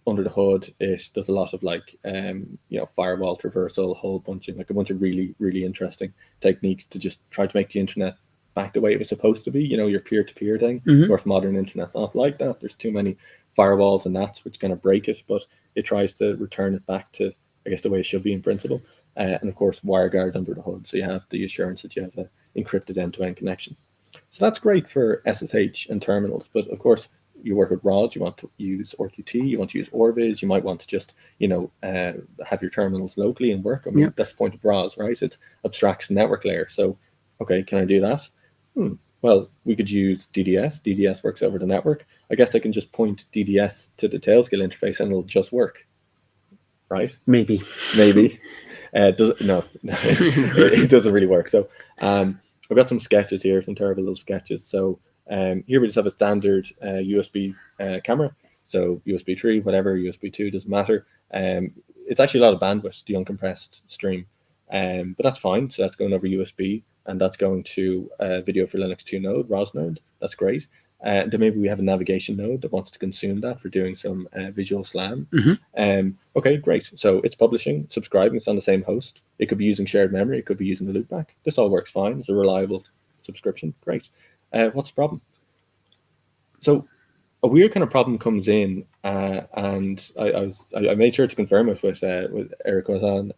under the hood, it does a lot of firewall traversal, whole bunch of a bunch of really, really interesting techniques to just try to make the internet back the way it was supposed to be, your peer-to-peer thing. Of course, modern internet's not like that. There's too many firewalls and that's which kind of break it, but it tries to return it back to, I guess, the way it should be in principle. And of course, WireGuard under the hood. So you have the assurance that you have an encrypted end-to-end connection. So that's great for SSH and terminals. But of course, you work with ROS, you want to use RTT, you want to use ORVIS, you might want to just, have your terminals locally and work. I mean, that's the point of ROS, right? It abstracts the network layer. So, okay, can I do that? Well, we could use DDS. DDS works over the network. I guess I can just point DDS to the Tailscale interface and it'll just work, right? Maybe. It doesn't really work. So I've got some sketches here, some terrible little sketches. So here we just have a standard USB camera. So USB 3, whatever, USB 2, doesn't matter. It's actually a lot of bandwidth, the uncompressed stream. But that's fine. So that's going over USB. And that's going to Video for Linux 2 node, ROS node. That's great. Then maybe we have a navigation node that wants to consume that for doing some visual SLAM. Okay, great. So it's publishing, subscribing. It's on the same host. It could be using shared memory. It could be using the loopback. This all works fine. It's a reliable subscription. Great. What's the problem? So a weird kind of problem comes in, and I made sure to confirm it with Erik and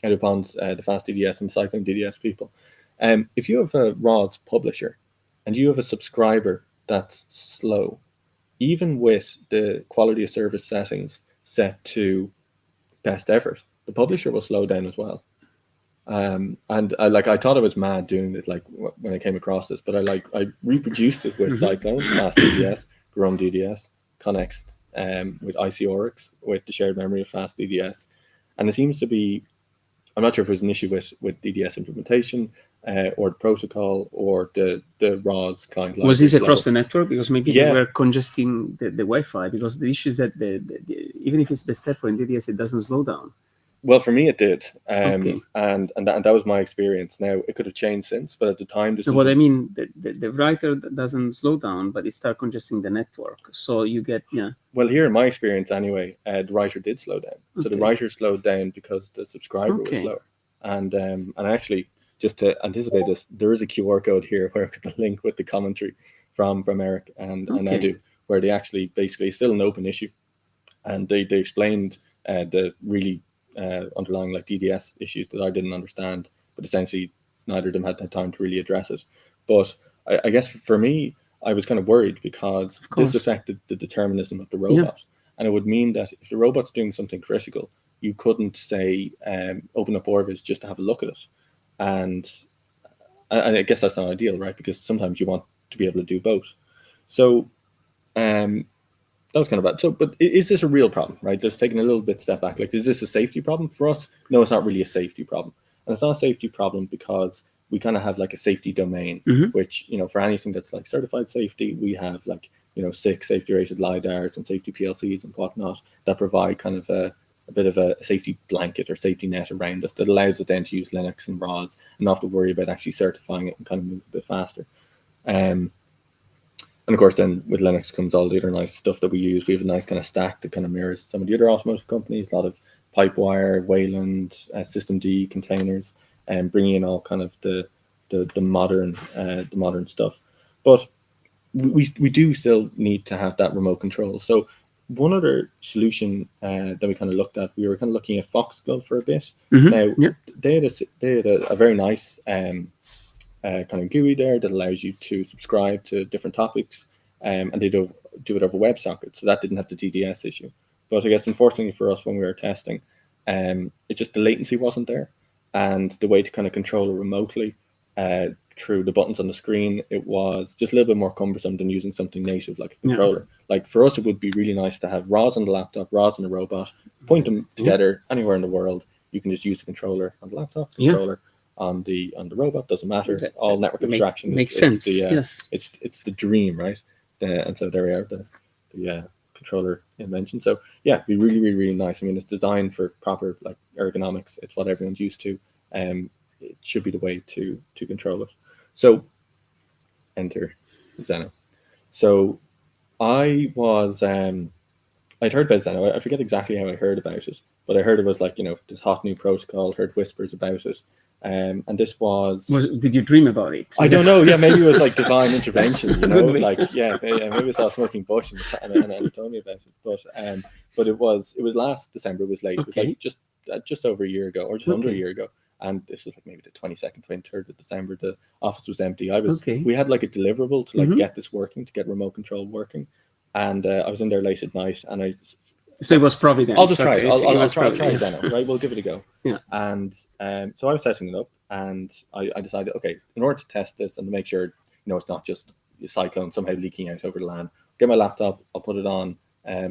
Edupons, the fast DDS and cycling DDS people. If you have a ROS publisher and you have a subscriber that's slow, even with the quality of service settings set to best effort, the publisher will slow down as well. And I thought I was mad doing it when I came across this, but I reproduced it with Cyclone, fast DDS, Grum DDS, Connext with ICORIX, with the shared memory of fast DDS, and it seems to be. I'm not sure if it was an issue with DDS implementation or the protocol or the ROS client. Was this across the network? Because maybe they were congesting the Wi-Fi, because the issue is that even if it's best effort in DDS, it doesn't slow down. Well, for me, it did. And that was my experience. Now, it could have changed since, but at the time... What I mean, the writer doesn't slow down, but it starts congesting the network. So you get, Well, here in my experience anyway, the writer did slow down. So the writer slowed down because the subscriber was slower. And actually, just to anticipate this, there is a QR code here where I've got the link with the commentary from Erik and Nandi, where they actually basically, it's still an open issue. And they explained the really... underlying DDS issues that I didn't understand, but essentially neither of them had time to really address it. But I guess for me, I was kind of worried because this affected the determinism of the robot. And it would mean that if the robot's doing something critical, you couldn't say open up ORVIS just to have a look at it. And I guess that's not ideal, right? Because sometimes you want to be able to do both. So that was kind of bad. So, but is this a real problem, right? Just taking a little bit step back. Is this a safety problem for us? No, it's not really a safety problem. And it's not a safety problem because we kind of have a safety domain, which, for anything that's certified safety, we have 6 safety rated LiDARs and safety PLCs and whatnot that provide kind of a bit of a safety blanket or safety net around us that allows us then to use Linux and ROS and not have to worry about actually certifying it and kind of move a bit faster. And of course, then with Linux comes all the other nice stuff that we use. We have a nice kind of stack that kind of mirrors some of the other automotive companies, a lot of Pipewire, Wayland, Systemd containers, and bringing in all kind of the modern stuff. But we do still need to have that remote control. So One other solution that we kind of looked at, we were kind of looking at Foxglove for a bit. Now, they had a very nice kind of GUI there that allows you to subscribe to different topics, and they do it over WebSocket, so that didn't have the DDS issue. But I guess unfortunately for us when we were testing, it just the latency wasn't there, and the way to kind of control it remotely through the buttons on the screen, it was just a little bit more cumbersome than using something native like a controller. Like for us, it would be really nice to have ROS on the laptop, ROS on the robot, point them together anywhere in the world. You can just use the controller on the laptop, controller on the robot, doesn't matter. All network abstraction makes sense. It's the dream, right? And so there we are, the controller invention. So yeah, it'd be really, really, really nice. I mean, it's designed for proper like ergonomics. It's what everyone's used to. It should be the way to control it. So enter Zenoh. So I was I'd heard about Zenoh. I forget exactly how I heard about it, but I heard it was like, this hot new protocol, heard whispers about it. And this was did you dream about it? I don't know. Yeah, maybe it was like divine intervention, like, maybe I saw smoking Bosch and told me about it. But it was last December. It was late. It was like just over a year ago, or just under a year ago. And this was like maybe the 22nd, 23rd of December. The office was empty. We had like a deliverable to like get this working, to get remote control working. And I was in there late at night, and so it was Providence. I'll just try it. I'll try Zenoh, right? We'll give it a go. Yeah. And so I was setting it up, and I decided, okay, in order to test this and to make sure, it's not just a cyclone somehow leaking out over the LAN, get my laptop, I'll put it on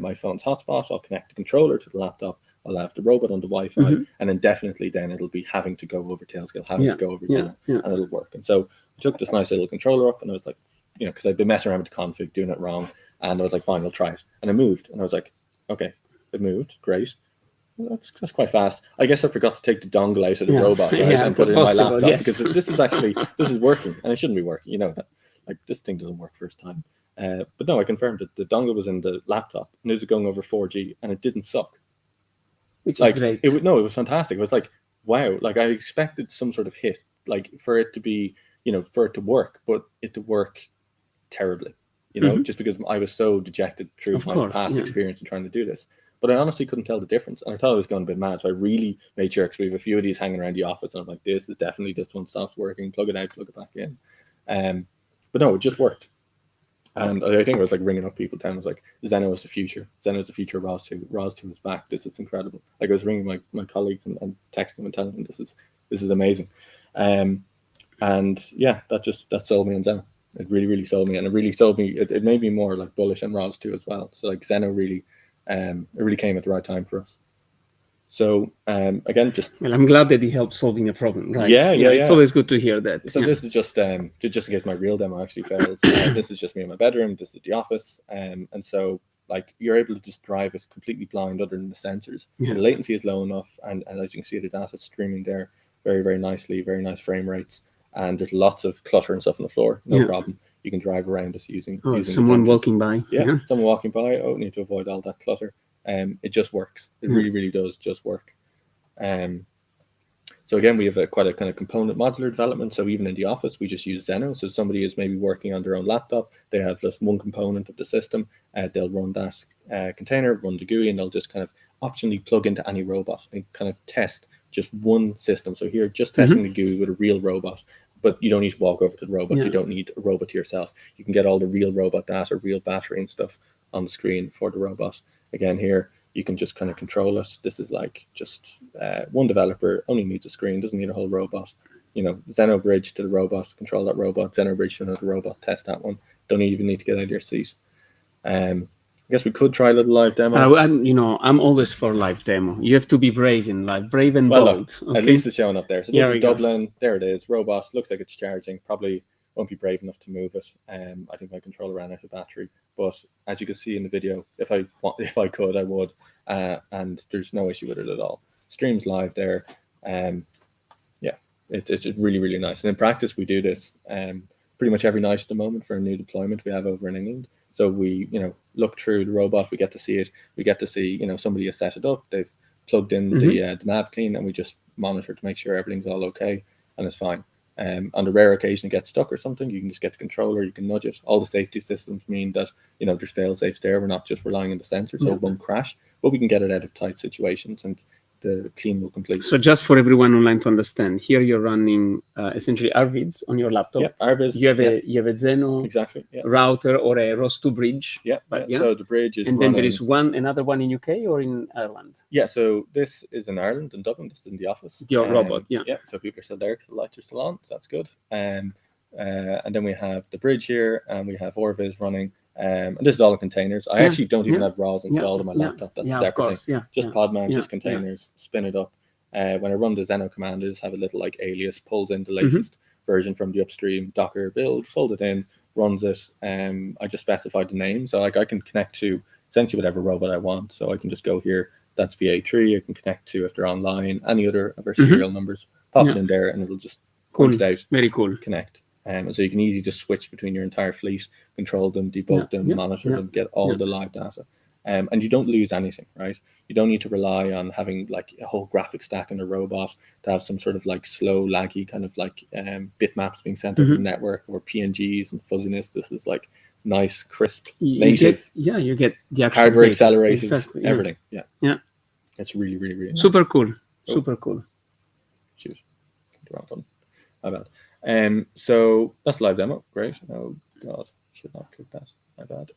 my phone's hotspot, I'll connect the controller to the laptop, I'll have the robot on the Wi-Fi, and then definitely then it'll be having to go over Tailscale, to go over Zeta, and it'll work. And so I took this nice little controller up, and I was like, because I'd been messing around with the config, doing it wrong, and I was like, fine, I'll try it. And I moved, and I was like, okay, it moved, great. Well, that's quite fast. I guess I forgot to take the dongle out of the robot, right, and put it in my laptop, because this is working, and it shouldn't be working. That, like, this thing doesn't work first time. But no, I confirmed that the dongle was in the laptop, and it was going over 4G, and it didn't suck. Which is great. It was fantastic. It was like, wow, like I expected some sort of hit, like for it to be, for it to work, but it to work terribly, just because I was so dejected through my past experience in trying to do this. But I honestly couldn't tell the difference. And I thought I was going a bit mad. So I really made sure, because we have a few of these hanging around the office, and I'm like, this one stops working, plug it out, plug it back in. But no, it just worked. And I think I was like ringing up people, telling them, I was like, Zenoh is the future. Zenoh is the future of ROS2. ROS2 is back. This is incredible. Like, I was ringing my colleagues and texting them and telling them this is amazing. And yeah, that sold me on Zenoh. It really, really sold me. And it really sold me, it made me more like bullish on ROS2 as well. So like Zenoh really, it really came at the right time for us. So again, well, I'm glad that he helped solving a problem, right? Yeah. It's always good to hear that. So this is just in case my real demo actually fails. This is just me in my bedroom. This is the office, and so like you're able to just drive it completely blind, other than the sensors. The latency is low enough, and as you can see, the data streaming there very, very nicely, very nice frame rates, and there's lots of clutter and stuff on the floor. No problem. You can drive around us using someone walking by. Yeah, someone walking by. Oh, need to avoid all that clutter. It just works. It really, really does just work. So again, we have quite a kind of component modular development. So even in the office, we just use Zenoh. So somebody is maybe working on their own laptop. They have just one component of the system. They'll run that container, run the GUI, and they'll just kind of optionally plug into any robot and kind of test just one system. So here, just testing the GUI with a real robot. But you don't need to walk over to the robot. You don't need a robot to yourself. You can get all the real robot data, real battery and stuff on the screen for the robot. Again, here, you can just kind of control it. This is like just one developer, only needs a screen, doesn't need a whole robot. Zenoh bridge to the robot, control that robot, Zenoh bridge to another robot, test that one. Don't even need to get out of your seat. I guess we could try a little live demo. I'm always for live demo. You have to be brave in live, brave and bold. Look, at least it's showing up there. So this is Dublin. There it is. Robot, looks like it's charging. Probably won't be brave enough to move it. I think my controller ran out of battery. But as you can see in the video, if I could, I would. And there's no issue with it at all. Streams live there. It's really, really nice. And in practice, we do this pretty much every night at the moment for a new deployment we have over in England. So we, look through the robot. We get to see it. We get to see, somebody has set it up. They've plugged in the nav clean, and we just monitor to make sure everything's all okay and it's fine. On the rare occasion it gets stuck or something, you can just get the controller, you can nudge it. All the safety systems mean that, you know, there's fail safes there. We're not just relying on the sensor, so it won't crash, but we can get it out of tight situations and the clean will complete. So just for everyone online to understand, here you're running essentially RVids on your laptop. Yeah, RVids. You have a Zenoh router or a ROS2 bridge. So the bridge is and then there is another one in UK or in Ireland? Yeah, so this is in Ireland, in Dublin. This is in the office. Your robot, Yeah, so people are still there because the lights are still on, so that's good. And then we have the bridge here, and we have Orviz running. And this is all in containers. I actually don't even have RAWs installed on my laptop. That's a separate thing. Just pod mount, just containers, spin it up. When I run the Zenoh command, I just have a little like alias, pulls in the latest version from the upstream Docker build, pulls it in, runs it. I just specified the name. So like I can connect to essentially whatever robot I want. So I can just go here, that's VA3. I can connect to, if they're online, any other of our serial numbers, pop it in there and it'll just point it out. Very cool. Connect. So you can easily just switch between your entire fleet, control them, debug them, monitor them, get all the live data. And you don't lose anything, right? You don't need to rely on having like a whole graphic stack in a robot to have some sort of like slow, laggy kind of like bitmaps being sent over the network or PNGs and fuzziness. This is like nice, crisp, native. You get the actual hardware data. accelerated, Exactly, everything. Yeah. It's really, really, really super nice. Cool. Super cool. Shoot. The wrong button. My bad. So that's live demo. Great. Oh God, should not click that. My bad.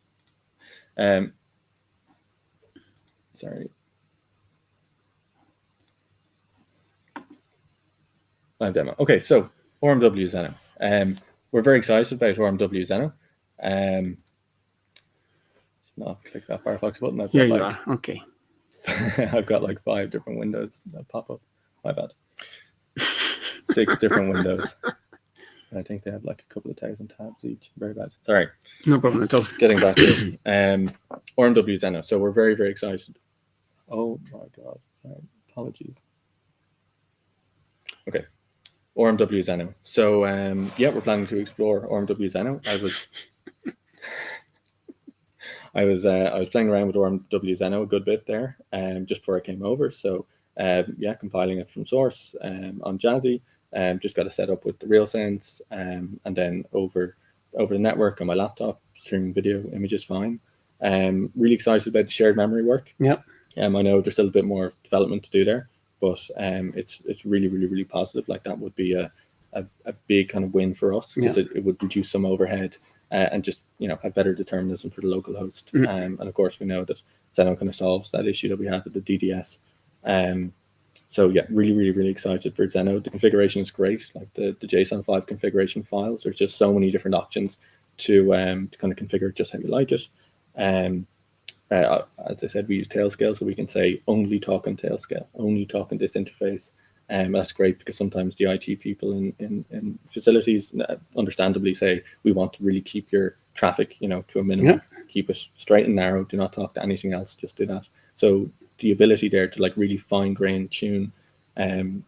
Sorry. Live demo. Okay, so ORMW Zenoh. We're very excited about ORMW Zenoh. Not click that Firefox button. Here you are. Okay. I've got like 5 different windows that pop up. My bad. 6 different windows. I think they have like a couple of 1,000 tabs each. Very bad. Sorry. No problem at all. Getting back to it. ORMW Zenoh. So we're very, very excited. Oh my God. Sorry. Apologies. Okay. ORMW Zenoh. So yeah, we're planning to explore ORMW Zenoh. I was playing around with ORMW Zenoh a good bit there, just before I came over. So yeah, compiling it from source on Jazzy. Just got to set up with the RealSense, and then over the network on my laptop, streaming video images fine. Really excited about the shared memory work. Yeah. I know there's still a bit more development to do there, but it's really, really, really positive. Like that would be a big kind of win for us because it would reduce some overhead and just, you know, have better determinism for the local host. And of course, we know that Zenoh kind of solves that issue that we had with the DDS. So yeah, really, really, really excited for Zenoh. The configuration is great. Like the JSON 5 configuration files, there's just so many different options to kind of configure it just how you like it. As I said, we use Tailscale, so we can say only talk on Tailscale, only talk on this interface. That's great because sometimes the IT people in facilities understandably say, we want to really keep your traffic, you know, to a minimum, keep it straight and narrow, do not talk to anything else, just do that. So the ability there to like really fine grain tune the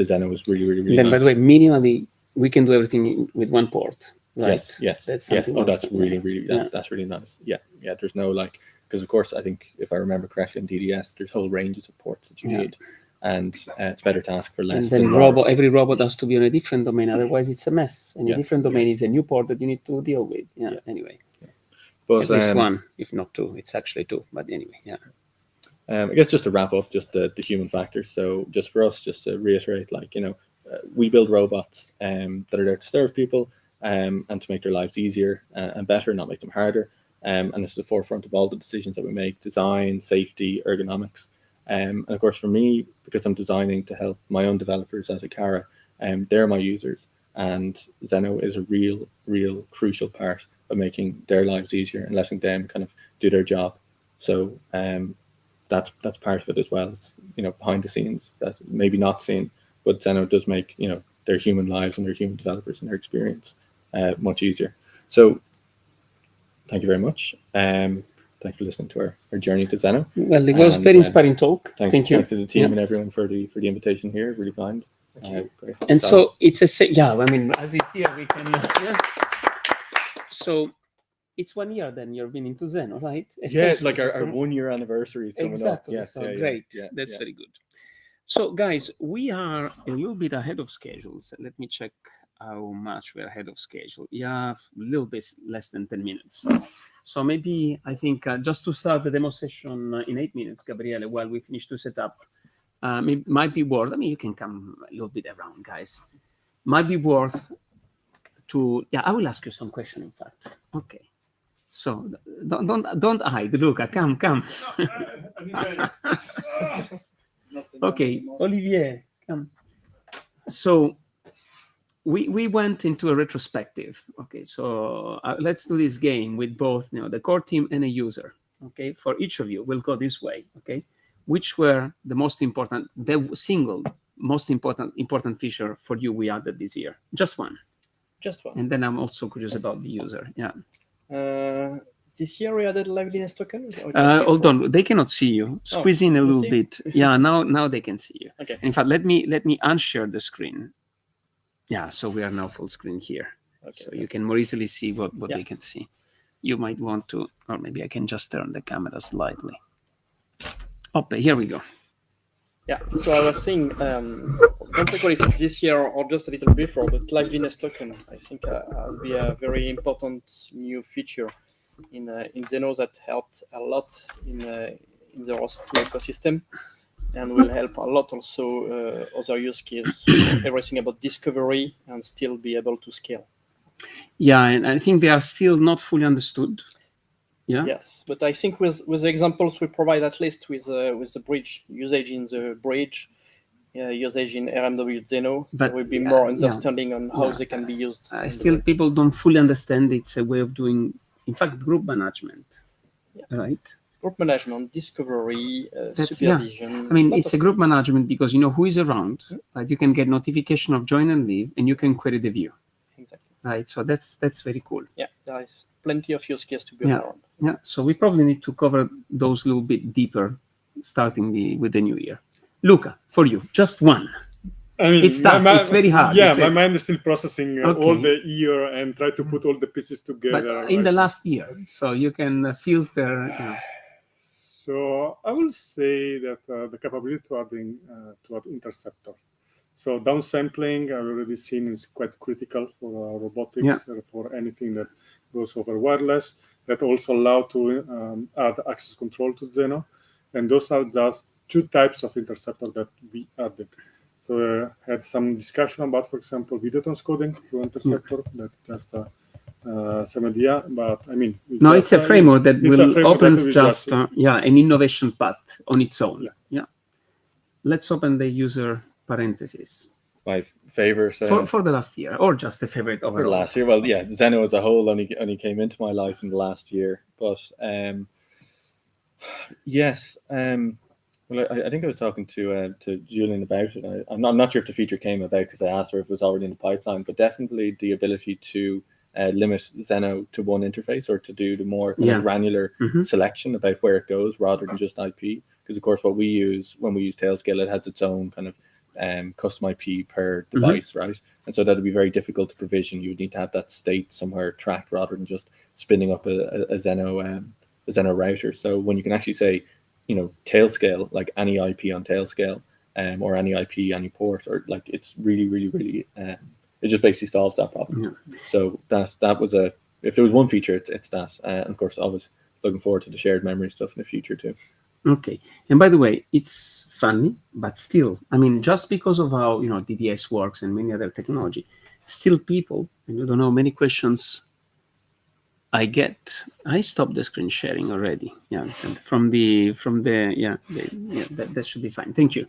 Zenoh is really, really, really then, nice. by the way, minimally, we can do everything with one port, right? Yes. That's Oh, that's really, really, that's really nice. Yeah. There's no like, because of course, I think if I remember correctly in DDS, there's whole ranges of ports that you need. And it's better to ask for less. And then every robot has to be on a different domain, otherwise it's a mess. And a different domain is a new port that you need to deal with. Anyway. But at least one, if not 2. It's actually 2, but anyway, I guess just to wrap up, just the human factor. So just for us, just to reiterate, like, you know, we build robots that are there to serve people and to make their lives easier and better, not make them harder. And it's the forefront of all the decisions that we make: design, safety, ergonomics. And of course, for me, because I'm designing to help my own developers at Akara, they're my users, and Zenoh is a real crucial part of making their lives easier and letting them kind of do their job. So that's part of it as well. It's, you know, behind the scenes that's maybe not seen, but Zenoh does make, you know, their human lives and their human developers and their experience much easier. So thank you very much. Thanks for listening to our journey to Zenoh. Well, it was very inspiring talk. Thank you. Thanks to the team and everyone for the invitation here. Really kind. Great. And so it's I mean, as you see, we can. So it's 1 year then you've been into Zenoh, right? Yeah, like our 1 year anniversary is coming up. Yes, so great. That's very good. So guys, we are a little bit ahead of schedule. So let me check how much we're ahead of schedule. Yeah, a little bit less than 10 minutes. So maybe I think just to start the demo session in 8 minutes, Gabriele, while we finish to set up, might be worth, I mean, you can come a little bit around, guys. Might be worth to, I will ask you some question, in fact. Okay. So don't hide, Luca, come. Okay, Olivier, come. So we went into a retrospective. Okay, so let's do this game with both, the core team and a user. Okay, for each of you, we'll go this way. Okay, which were the most important, the single most important feature for you we added this year? Just one. Just one. And then I'm also curious about the user. Yeah. This year we added liveliness token. Hold on, they cannot see you. Squeeze in a little bit. Yeah, now they can see you. Okay. In fact, let me unshare the screen. Yeah, so we are now full screen here. Okay, so you can more easily see what they can see. You might want to, or maybe I can just turn the camera slightly. Okay, here we go. Yeah, so I was saying, don't recall if it's this year or just a little before, but liveliness token, I think will be a very important new feature in Zenoh that helped a lot in the ROS2 ecosystem, and will help a lot also other use cases, everything about discovery and still be able to scale. Yeah, and I think they are still not fully understood. Yeah. Yes, but I think with the examples we provide, at least with the bridge usage in the bridge, usage in RMW Zenoh, there will be more understanding on how they can be used. Still, people don't fully understand it's a way of doing, in fact, group management, right? Group management, discovery, supervision. I mean, it's a group management because you know who is around, right? You can get notification of join and leave, and you can query the view. Exactly. Right, so that's very cool. Yeah, there is plenty of use cases to build around. Yeah, so we probably need to cover those a little bit deeper, starting with the new year. Luca, for you, just one. I mean, it's tough. It's very hard. Yeah, my mind is still processing all the year and try to put all the pieces together. But in the last year, so you can filter. So I will say that the capability to add interceptor. So downsampling, I've already seen, is quite critical for robotics, for anything that goes over wireless. That also allow to add access control to Zenoh. And those are just two types of interceptor that we added. So I had some discussion about, for example, video transcoding through interceptor. That's just some idea, but I mean... No, it's a framework that will open just an innovation path on its own. Yeah. Let's open the user parentheses. My favorite for the last year, or just a favorite overall. For the last year, well, yeah, Zenoh as a whole only came into my life in the last year, but yes, well, I think I was talking to Julian about it. I'm not sure if the feature came about because I asked her if it was already in the pipeline, but definitely the ability to limit Zenoh to one interface, or to do the more granular selection about where it goes rather than just IP. Because of course, what we use when we use Tailscale, it has its own kind of custom IP per device, right? And so that would be very difficult to provision. You would need to have that state somewhere tracked rather than just spinning up a Zenoh router. So when you can actually say, Tailscale, like any IP on Tailscale, or any IP, any port, or like it's really it just basically solves that problem. So that was if there was one feature, it's that. And of course, I was looking forward to the shared memory stuff in the future too. Okay, and by the way, it's funny, but still, I mean, just because of how DDS works and many other technology, still people, and you don't know, many questions I get. I stopped the screen sharing already. Yeah, and that should be fine. Thank you.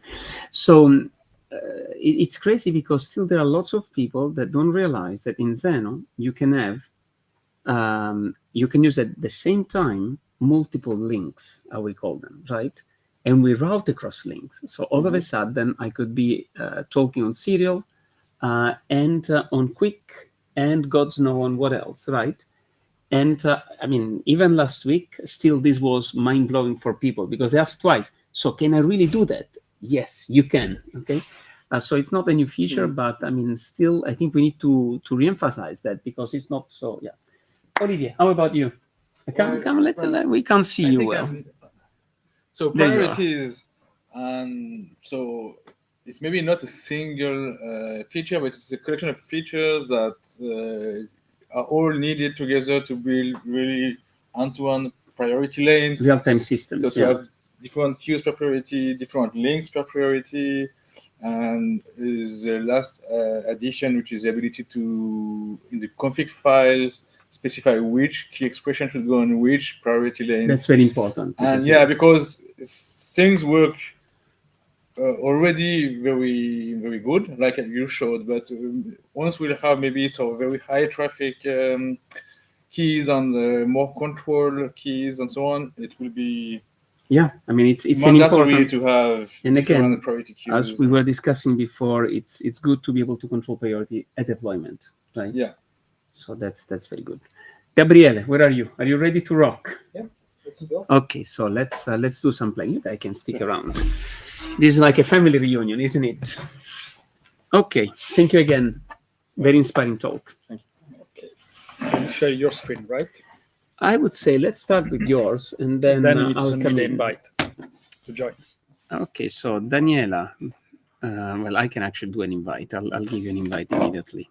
So it's crazy because still there are lots of people that don't realize that in Zenoh you can have you can use at the same time multiple links, how we call them, right? And we route across links. So all of a sudden, I could be talking on serial and on quick and God's know on what else, right? And I mean, even last week, still this was mind-blowing for people because they asked twice, so can I really do that? Yes, you can, okay? So it's not a new feature, but I mean, still, I think we need to re-emphasize that because it's not so, Olivier, how about you? Come, we can't see you well. So priorities, so it's maybe not a single feature, but it's a collection of features that are all needed together to build really end-to-end priority lanes. Real-time systems. So to have different queues per priority, different links per priority, and the last addition, which is the ability to, in the config files, specify which key expression should go on which priority lanes. That's very important. And because things work already very, very good, like you showed, but once we'll have maybe some very high traffic keys and more control keys and so on, it will be I mean it's mandatory an important to have and again priority queues. As we were discussing before, it's good to be able to control priority at deployment, right? Yeah. So that's very good. Gabriele, where are you? Are you ready to rock? Yeah, let's go. Okay, so let's do some playing. I can stick around. This is like a family reunion, isn't it? Okay, thank you again. Very inspiring talk. Thank you. Okay, can you share your screen, right? I would say let's start with yours, and then I'll send me the invite to join. Okay, so Daniela, well, I can actually do an invite. I'll give you an invite immediately.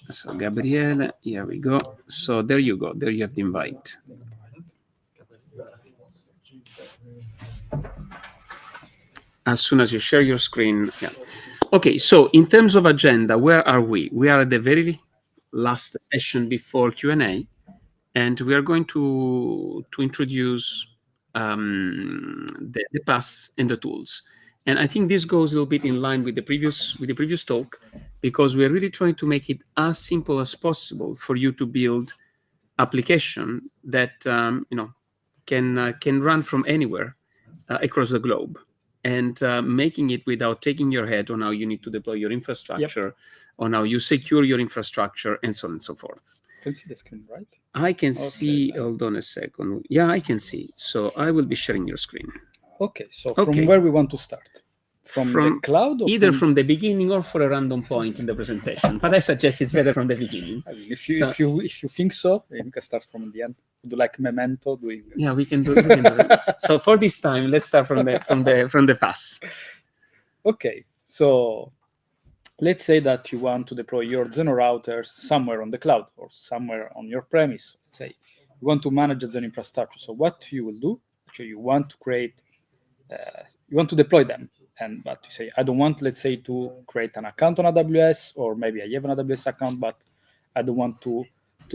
So Gabriele, here we go. So there you go. There you have the invite. As soon as you share your screen, yeah. Okay, so in terms of agenda, where are we? We are at the very last session before Q&A, and we are going to introduce the paths and the tools. And I think this goes a little bit in line with the previous talk, because we are really trying to make it as simple as possible for you to build application that can run from anywhere across the globe, and making it without taking your head on how you need to deploy your infrastructure, on how you secure your infrastructure, and so on and so forth. Can you see the screen, right? I can see. Hold on a second. Yeah, I can see. So I will be sharing your screen. Okay, so from where we want to start? From the cloud? Or either from the beginning or for a random point in the presentation. But I suggest it's better from the beginning. I mean, if you think so, you can start from the end. Do like Memento doing. Yeah, we can do it. So for this time, let's start from the pass. Okay, so let's say that you want to deploy your Zenoh routers somewhere on the cloud or somewhere on your premise. Let's say you want to manage the Zenoh infrastructure. So what you will do, actually, you want to create, you want to deploy them. But you say, I don't want, let's say, to create an account on AWS, or maybe I have an AWS account, but I don't want to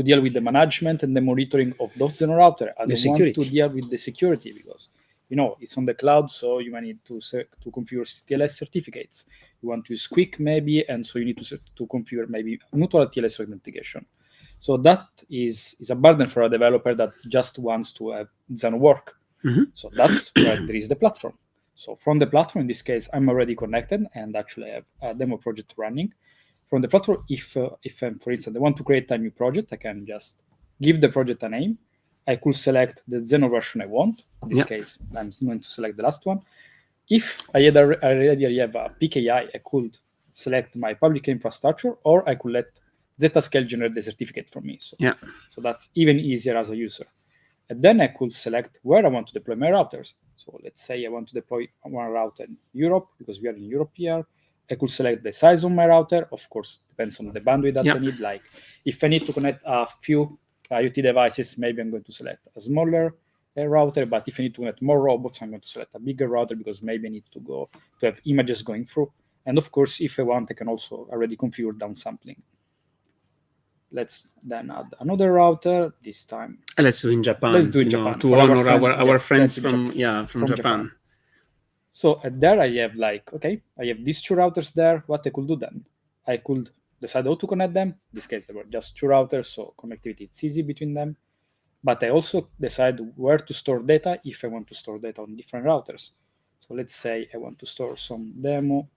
deal with the management and the monitoring of those Zenoh routers. I don't want to deal with the security, because it's on the cloud, so you might need to configure TLS certificates. You want to use Quick maybe, and so you need to configure maybe mutual TLS authentication. So that is a burden for a developer that just wants to have Zenoh work. Mm-hmm. So that's where there is the platform. So from the platform, in this case, I'm already connected, and actually I have a demo project running. From the platform, if for instance, I want to create a new project, I can just give the project a name. I could select the Zenoh version I want. In this case, I'm going to select the last one. If I already have a PKI, I could select my public infrastructure, or I could let Zeta Scale generate the certificate for me. So that's even easier as a user. And then I could select where I want to deploy my routers. So let's say I want to deploy one router in Europe, because we are in Europe here. I could select the size of my router. Of course, depends on the bandwidth that I need. Like if I need to connect a few IoT devices, maybe I'm going to select a smaller router. But if I need to connect more robots, I'm going to select a bigger router, because maybe I need to have images going through. And of course, if I want, I can also already configure downsampling. Let's then add another router. This time, let's do in Japan. Let's do in Japan to honor our friends from Japan. So there I have I have these two routers there. What I could do then? I could decide how to connect them. In this case, there were just two routers, so connectivity is easy between them. But I also decide where to store data if I want to store data on different routers. So let's say I want to store some demo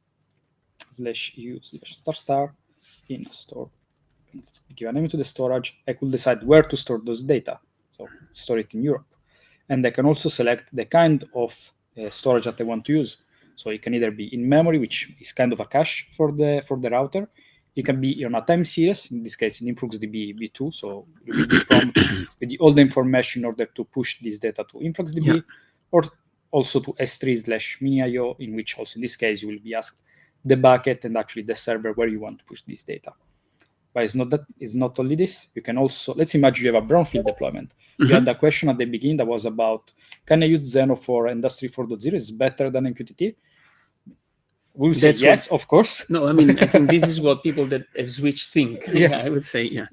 /u/** in store. Let's give a name to the storage. I could decide where to store those data. So store it in Europe. And I can also select the kind of storage that I want to use. So it can either be in memory, which is kind of a cache for the router. It can be on a time series, in this case in InfluxDB v2. So you will be prompt with all the information in order to push this data to InfluxDB. also to S3/mini.io, in which also in this case you will be asked the bucket and actually the server where you want to push this data. But it's not only this. You can also, let's imagine you have a brownfield deployment. You had a question at the beginning that was about, can I use Zenoh for Industry 4.0? Is better than MQTT? We will say yes, of course. No, I mean, I think this is what people that have switched think. Yes. Yeah, I would say, yeah.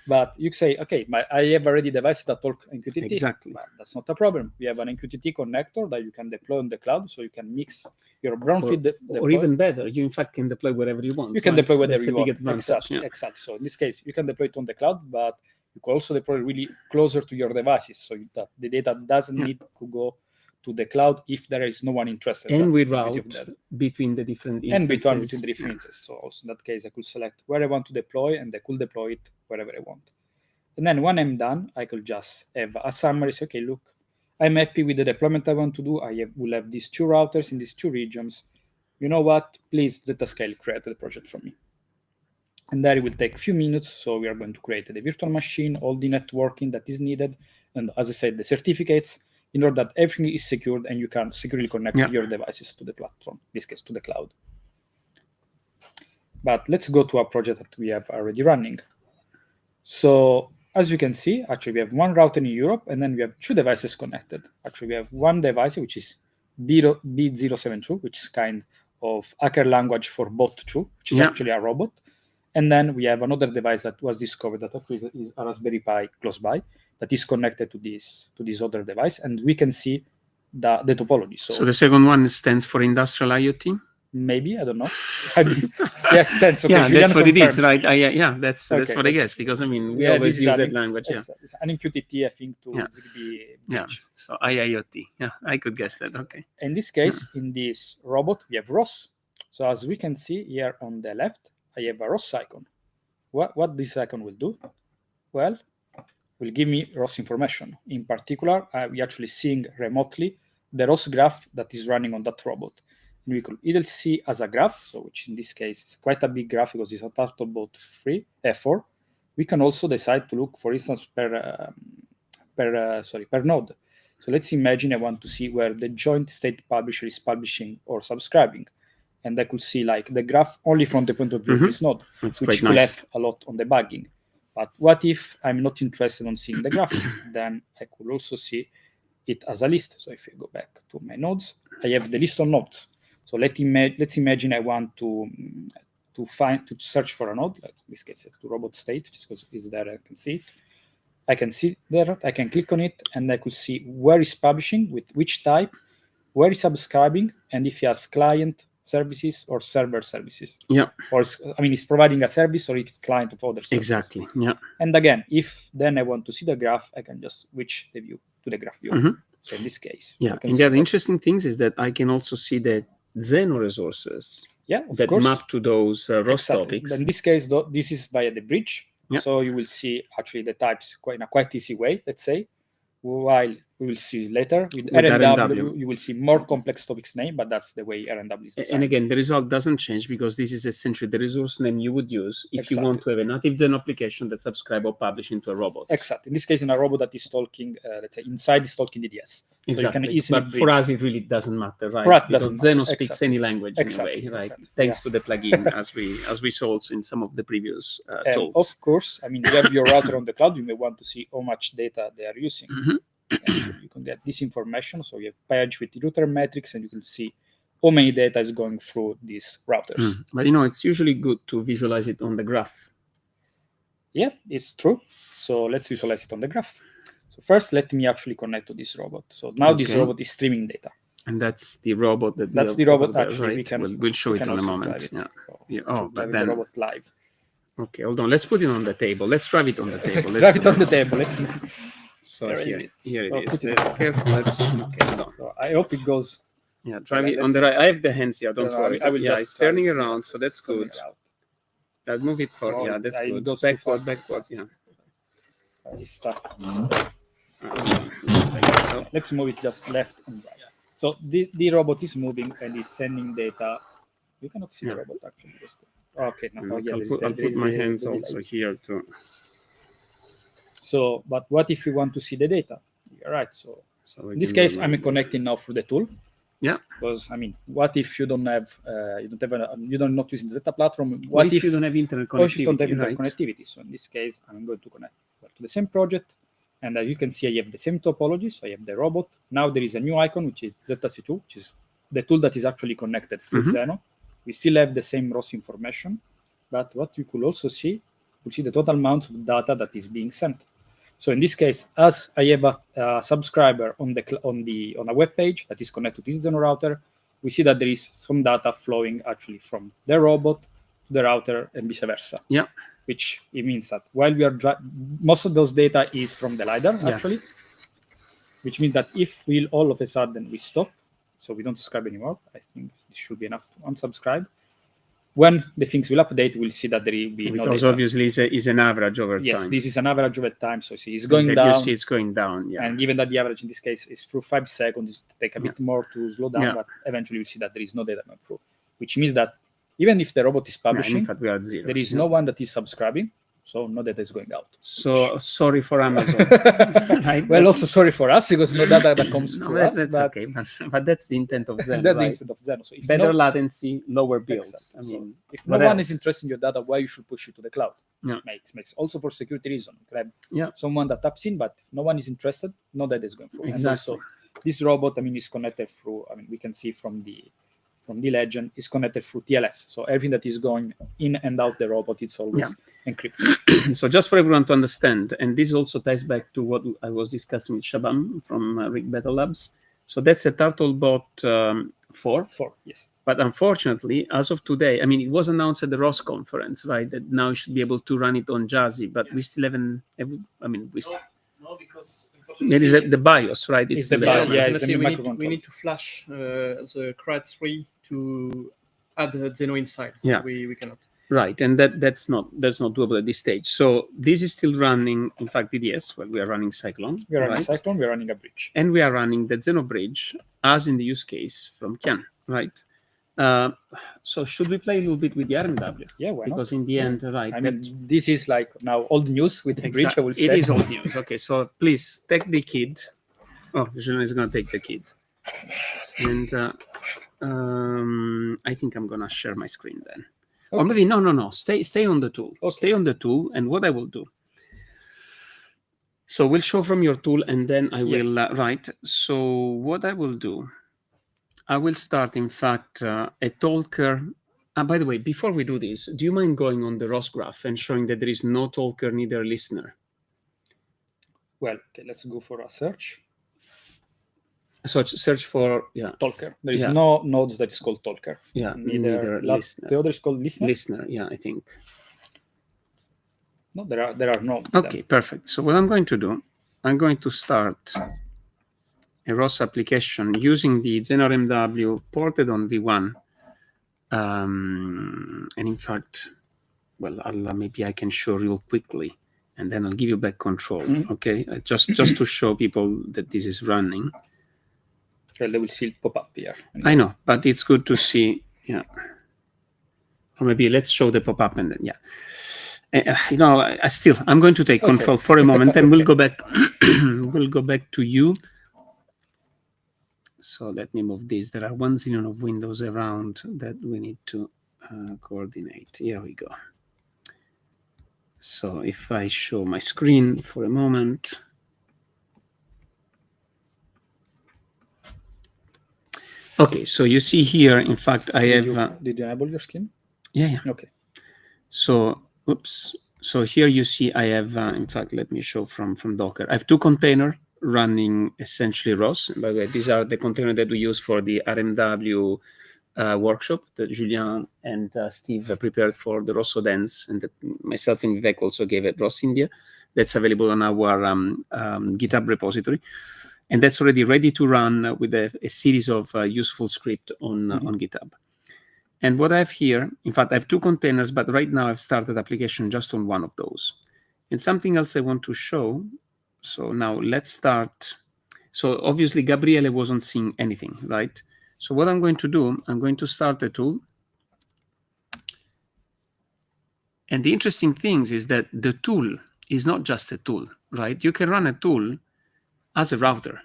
But you say, okay, I have already devices that talk MQTT. Exactly. But that's not a problem. We have an MQTT connector that you can deploy on the cloud, so you can mix your brownfield. Or even better, you in fact can deploy wherever you want. You can deploy wherever That's you a big want. advantage. Exactly, Yeah. exactly. So in this case, you can deploy it on the cloud, but you can also deploy really closer to your devices, so that the data doesn't need to go to the cloud if there is no one interested. And That's we the beauty route of that. between the different And instances. between the different instances. So also in that case, I could select where I want to deploy, and I could deploy it wherever I want. And then when I'm done, I could just have a summary. Say, okay, look, I'm happy with the deployment I want to do. Will have these 2 routers in these 2 regions. You know what? Please, Zetascale, create the project for me. And there it will take a few minutes. So we are going to create the virtual machine, all the networking that is needed. And as I said, the certificates, in order that everything is secured and you can securely connect your devices to the platform, in this case, to the cloud. But let's go to a project that we have already running. So as you can see, actually, we have 1 router in Europe, and then we have 2 devices connected. Actually, we have 1 device, which is B072, which is kind of Akara language for bot 2, which is actually a robot. And then we have another device that was discovered that actually is a Raspberry Pi close by that is connected to this other device, and we can see the topology. So the second one stands for industrial IoT? Maybe, I don't know. Yes, stands. Okay, yeah, that's what it is, right? That's Okay, what I guess, because I mean, we yeah, always this is use an- that language. Yeah, It's an MQTT, I think, to Yeah. ZigBee. yeah. So IIoT. Yeah, I could guess that. Okay. In this case, in this robot, we have ROS. So as we can see here on the left, I have a ROS icon. What this icon will do? Well, will give me ROS information. In particular, we actually seeing remotely the ROS graph that is running on that robot. And we could either see as a graph, so which in this case is quite a big graph because it's a Turtlebot 4. We can also decide to look, for instance, per node. So let's imagine I want to see where the joint state publisher is publishing or subscribing. And I could see like the graph only from the point of view of this node, That's which quite could nice. help a lot on debugging. But what if I'm not interested in seeing the graph? Then I could also see it as a list. So if I go back to my nodes, I have the list of nodes. So let's imagine I want to search for a node, like in this case it's the robot state, just because it's there, I can see it. I can see there, I can click on it, and I could see where it's publishing, with which type, where it's subscribing, and if he has client services or server services. Yeah. Or it's providing a service, or if it's client of other services. Exactly. Yeah. And again, if then I want to see the graph, I can just switch the view to the graph view. So in this case, Yeah. And the other interesting things is that I can also see the Zenoh resources of that map to those ROS topics. In this case, though, this is via the bridge. Yeah. So you will see actually the types in a quite easy way, let's say. While we will see later with RNW, you will see more complex topics name, but that's the way RNW is designed. And again, the result doesn't change because this is essentially the resource name you would use if you want to have a native Zenoh application that subscribe or publish into a robot. Exactly. In this case, in a robot that is talking, let's say inside is talking DDS. Exactly. So you can easily but for us, it really doesn't matter, right? For us, because Zenoh speaks any language in a way, Exactly. right? Thanks to the plugin, as we saw also in some of the previous talks. Of course, I mean, you have your router on the cloud. You may want to see how much data they are using. And you can get this information. So you have page with the router metrics, and you can see how many data is going through these routers. But it's usually good to visualize it on the graph. Yeah, it's true. So let's visualize it on the graph. So first, let me actually connect to this robot. So now this robot is streaming data. And that's the robot that that's the robot. Actually, right? We'll show it in a moment. But then the robot live. Okay, hold on. Let's put it on the table. Let's drive it on the table. Let's drive it on the table. So here it is. Careful. Hold on. So I hope it goes. Yeah, drive it on the right. I have the hands here. Don't worry. It's turning around, so that's good. I'll move it forward. That's good. Backward. Yeah. It's stuck. So let's move it just left and right. So the robot is moving and is sending data. You cannot see the robot actually. Okay, no. I'll put my hands also here too. So, but what if you want to see the data? All right. So So in this case, I'm connecting now through the tool. Yeah. Because I mean, what if you don't have you're not using the Zeta platform? What if you don't have internet connectivity? What if you don't have internet right? connectivity? So in this case, I'm going to connect to the same project, and you can see I have the same topology. So I have the robot. Now there is a new icon, which is Zeta C2, which is the tool that is actually connected through Zenoh. We still have the same ROS information, but what you could also see, you see the total amount of data that is being sent. So in this case, as I have a subscriber on a web page that is connected to this Zenoh router, we see that there is some data flowing actually from the robot to the router and vice versa. Yeah. Which it means that while we are most of those data is from the LiDAR actually, which means that if we all of a sudden we stop, so we don't subscribe anymore, I think this should be enough to unsubscribe. When the things will update, we'll see that there will be no data. Because obviously it's an average over time. Yes, this is an average over time. So see, it's going down. You see it's going down, yeah. And given that the average in this case is through 5 seconds, it take a bit more to slow down, but eventually you see that there is no data going through, which means that even if the robot is publishing, in fact, we are at 0. There is no one that is subscribing, so no data is going out. So sorry for Amazon. Right? Well, also sorry for us because no data that comes through us. That's okay, but that's the intent of Zenoh. That's the intent of Zenoh. So if better latency, lower bills. Exactly. I mean, so if no one is interested in your data, why you should push it to the cloud? Yeah. Makes also for security reason. You can have someone that taps in, but if no one is interested, no data is going through. Exactly. And also, this robot, I mean, is connected through. I mean, we can see from the legend is connected through TLS. So everything that is going in and out the robot, it's always encrypted. So just for everyone to understand, and this also ties back to what I was discussing with Shubham from RigBetel Labs. So that's a Turtlebot 4. Yes. But unfortunately, as of today, I mean, it was announced at the ROS conference, right? That now you should be able to run it on Jazzy, but we still haven't. I mean, no, because there is the BIOS, right? It's the BIOS. Yeah, it's the we need to flash the CRAD 3 to add the Zenoh inside. Yeah, we cannot. Right, and that's not doable at this stage. So this is still running. In fact, DDS. Well, we are running Cyclone. We are running Cyclone. We are running a bridge, and we are running the Zenoh bridge as in the use case from Cian. Right. So should we play a little bit with the RMW? Yeah, why not? Because in the end, right. I mean, this is like now old news with the bridge. I will say it is old news. Okay, so please take the kid. Oh, Jean is going to take the kid, and I think I'm going to share my screen then. Okay. Or maybe no. Stay on the tool. Okay. Stay on the tool, and what I will do. So we'll show from your tool, and then I will write. So what I will do, I will start, in fact, a talker. By the way, before we do this, do you mind going on the ROS graph and showing that there is no talker, neither listener? Well, okay, let's go for a search. So search for talker. There is no nodes that is called talker. Yeah, neither listener. The other is called listener. Listener, yeah, I think. No, there are no. Okay, perfect. So what I'm going to do, I'm going to start a ROS application using the Zenoh RMW ported on V1. And in fact, well, maybe I can show real quickly, and then I'll give you back control. Okay, just to show people that this is running. Well, they will still pop up here. I know, but it's good to see. Yeah. Or maybe let's show the pop up and then I'm going to take control for a moment, and we'll go back. We'll go back to you. So let me move this. There are 1 zillion of windows around that we need to coordinate. Here we go. So if I show my screen for a moment. Okay, so you see here, in fact, I have... Did you enable your screen? Yeah. Okay. So, oops. So here you see I have, in fact, let me show from Docker. I have 2 containers running essentially ROS. And by the way, these are the containers that we use for the RMW workshop that Julian and Steve prepared for the ROS Odense, and that myself and Vivek also gave at ROS India. That's available on our GitHub repository. And that's already ready to run with a series of useful scripts on GitHub. And what I have here, in fact, I have 2 containers, but right now I've started application just on one of those. And something else I want to show. So now let's start. So obviously Gabriele wasn't seeing anything, right? So what I'm going to do, I'm going to start a tool. And the interesting thing is that the tool is not just a tool, right? You can run a tool as a router.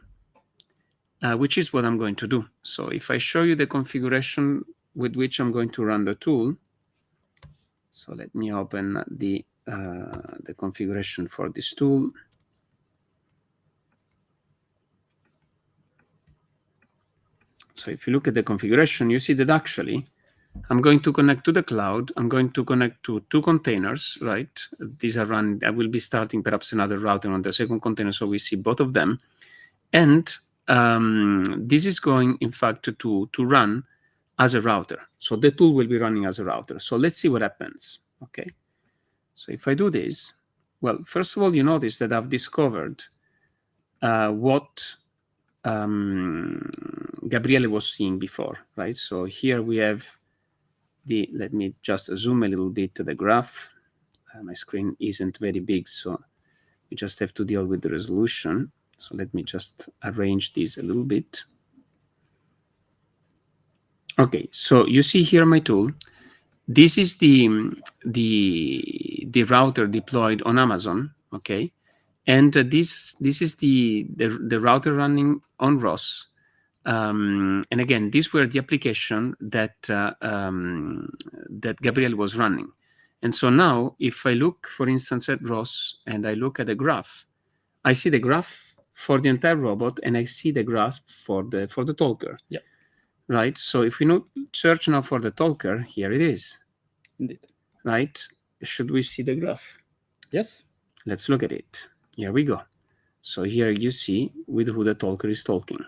which is what I'm going to do. So if I show you the configuration with which I'm going to run the tool, so let me open the configuration for this tool. So if you look at the configuration, you see that actually I'm going to connect to the cloud. I'm going to connect to 2 containers, right? These are run. I will be starting perhaps another router on the second container, so we see both of them. And this is going, in fact, to run as a router. So the tool will be running as a router. So let's see what happens, okay? So if I do this, well, first of all, you notice that I've discovered what Gabriele was seeing before, right? So here we have let me just zoom a little bit to the graph. My screen isn't very big, so we just have to deal with the resolution. So let me just arrange this a little bit. Okay, so you see here my tool. This is the router deployed on Amazon, okay? And this is the router running on ROS. And again, these were the application that that Gabriele was running. And so now, if I look, for instance, at ROS and I look at the graph, I see the graph for the entire robot, and I see the graph for the talker. Yeah. Right. So if we search now for the talker, here it is. Indeed. Right. Should we see the graph? Yes. Let's look at it. Here we go. So here you see with who the talker is talking.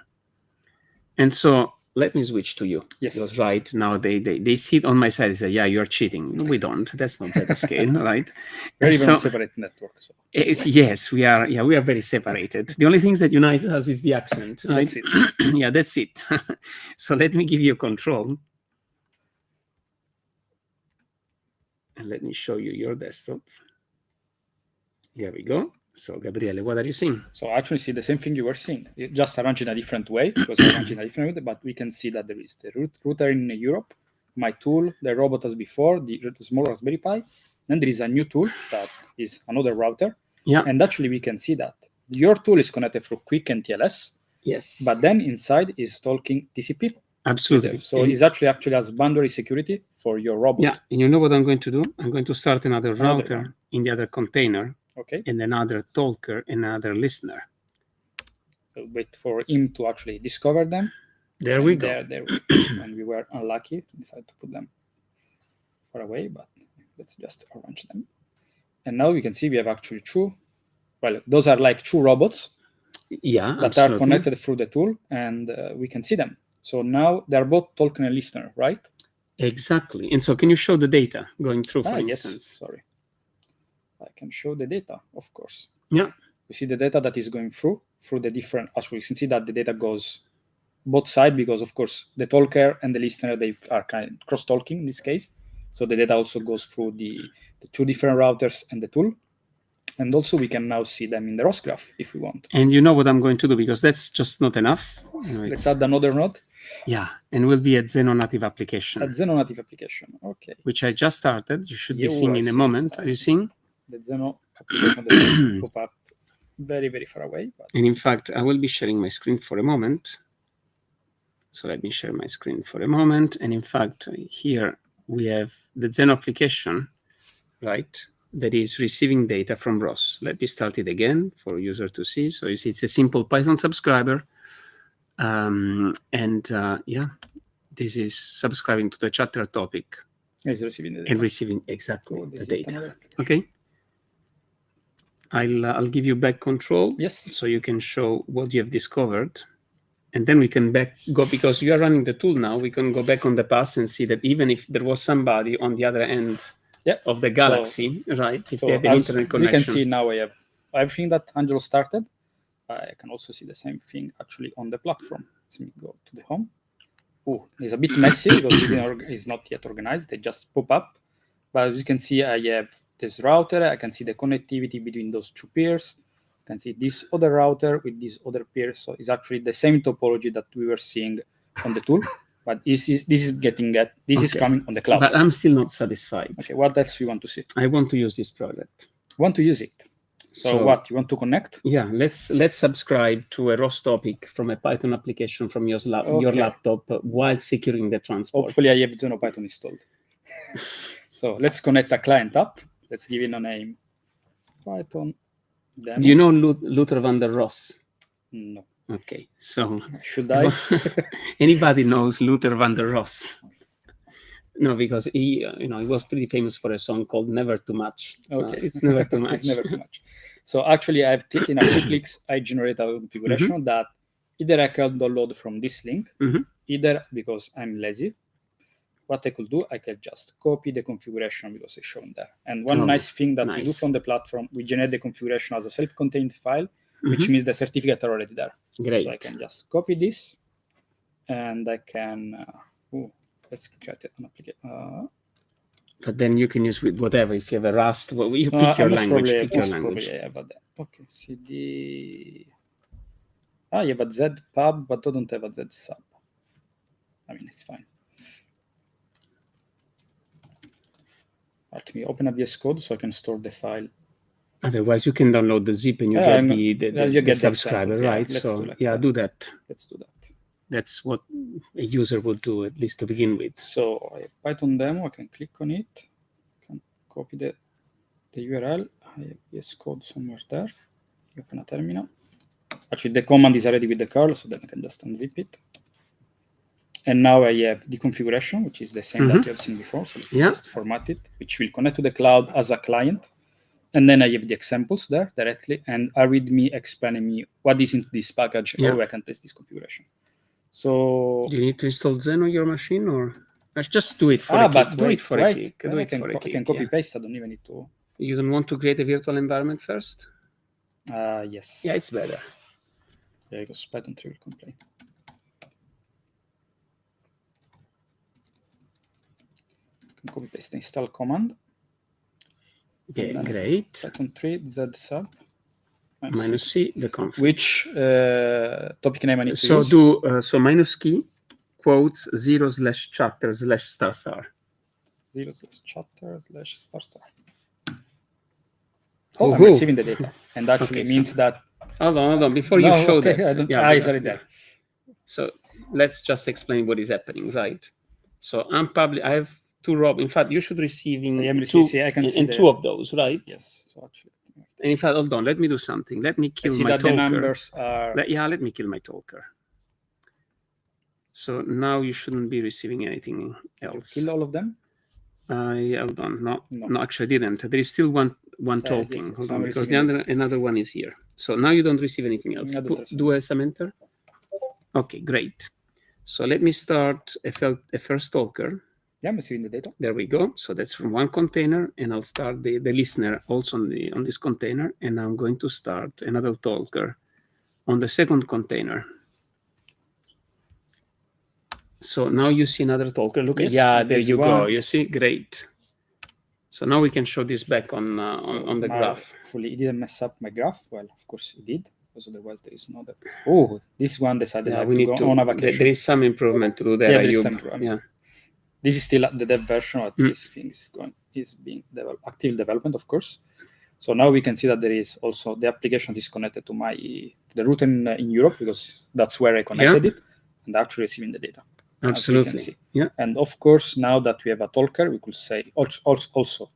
And so let me switch to you. Yes. Because right now they sit on my side and say, yeah, you're cheating. We don't. That's not Zeta scale, right? We're even on separate network. So. Yes, we are. Yeah, we are very separated. The only things that unite us is the accent, right? That's it. Yeah, that's it. So let me give you control. And let me show you your desktop. Here we go. So, Gabriele, what are you seeing? So I actually see the same thing you were seeing, just arranged in a different way, because I arranged in a different way, but we can see that there is the router in Europe, my tool, the robot as before, the small Raspberry Pi, then there is a new tool that is another router. Yeah. And actually we can see that your tool is connected through Quick and TLS. Yes. But then inside is talking TCP. Absolutely. So it's actually as boundary security for your robot. Yeah, and you know what I'm going to do? I'm going to start another router in the other container. Okay. And another talker, another listener. We'll wait for him to actually discover them. There we go. There we go. And we were unlucky, decided to put them far away, but let's just arrange them. And now we can see we have actually two, well, those are like two robots. Yeah, that are connected through the tool, and we can see them. So now they're both talker and listener, right? Exactly. And so can you show the data going through, for instance? Yes, sorry. I can show the data, of course. Yeah. You see the data that is going through the different, actually you can see that the data goes both sides because, of course, the talker and the listener, they are kind of cross-talking in this case. So the data also goes through the two different routers and the tool. And also we can now see them in the ROS graph if we want. And you know what I'm going to do, because that's just not enough. Let's add another node. Yeah, and we'll be at Zenoh native application. At Zenoh native application, okay. Which I just started. You should be seeing in a moment. Are you seeing? The Zenoh application will pop up very, very far away. But and in fact, I will be sharing my screen for a moment. So let me share my screen for a moment. And in fact, here we have the Zenoh application, right, that is receiving data from ROS. Let me start it again for user to see. So you see it's a simple Python subscriber. Yeah, this is subscribing to the chatter topic. It's receiving the data. And receiving exactly the data. Okay. I'll give you back control. Yes. So you can show what you have discovered. And then we can go, because you are running the tool now, we can go back on the past and see that even if there was somebody on the other end of the galaxy, right? If they had an internet connection. We can see now I have everything that Angelo started. I can also see the same thing actually on the platform. Let me go to the home. Oh, it's a bit messy because it's not yet organized. They just pop up. But as you can see, I have this router. I can see the connectivity between those two pairs. I can see this other router with this other pair. So it's actually the same topology that we were seeing on the tool. But this is coming on the cloud. But I'm still not satisfied. Okay, what else you want to see? I want to use this product. Want to use it? So what, you want to connect? Yeah, let's subscribe to a ROS topic from a Python application from your laptop while securing the transport. Hopefully I have Zenoh Python installed. So let's connect a client app. Let's give it a name. Python demo. Do you know Luther van der Ross? No. Okay, so should I? Anybody knows Luther van der Ross? No, because he was pretty famous for a song called "Never Too Much." So Okay, it's never too much. It's never too much. So actually, I've clicked in a few clicks. I generate a configuration that either I can download from this link, either because I'm lazy. What I could do, I can just copy the configuration because it's shown there. And one nice thing that we do from the platform, we generate the configuration as a self-contained file, which means the certificates are already there. Great. So I can just copy this, and I can. Let's create an application. But then you can use with whatever. If you have a Rust, you pick your language. Okay, CD. You have a Z pub, but don't have a Z sub. I mean, it's fine. Let me open a VS Code so I can store the file. Otherwise, you can download the zip and you get the subscriber, right? So do that. Let's do that. That's what a user would do, at least to begin with. So I have Python demo. I can click on it. I can copy the URL. I have VS Code somewhere there. Open a terminal. Actually, the command is already with the curl, so then I can just unzip it. And now I have the configuration, which is the same that you have seen before. So let's just format it, which will connect to the cloud as a client. And then I have the examples there directly, and a README explaining me what is in this package, how I can test this configuration. So do you need to install Zenoh on your machine, or let's just do it for a click? Do it for a click. I can copy paste. I don't even need to. You don't want to create a virtual environment first? Yes. Yeah, it's better. Yeah, because Python 3 will complain. Copy paste the install command. Okay, great. Python 3 Z sub -c the config. Which topic name I need to so use? Do so -key quotes 0/chapter/**. 0/chapter/**. Oh, I'm receiving the data, and actually means that. Hold on. Before you show that, it's already there. So let's just explain what is happening, right? So I have two In fact, you should receiving two of those, right? Yes. So actually, and in fact, hold on. Let me do something. Let me kill my talker. The numbers are. Let me kill my talker. So now you shouldn't be receiving anything else. Kill all of them. Hold on. No, actually, I didn't. There is still one talking. Yes, hold on, because another one is here. So now you don't receive anything else. Do some enter. Okay, great. So let me start a first talker. Yeah, I'm receiving the data. There we go. So that's from one container, and I'll start the listener also on this container, and I'm going to start another talker on the second container. So now you see another talker. Look, there you go. You see, great. So now we can show this back on the graph. Hopefully, it didn't mess up my graph. Well, of course it did, because otherwise there is no. Oh, this one decided to go on a vacation. There is some improvement to do there. There is some improvement. This is still the dev version of this thing is being active development, of course. So now we can see that there is also the application is connected to the root in Europe, because that's where I connected it, and actually receiving the data. Absolutely. Yeah. And of course, now that we have a talker, we could say also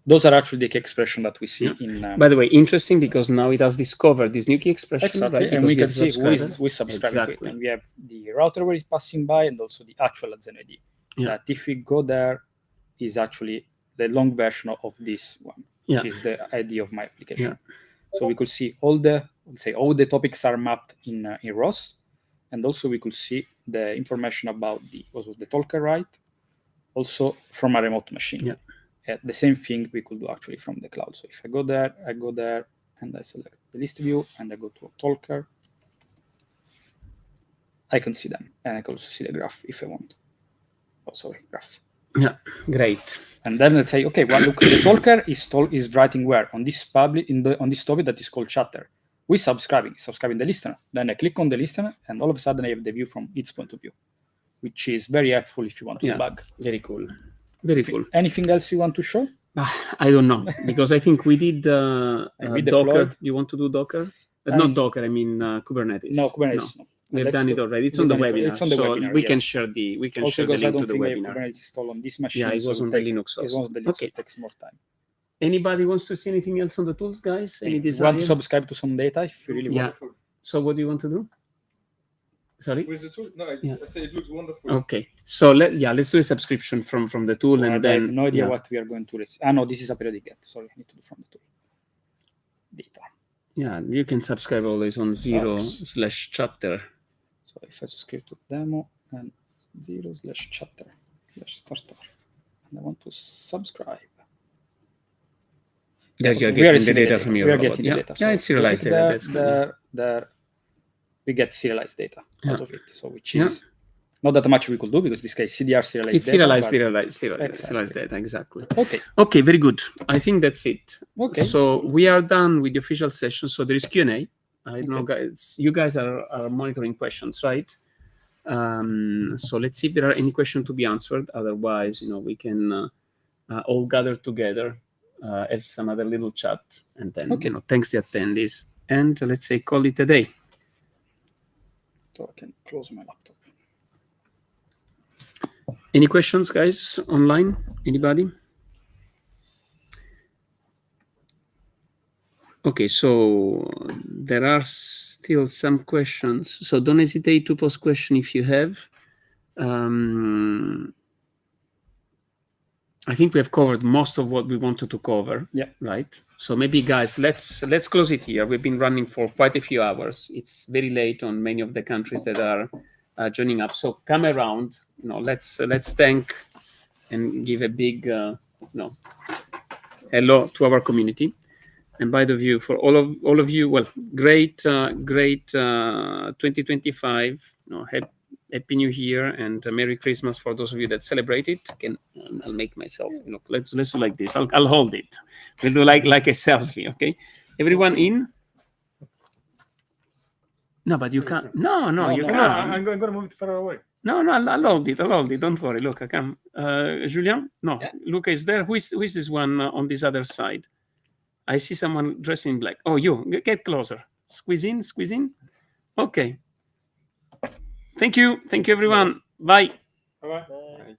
those are actually the key expression that we see in. By the way, interesting, because now it has discovered this new key expression. Exactly, right? And we can see who is subscribing to it. And we have the router where it's passing by, and also the actual Zenoh ID. That if we go there, is actually the long version of this one, which is the ID of my application. So we could see all the topics are mapped in ROS, and also we could see the information about the talker, right? Also from a remote machine. The same thing we could do actually from the cloud. So if I go there, and I select the list view, and I go to a talker, I can see them, and I can also see the graph if I want. Graph. Yeah, great. And then let's say, okay, well, look, the talker is writing where on this on this topic that is called chatter. We're subscribing the listener. Then I click on the listener, and all of a sudden I have the view from its point of view, which is very helpful if you want to debug. Very cool. Very cool. Anything else you want to show? I don't know, because I think we did we Docker. deployed. You want to do Docker? Not Docker, I mean Kubernetes. No, Kubernetes. No. We've done it already. It's on the webinar. It's on the so webinar, we yes. can share the link to the webinar. Kubernetes installed on this machine. Yeah, it was on the Linux host. It was on the Linux, okay. so it takes more time. Anybody wants to see anything else on the tools, guys? Any desire? You want to subscribe to some data if you really want. So what do you want to do? Sorry? With the tool? No, I say it looks wonderful. Okay. So let's do a subscription from the tool, and then I have no idea what we are going to receive. No, this is a periodic get. Sorry, I need to do from the tool. Data. Yeah, you can subscribe always on /chatter. So if I subscribe to demo and 0/chatter /star, and I want to subscribe. There you're getting the data from your robot. We are getting the data. So it's serialized data. There, we get serialized data out of it. So which is not that much we could do, because in this case CDR serialized it's data. serialized data, exactly. Okay. Okay, very good. I think that's it. Okay. So we are done with the official session. So there is Q&A. I know, guys, you guys are monitoring questions, right? So let's see if there are any questions to be answered. Otherwise, we can all gather together, have some other little chat, and then thanks the attendees, and let's say call it a day. So I can close my laptop. Any questions, guys, online? Anybody? Okay, so there are still some questions. So don't hesitate to post question if you have. I think we have covered most of what we wanted to cover. Yeah. Right. So maybe, guys, let's close it here. We've been running for quite a few hours. It's very late on many of the countries that are joining up. So come around. Let's thank and give a big hello to our community. And by the way, for all of you, well, great 2025. Happy New Year and Merry Christmas for those of you that celebrate it. I'll make myself, let's do like this. I'll hold it. We'll do like a selfie, okay? Everyone in? No, but you can't. No, you can't. I'm going to move it further away. No, I'll hold it. Don't worry. Look, I can. Julien? No, yeah. Luca is there. Who is this one on this other side? I see someone dressed in black. Oh, you. Get closer. Squeeze in. Okay. Thank you, everyone. Bye. Bye-bye.